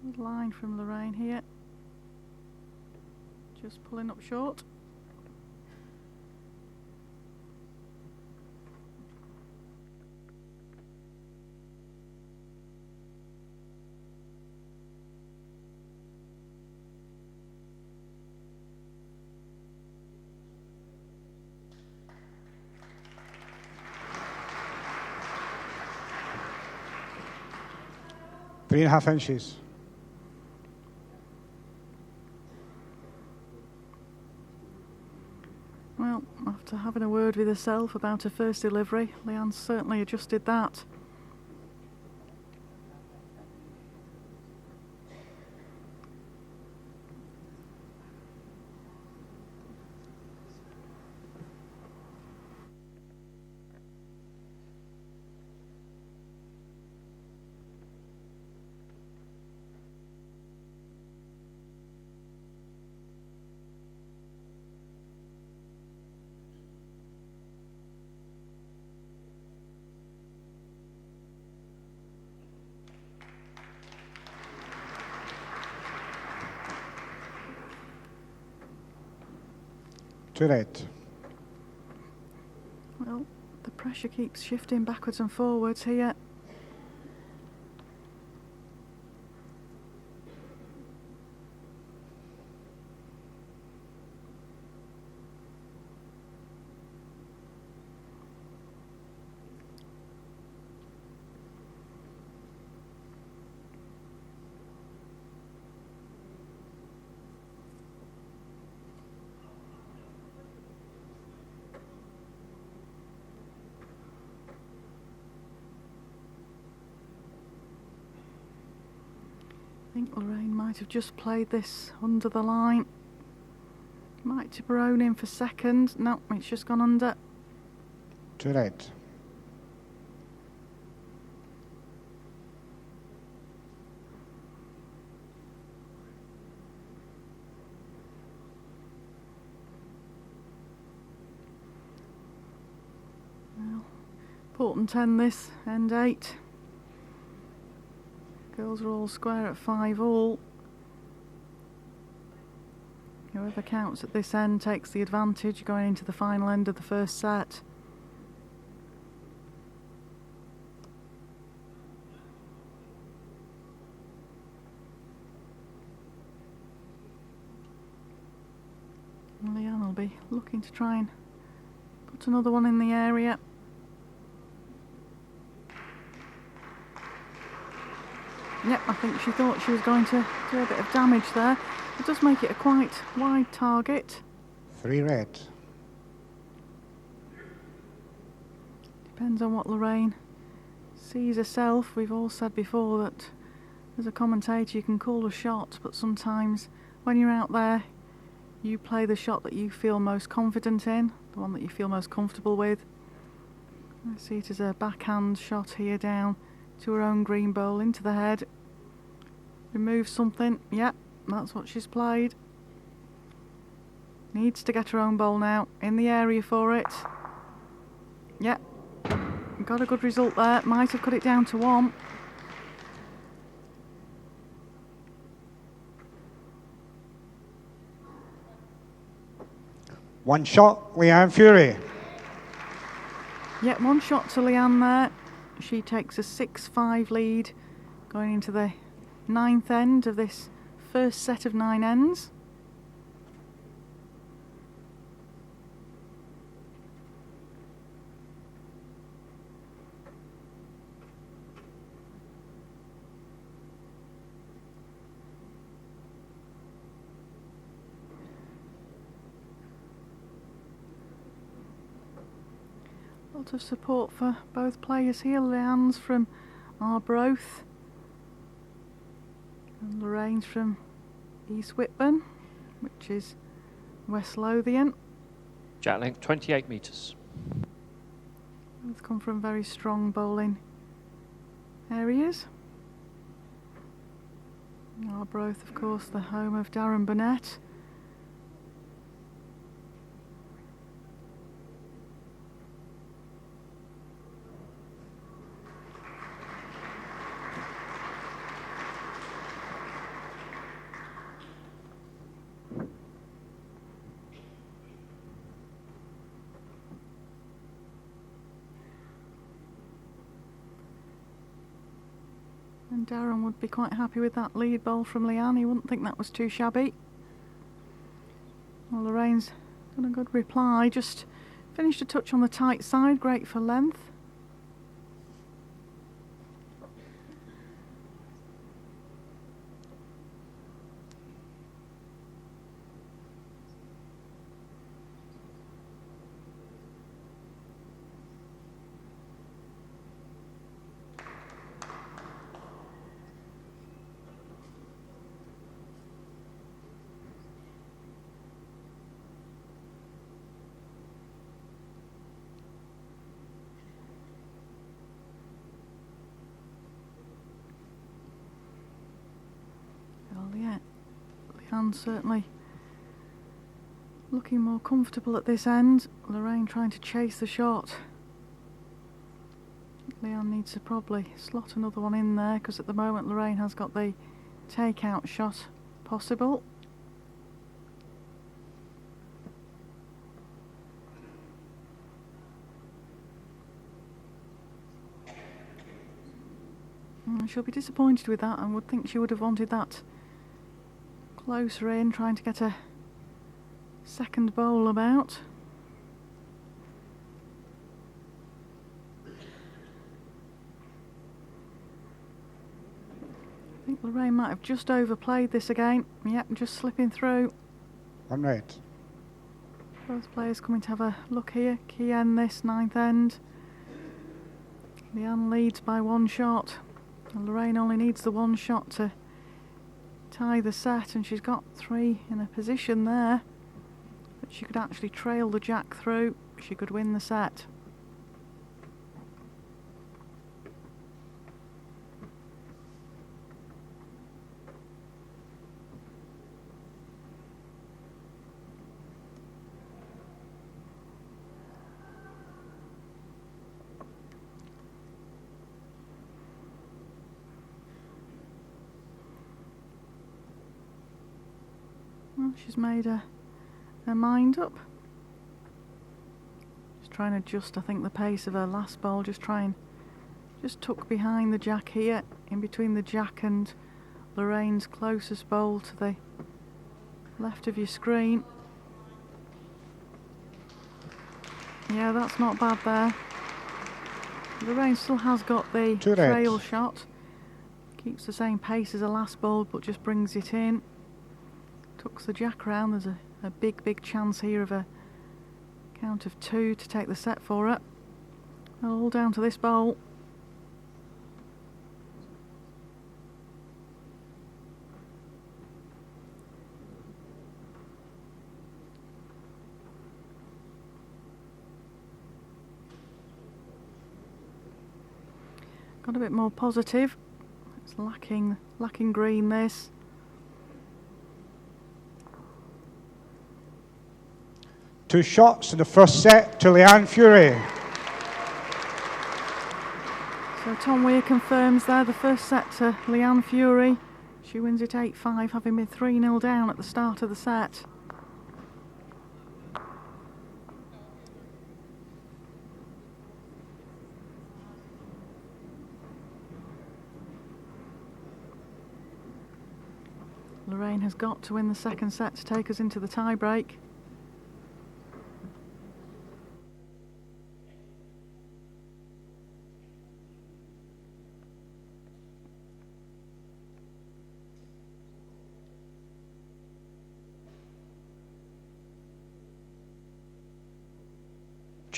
Good line from Lorraine here. Just pulling up short. Three and a half inches. Well, after having a word with herself about her first delivery, Leanne certainly adjusted that. Two red. Well, the pressure keeps shifting backwards and forwards here. I think Lorraine might have just played this under the line. Might have Barone in for second. No, it's just gone under. Two red. Well, important 10 this, end 8. Girls are all square at 5 all. Whoever counts at this end takes the advantage going into the final end of the first set. And Leanne will be looking to try and put another one in the area. Yep, I think she thought she was going to do a bit of damage there. It does make it a quite wide target. Three red. Depends on what Lorraine sees herself. We've all said before that as a commentator you can call a shot, but sometimes when you're out there you play the shot that you feel most confident in, the one that you feel most comfortable with. I see it as a backhand shot here down to her own green bowl into the head. Remove something. Yep, that's what she's played. Needs to get her own bowl now. In the area for it. Yep. Got a good result there. Might have cut it down to 1. One shot, Leanne Fury. Yep, one shot to Leanne there. She takes a 6-5 lead going into the 9th end of this first set of 9 ends. A lot of support for both players here. Leanne's from Arbroath and Lorraine's from East Whitburn, which is West Lothian. Jack length 28 metres. Both come from very strong bowling areas. Arbroath, of course, the home of Darren Burnett. And Darren would be quite happy with that lead bowl from Leanne. He wouldn't think that was too shabby. Well, Lorraine's got a good reply. Just finished a touch on the tight side. Great for length. Yeah, Leanne certainly looking more comfortable at this end. Lorraine trying to chase the shot. Leanne needs to probably slot another one in there because at the moment Lorraine has got the take-out shot possible. She'll be disappointed with that and would think she would have wanted that closer in, trying to get a second bowl about. I think Lorraine might have just overplayed this again. Yep, just slipping through. One red. Both players coming to have a look here. Key end this ninth end. Leanne leads by one shot. And Lorraine only needs the one shot to tie the set, and she's got three in a position there that she could actually trail the jack through. She could win the set. Well, she's made her mind up. Just trying to adjust, I think, the pace of her last ball. Just tuck behind the jack here, in between the jack and Lorraine's closest bowl to the left of your screen. Yeah, that's not bad there. Lorraine still has got the trail shot. Keeps the same pace as her last ball, but just brings it in. Tucks the jack round. There's a big chance here of a count of two to take the set for her. All down to this bowl. Got a bit more positive. It's lacking green this. Two shots in the first set to Leanne Fury. So Tom Weir confirms there the first set to Leanne Fury. She wins it 8-5, having been 3-0 down at the start of the set. Lorraine has got to win the second set to take us into the tie-break.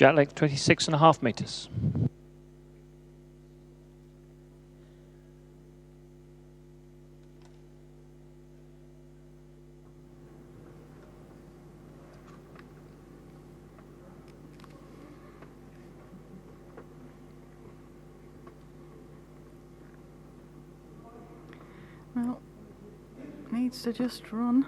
Jack length 26.5 metres. Well, needs to just run.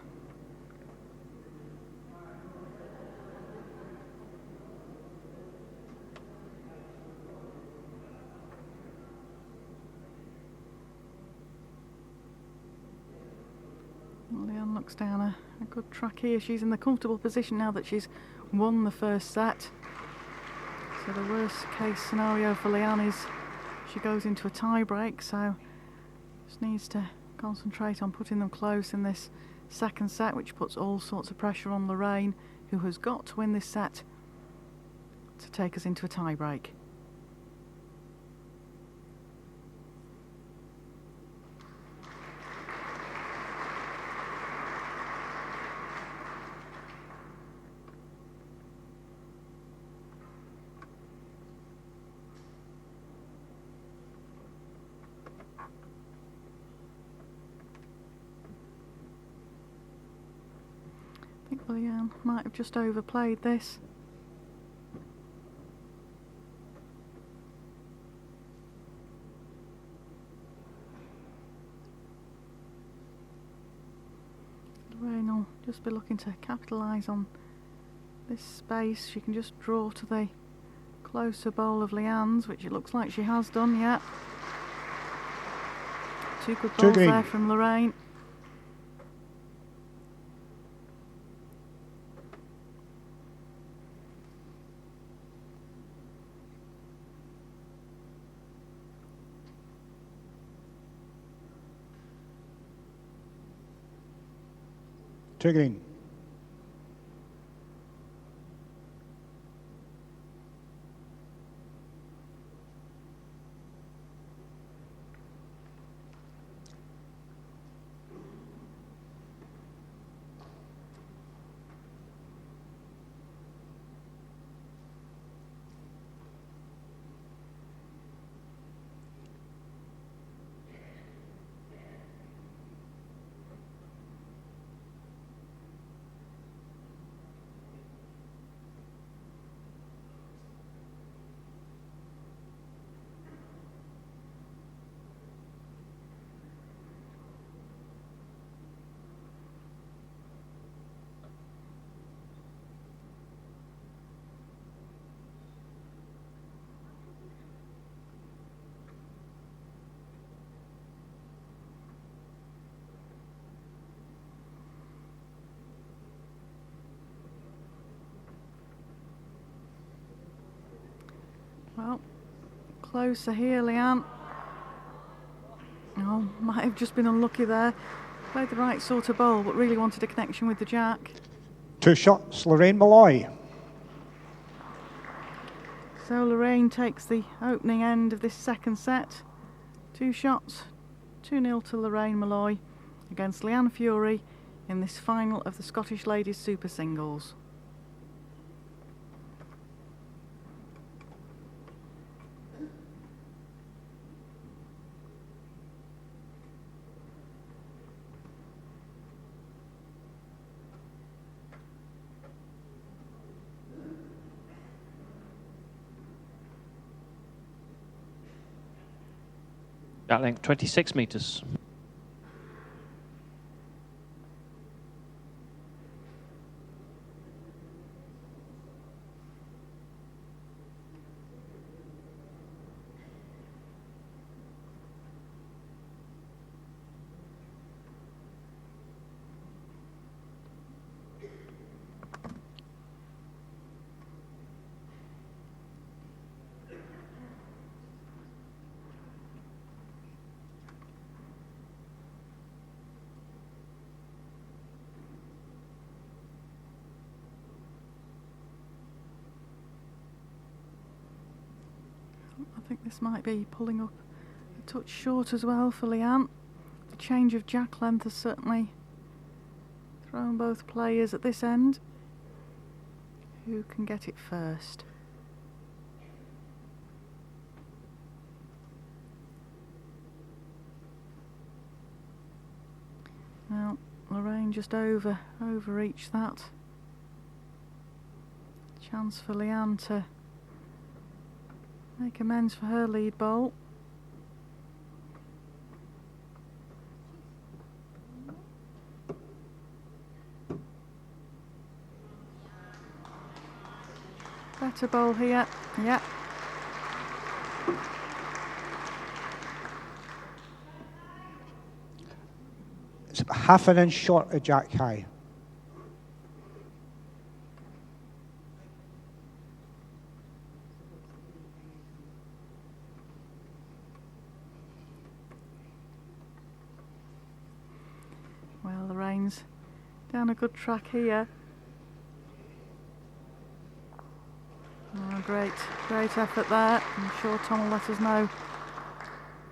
Leanne looks down a good track here. She's in the comfortable position now that she's won the first set. So the worst case scenario for Leanne is she goes into a tie break, so just needs to concentrate on putting them close in this second set, which puts all sorts of pressure on Lorraine, who has got to win this set to take us into a tie break. I think Leanne might have just overplayed this. Lorraine will just be looking to capitalise on this space. She can just draw to the closer bowl of Leanne's, which it looks like she has done, yeah. Two good bowls there from Lorraine. To green. Well, closer here, Leanne. Oh, might have just been unlucky there. Played the right sort of bowl, but really wanted a connection with the jack. 2 shots, Lorraine Malloy. So Lorraine takes the opening end of this second set. 2 shots, 2-0 to Lorraine Malloy against Leanne Fury in this final of the Scottish Ladies Super Singles. Jack length 26 metres. I think this might be pulling up a touch short as well for Leanne. The change of jack length has certainly thrown both players at this end. Who can get it first? Now, Lorraine just overreached that. Chance for Leanne to make amends for her lead bowl. Better bowl here, yeah. It's about half an inch short of Jack high. Well, Lorraine's down a good track here. Oh, great effort there. I'm sure Tom will let us know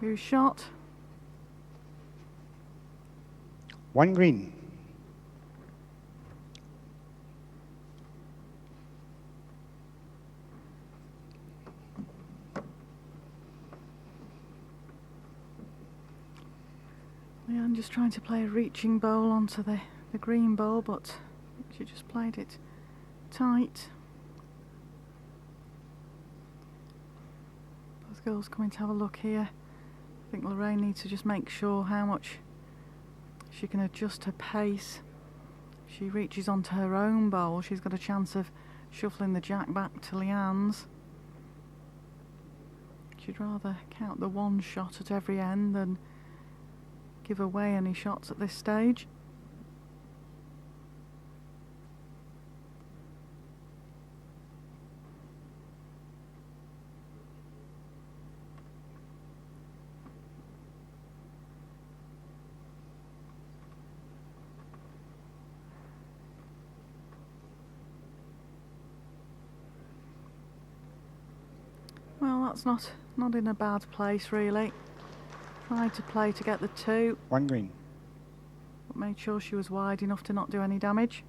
who's shot. 1 green. Leanne just trying to play a reaching bowl onto the green bowl, but she just played it tight. Both girls coming to have a look here. I think Lorraine needs to just make sure how much she can adjust her pace. If she reaches onto her own bowl, she's got a chance of shuffling the jack back to Leanne's. She'd rather count the one shot at every end than give away any shots at this stage. Well, that's not in a bad place really. Tried to play to get the 2. 1 green. But made sure she was wide enough to not do any damage.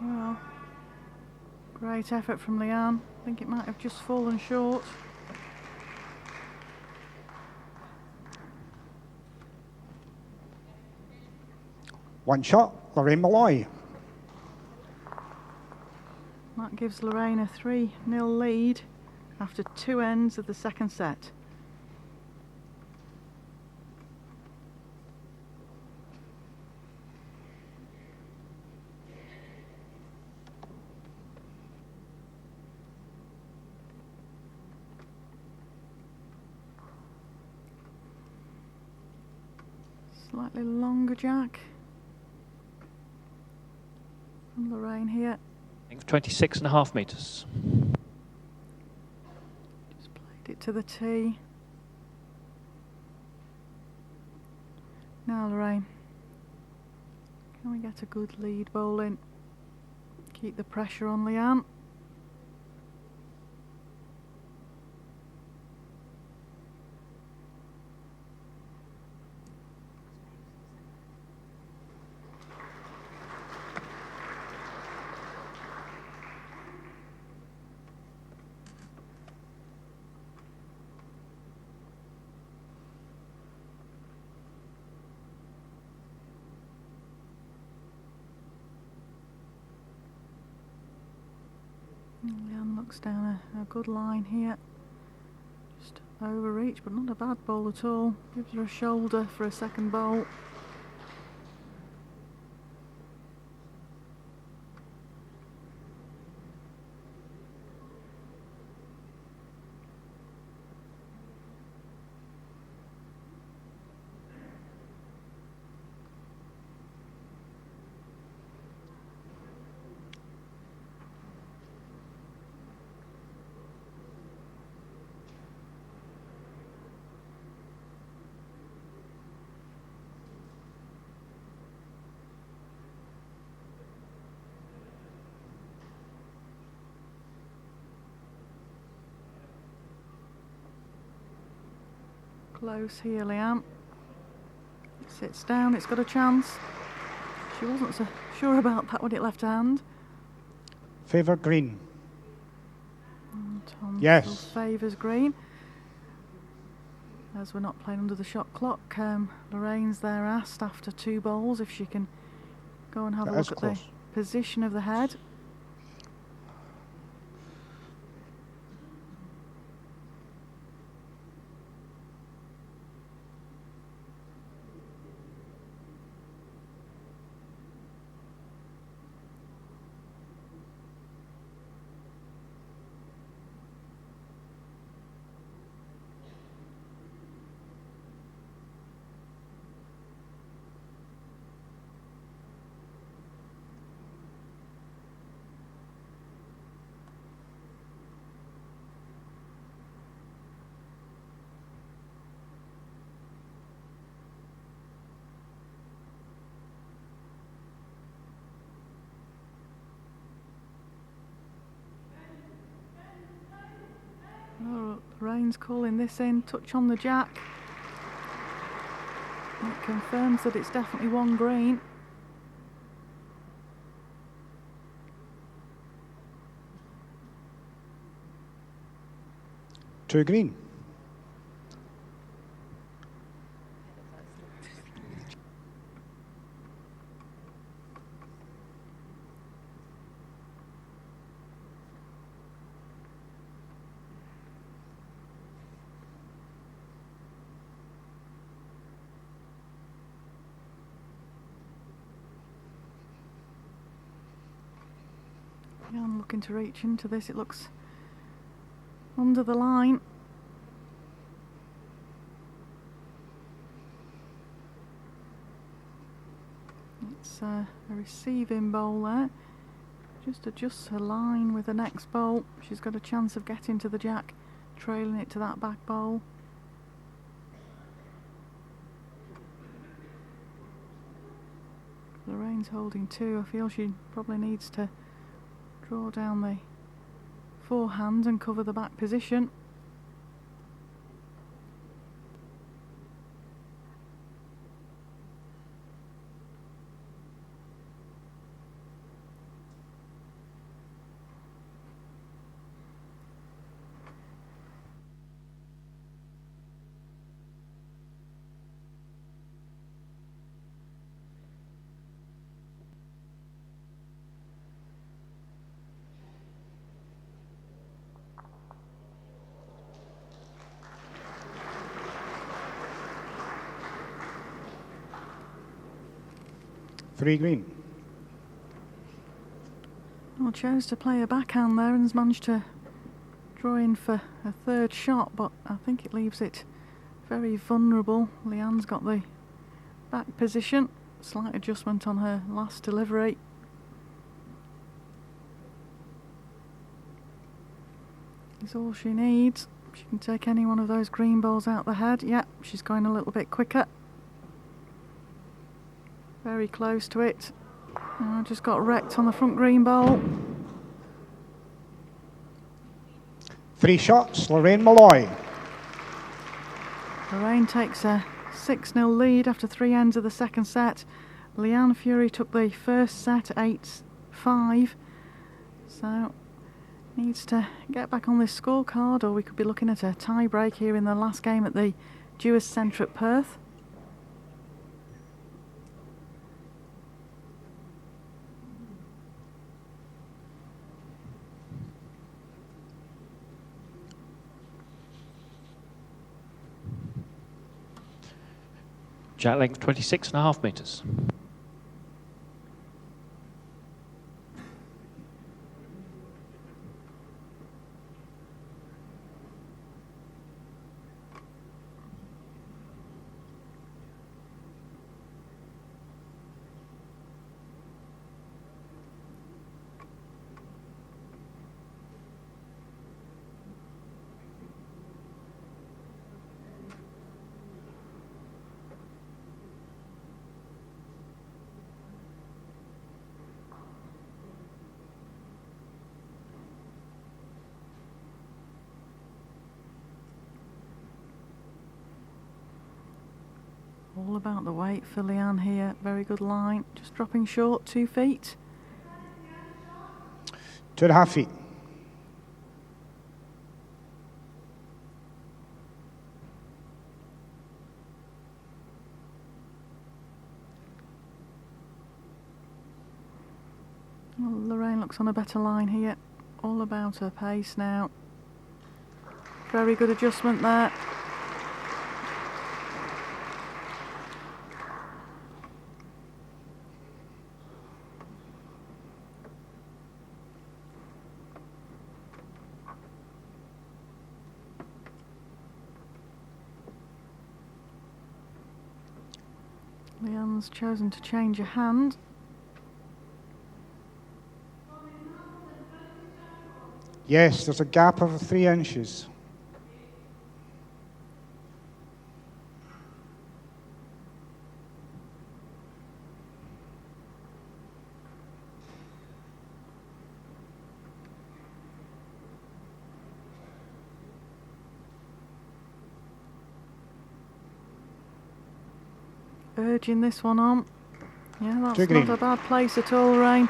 Well, great effort from Leanne. I think it might have just fallen short. One shot, Lorraine Malloy. That gives Lorraine a 3-0 lead after 2 ends of the second set. Slightly longer jack from Lorraine here. 26.5 metres. Just played it to the tee. Now Lorraine, can we get a good lead bowling? Keep the pressure on Leanne. Leanne looks down a good line here. Just overreach, but not a bad bowl at all. Gives her a shoulder for a second bowl. Close here, Leanne. Sits down, it's got a chance. She wasn't so sure about that when it left her hand. Favour green. And Tom Yes. still favours green. As we're not playing under the shot clock, Lorraine's there asked after 2 bowls if she can go and have That a is look at the close. position of the head. Oh, Lorraine's calling this in, touch on the jack. It confirms that it's definitely 1 green. Two green. Yeah, I'm looking to reach into this. It looks under the line. It's a receiving bowl there. Just adjusts her line with the next bowl. She's got a chance of getting to the jack, trailing it to that back bowl. Lorraine's holding 2. I feel she probably needs to draw down the forehand and cover the back position. Three green. Well, chose to play a backhand there and has managed to draw in for a 3rd shot, but I think it leaves it very vulnerable. Leanne's got the back position, slight adjustment on her last delivery. Is all she needs. She can take any one of those green balls out the head. Yep, she's going a little bit quicker. Very close to it. Oh, just got wrecked on the front green bowl. 3 shots, Lorraine Malloy. Lorraine takes a 6-0 lead after 3 ends of the second set. Leanne Fury took the first set 8-5. So needs to get back on this scorecard, or we could be looking at a tie break here in the last game at the Dewars Centre at Perth. Jack length 26.5 metres. All about the weight for Leanne here. Very good line. Just dropping short, 2 feet. 2.5 feet. Well, Lorraine looks on a better line here. All about her pace now. Very good adjustment there. Leanne's chosen to change her hand. Yes, there's a gap of 3 inches. Urging this one on. Yeah, that's Too green. not a bad place at all, Rain.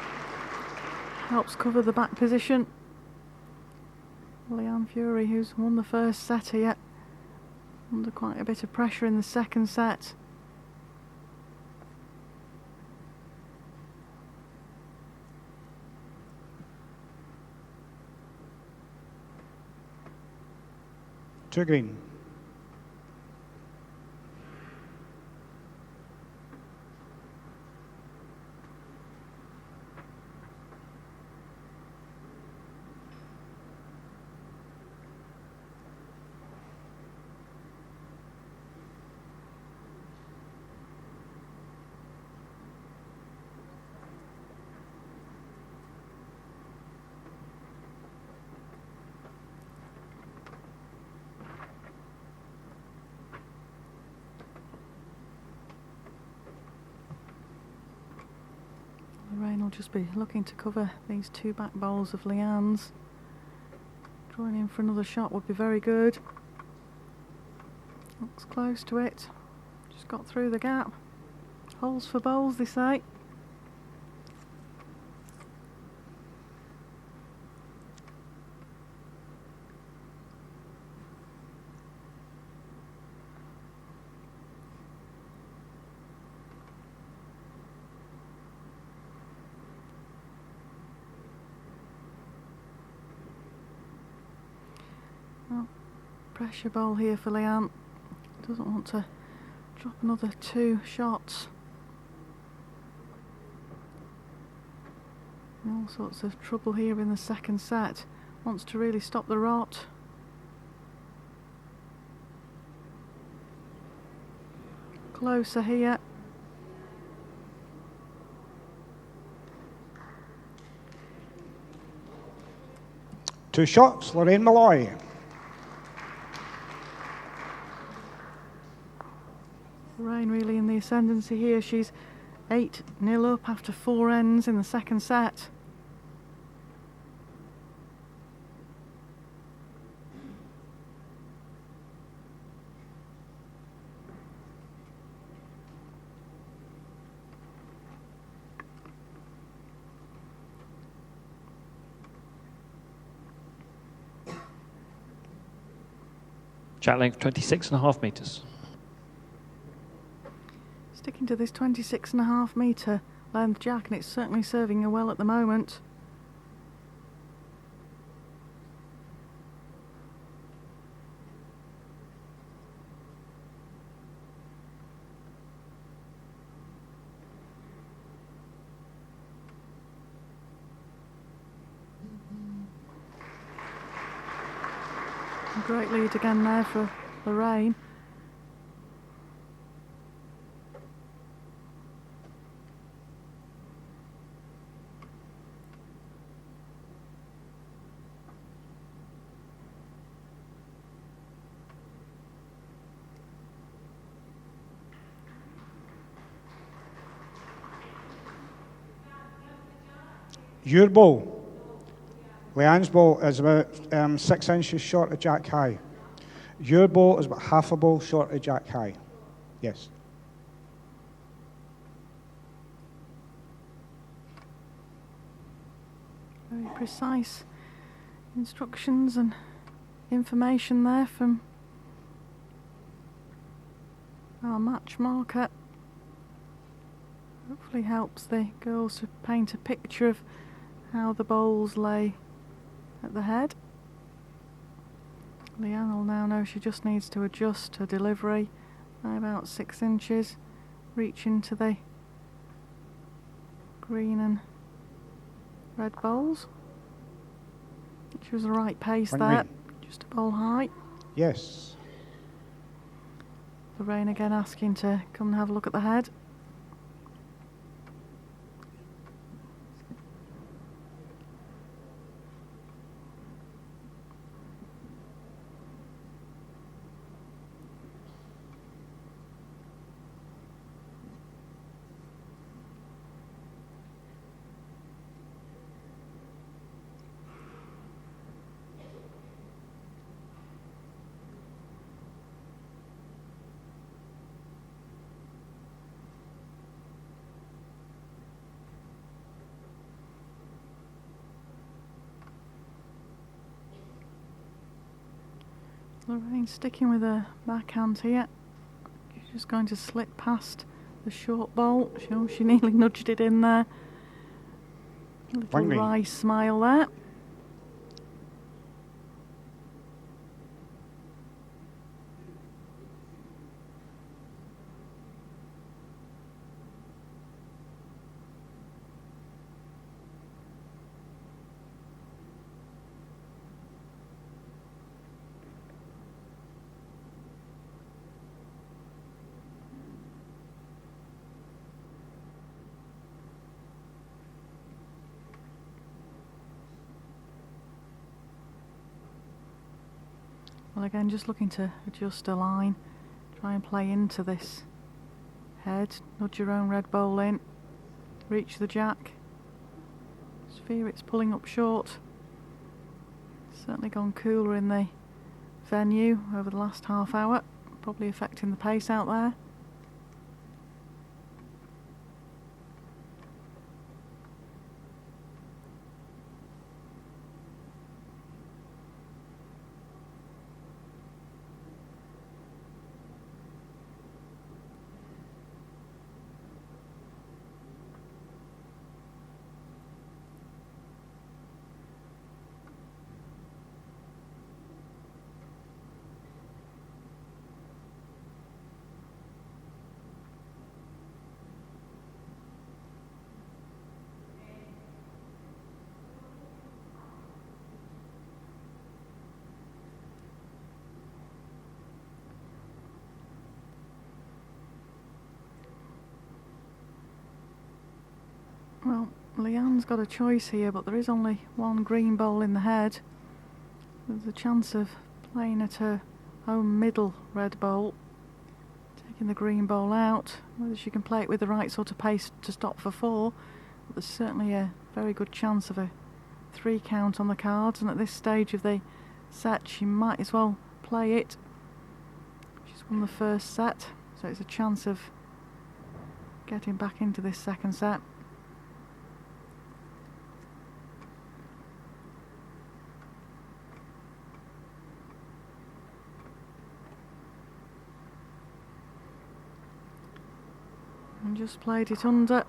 Helps cover the back position. Leanne Fury, who's won the first set here, under quite a bit of pressure in the second set. Too green. Lorraine will just be looking to cover these 2 back bowls of Leanne's. Drawing in for another shot would be very good. Looks close to it. Just got through the gap. Holes for bowls, they say. Well, pressure bowl here for Leanne. Doesn't want to drop another 2 shots. All sorts of trouble here in the second set. Wants to really stop the rot. Closer here. Two shots, Lorraine Malloy. Lorraine really in the ascendancy here. She's 8-0 up after 4 ends in the second set. Jack length 26.5 metres. Sticking to this 26.5 metre length jack, and it's certainly serving her well at the moment. A great lead again there for Lorraine. Your ball. Leanne's ball is about 6 inches short of jack high. Your ball is about half a ball short of jack high. Yes. Very precise instructions and information there from our match marker. Hopefully helps the girls to paint a picture of how the bowls lay at the head. Leanne will now know she just needs to adjust her delivery by about 6 inches, reach into the green and red bowls. She was the right pace there, just a bowl high. Yes. Lorraine again asking to come and have a look at the head. Lorraine sticking with her backhand here. She's just going to slip past the short bowl. She nearly nudged it in there. A little wry smile there. Well, again, just looking to adjust a line, try and play into this head, nudge your own red bowl in, reach the jack. Just fear it's pulling up short. Certainly gone cooler in the venue over the last half hour, probably affecting the pace out there. Well, Leanne's got a choice here, but there is only one green bowl in the head. There's a chance of playing at her own middle red bowl, taking the green bowl out. Whether she can play it with the right sort of pace to stop for 4, but there's certainly a very good chance of a 3 count on the cards, and at this stage of the set she might as well play it. She's won the first set, so it's a chance of getting back into this second set. And just played it under.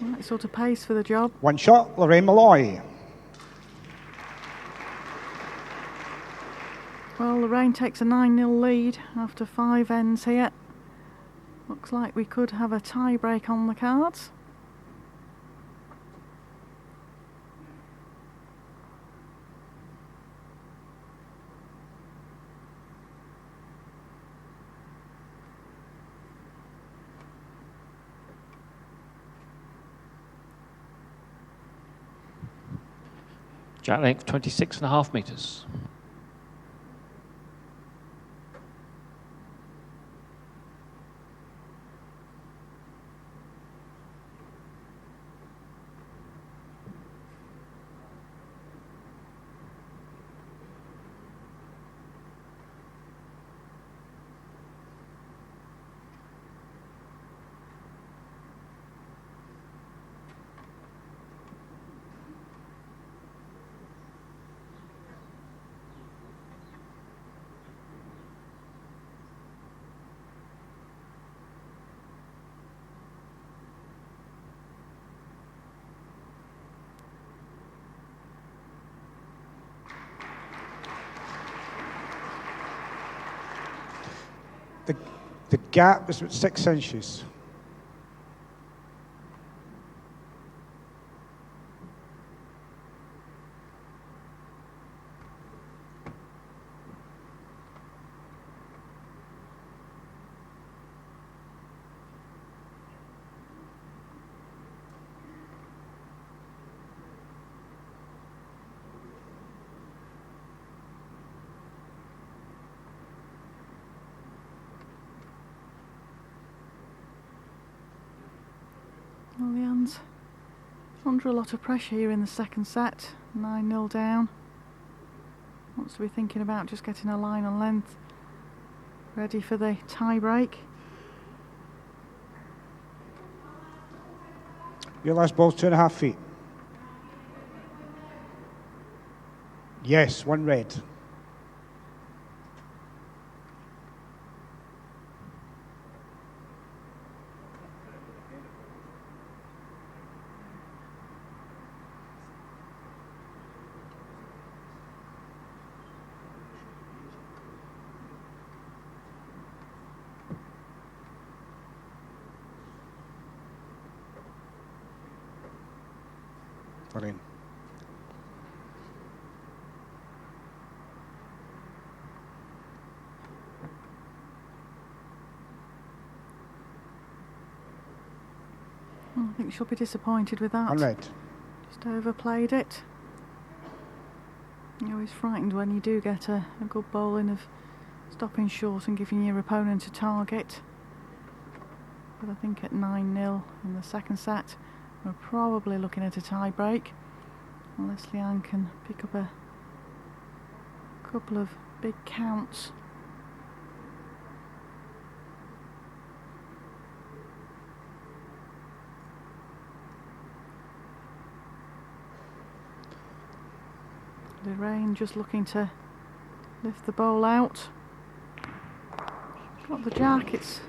Right sort of pace for the job. 1 shot, Lorraine Malloy. Well, Lorraine takes a 9-0 lead after 5 ends here. Looks like we could have a tie break on the cards. Jack length 26.5 metres. The gap is about 6 inches. Well, Leanne's under a lot of pressure here in the second set, 9-0 down. Wants to be thinking about just getting a line on length, ready for the tie break. Your last ball's 2.5 feet. Yes, 1 red. Lorraine. I think she'll be disappointed with that. 1 red. Just overplayed it. You're always frightened when you do get a good bowling of stopping short and giving your opponent a target. But I think at 9-0 in the second set, we're probably looking at a tie break, unless Leanne can pick up a couple of big counts. Lorraine just looking to lift the bowl out. Got the jack, it's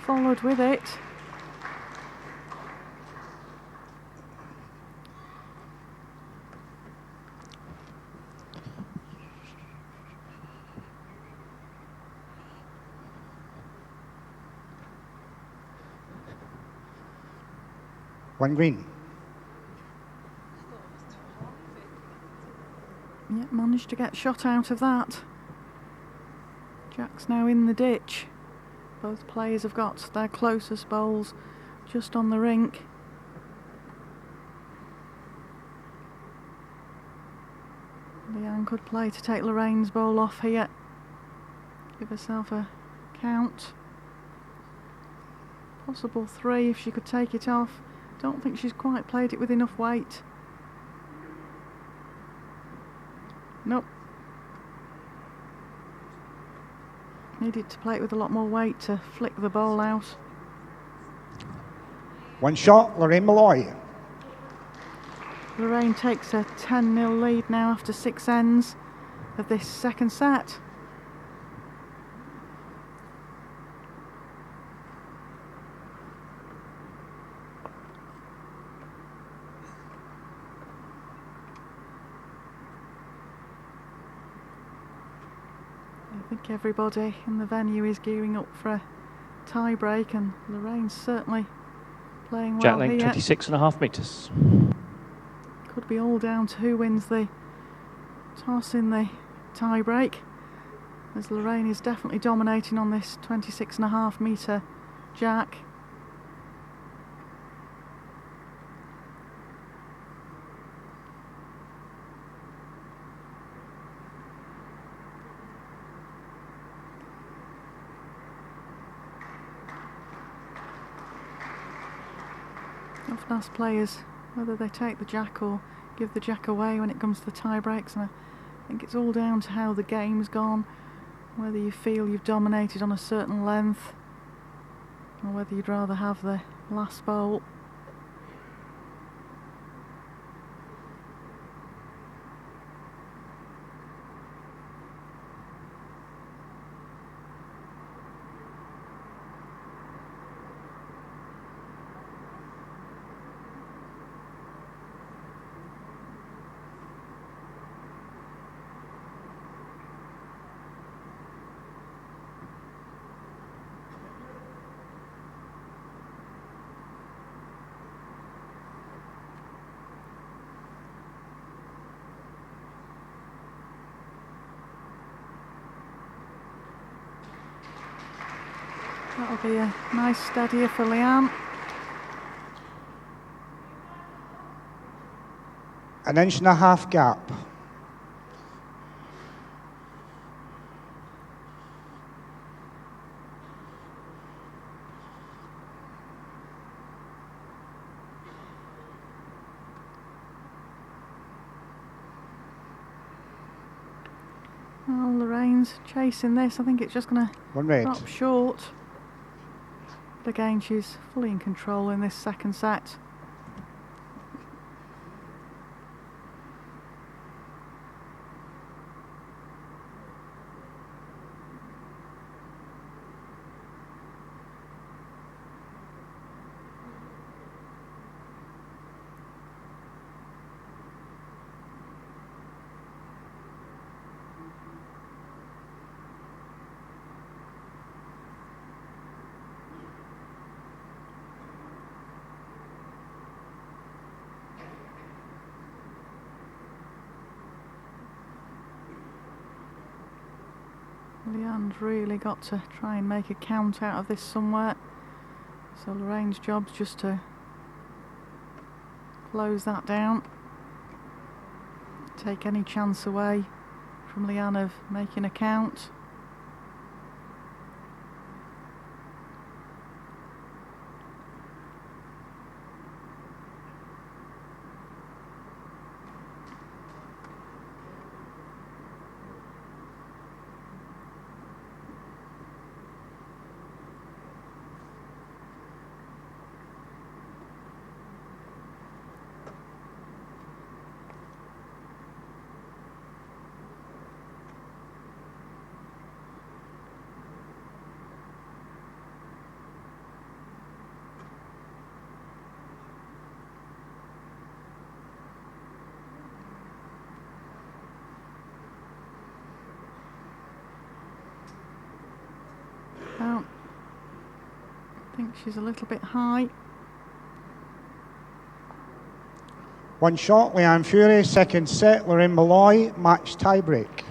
followed with it. One green. Yep, managed to get shot out of that. Jack's now in the ditch. Both players have got their closest bowls just on the rink. Leanne could play to take Lorraine's bowl off here. Give herself a count. Possible 3 if she could take it off. Don't think she's quite played it with enough weight. Nope. Needed to play it with a lot more weight to flick the bowl out. 1 shot, Lorraine Malloy. Lorraine takes a 10-0 lead now after 6 ends of this second set. I think everybody in the venue is gearing up for a tie break, and Lorraine's certainly playing well Jack length here. 26.5 metres. Could be all down to who wins the toss in the tie break, as Lorraine is definitely dominating on this 26.5 metre jack. Often ask players whether they take the jack or give the jack away when it comes to the tie breaks, and I think it's all down to how the game's gone, whether you feel you've dominated on a certain length or whether you'd rather have the last bowl. That'll be a nice steadier for Leanne. An inch and a half gap. Well, Lorraine's chasing this. I think it's just going to drop short. But again, she's fully in control in this second set. Leanne's really got to try and make a count out of this somewhere. So Lorraine's job's just to close that down. Take any chance away from Leanne of making a count. Well, I think she's a little bit high. One shot, Leanne Fury. Second set, Lorraine Malloy. Match tie-break.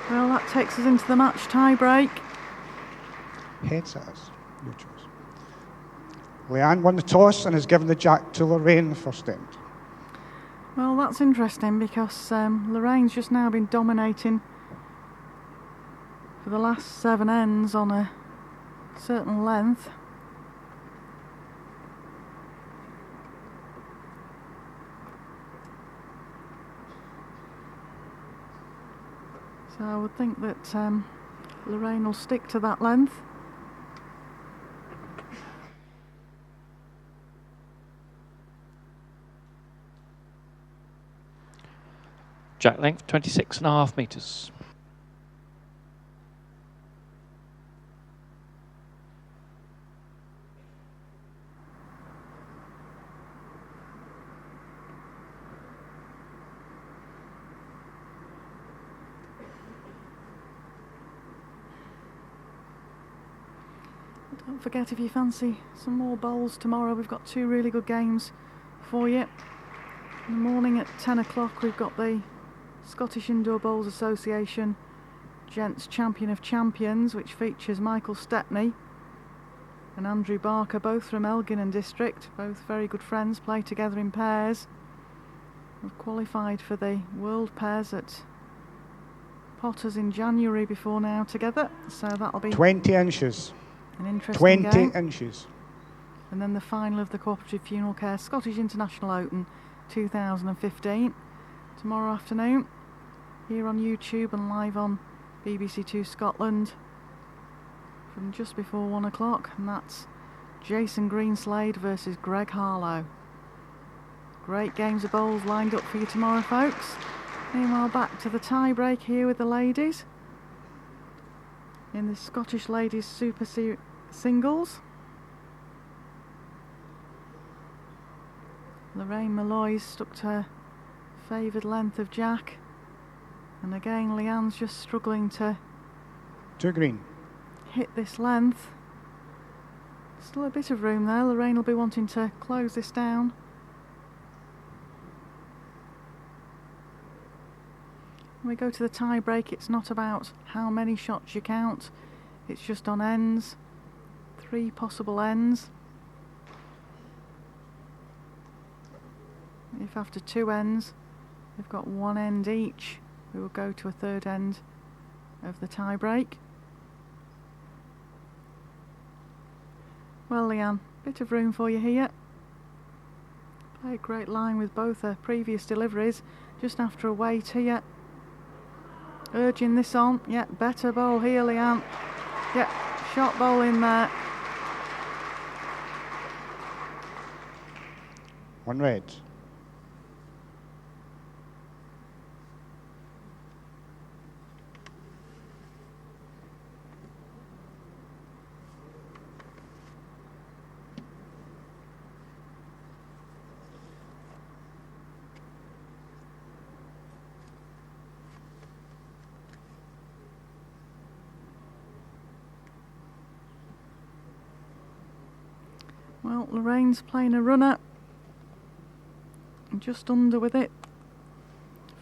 Well, that takes us into the match tie-break. Heads at us. No choice. Leanne won the toss and has given the jack to Lorraine the first end. Well, that's interesting because Lorraine's just now been dominating for the last 7 ends on a certain length. So I would think that Lorraine will stick to that length. Jack length 26.5 metres. Don't forget, if you fancy some more bowls tomorrow, we've got 2 really good games for you. In the morning at 10 o'clock we've got the Scottish Indoor Bowls Association Gents Champion of Champions, which features Michael Stepney and Andrew Barker, both from Elgin and District, both very good friends, play together in pairs. We've qualified for the World Pairs at Potters in January before now together, so that'll be 20 inches. An interesting 20 game. inches. And then the final of the Cooperative Funeral Care Scottish International Open 2015 tomorrow afternoon, here on YouTube and live on BBC Two Scotland from just before 1 o'clock, and that's Jason Greenslade versus Greg Harlow. Great games of bowls lined up for you tomorrow, folks. Meanwhile, back to the tie-break here with the ladies in the Scottish Ladies Super Singles. Lorraine Malloy's stuck to her favoured length of jack, and again Leanne's just struggling to green. Hit this length. Still a bit of room there. Lorraine will be wanting to close this down. When we go to the tie break, it's not about how many shots you count, It's just on ends. 3 possible ends. If after 2 ends they've got 1 end each, we will go to a 3rd end of the tie break. Well, Leanne, bit of room for you here. Played a great line with both her previous deliveries, just after a wait here. Urging this on, yeah, better bowl here, Leanne. Yeah, shot bowl in there. 1 red. Well, Lorraine's playing a runner. Just under with it.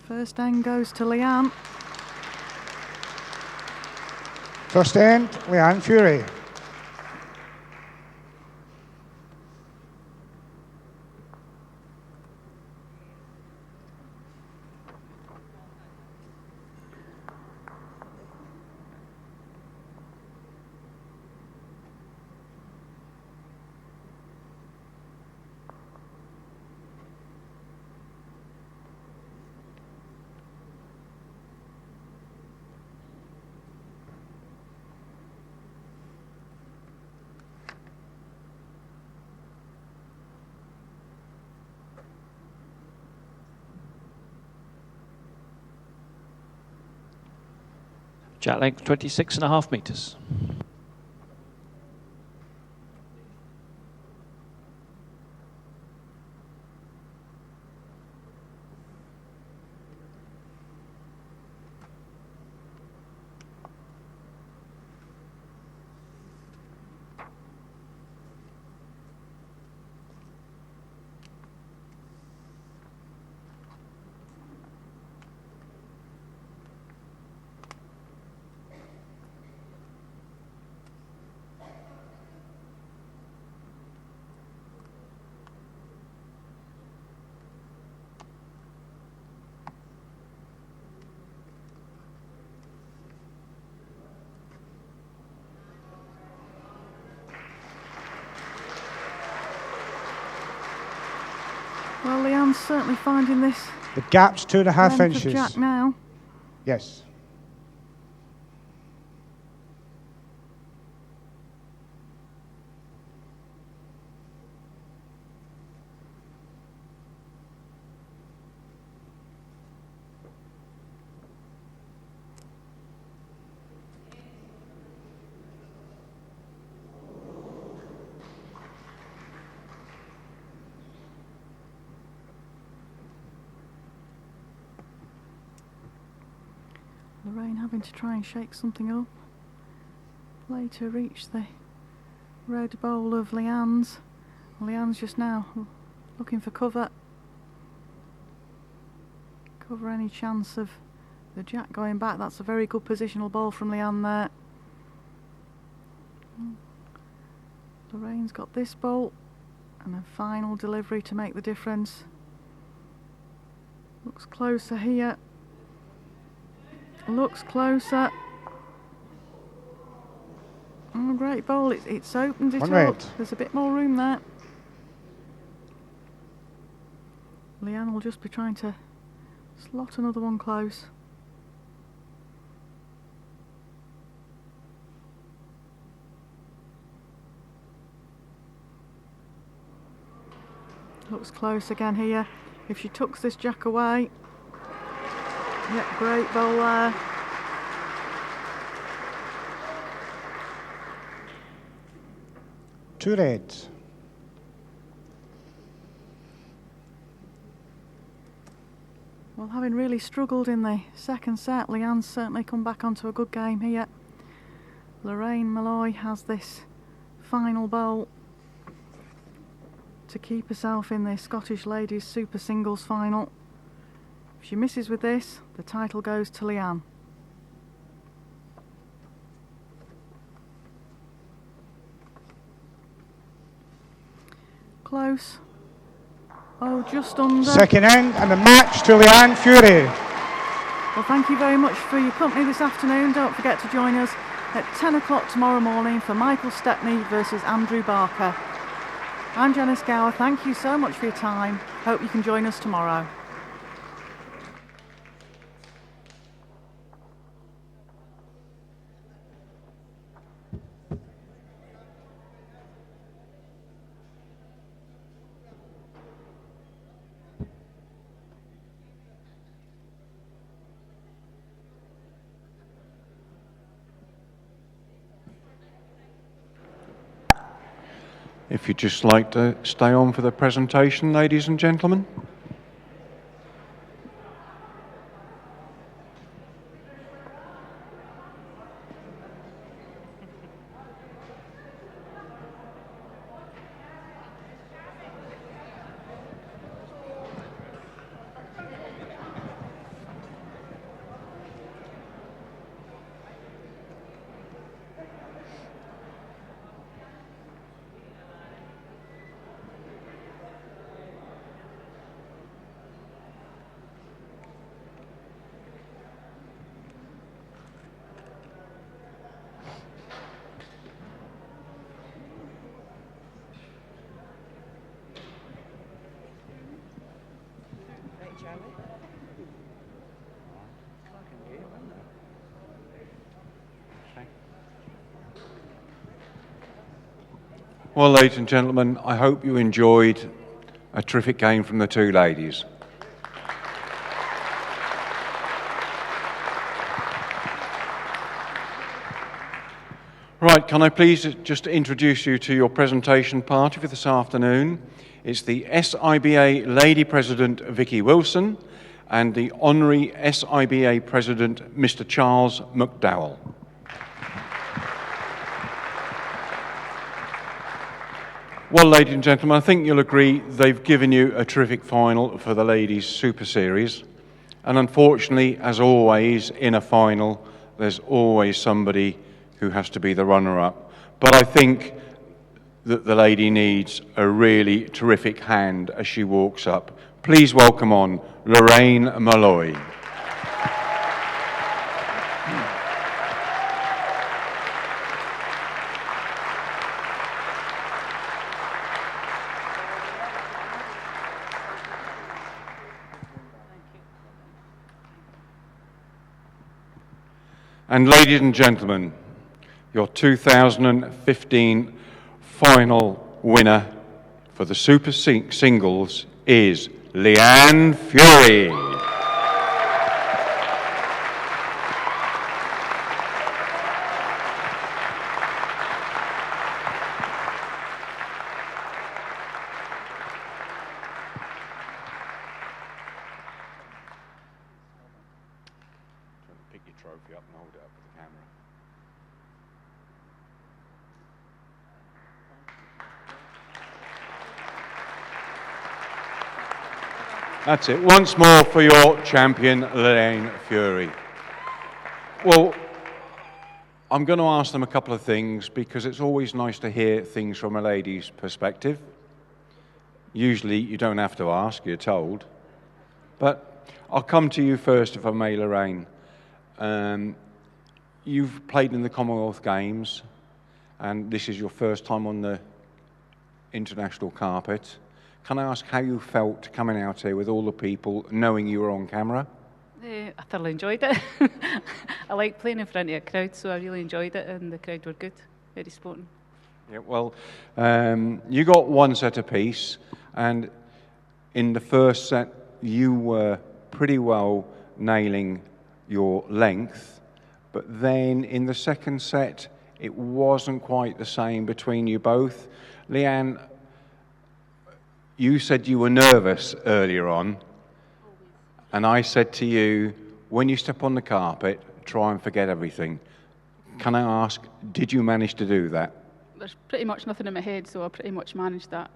First end goes to Leanne. First end, Leanne Fury. Jack length 26.5 metres. Well, Leanne's certainly finding this. The gap's 2.5 length of inches. Jack now. Yes. Lorraine having to try and shake something up. Later reach the red bowl of Leanne's. Leanne's just now looking for cover. Cover any chance of the Jack going back. That's a very good positional ball from Leanne there. Lorraine's got this bowl and a final delivery to make the difference. Looks closer here. Looks closer. Oh, great bowl. It's opened it up. There's a bit more room there. Leanne will just be trying to slot another one close. Looks close again here. If she tucks this Jack away. Yep, great bowl there. Two reds. Well, having really struggled in the second set, Leanne's certainly come back onto a good game here. Lorraine Malloy has this final bowl to keep herself in the Scottish Ladies Super Singles final. If she misses with this, the title goes to Leanne. close? Oh, just under. Second end and the match to Leanne Fury. Well, thank you very much for your company this afternoon. Don't forget to join us at 10 o'clock tomorrow morning for Michael Stepney versus Andrew Barker. I'm Janice Gower. Thank you so much for your time. Hope you can join us tomorrow. If you'd just like to stay on for the presentation, ladies and gentlemen. Well, ladies and gentlemen, I hope you enjoyed a terrific game from the two ladies. Right, can I please just introduce you to your presentation party for this afternoon? It's the SIBA Lady President, Vicky Wilson, and the Honorary SIBA President, Mr. Charles McDowell. Well, ladies and gentlemen, I think you'll agree they've given you a terrific final for the Ladies Super Series. And unfortunately, as always, in a final, there's always somebody who has to be the runner-up. But I think that the lady needs a really terrific hand as she walks up. Please welcome on Lorraine Malloy. And ladies and gentlemen, your 2015 final winner for the Super Singles is Leanne Fury. Pick your trophy up and hold it up with the camera. That's it. Once more for your champion, Leanne Fury. Well, I'm going to ask them a couple of things because it's always nice to hear things from a lady's perspective. Usually you don't have to ask, you're told. But I'll come to you first, if I may, Lorraine. You've played in the Commonwealth Games, and this is your first time on the international carpet. Can I ask how you felt coming out here with all the people, knowing you were on camera? I thoroughly enjoyed it. I like playing in front of a crowd, so I really enjoyed it, and the crowd were good, very sporting. Yeah, well, you got one set apiece, and in the first set, you were pretty well nailing your length, but then in the second set, it wasn't quite the same between you both. Leanne, you said you were nervous earlier on, and I said to you, when you step on the carpet, try and forget everything. Can I ask, did you manage to do that? There's pretty much nothing in my head, so I pretty much managed that.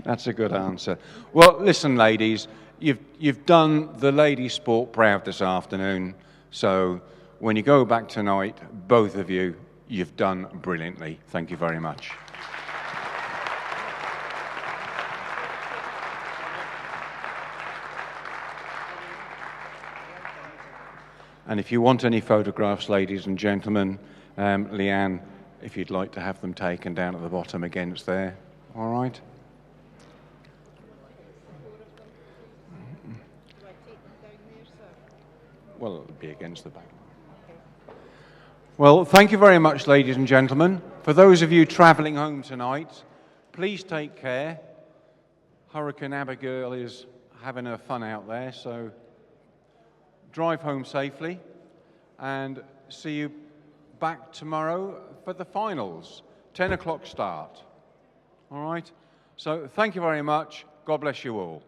That's a good answer. Well, listen, ladies, you've done the ladies' sport proud this afternoon, so when you go back tonight, both of you, You've done brilliantly. Thank you very much. And if you want any photographs, ladies and gentlemen, Leanne, if you'd like to have them taken down at the bottom against there, all right? Well, it'll be against the back. Well, thank you very much, ladies and gentlemen. For those of you travelling home tonight, please take care. Hurricane Abigail is having her fun out there, so drive home safely and see you back tomorrow for the finals, 10 o'clock start. All right? So thank you very much. God bless you all.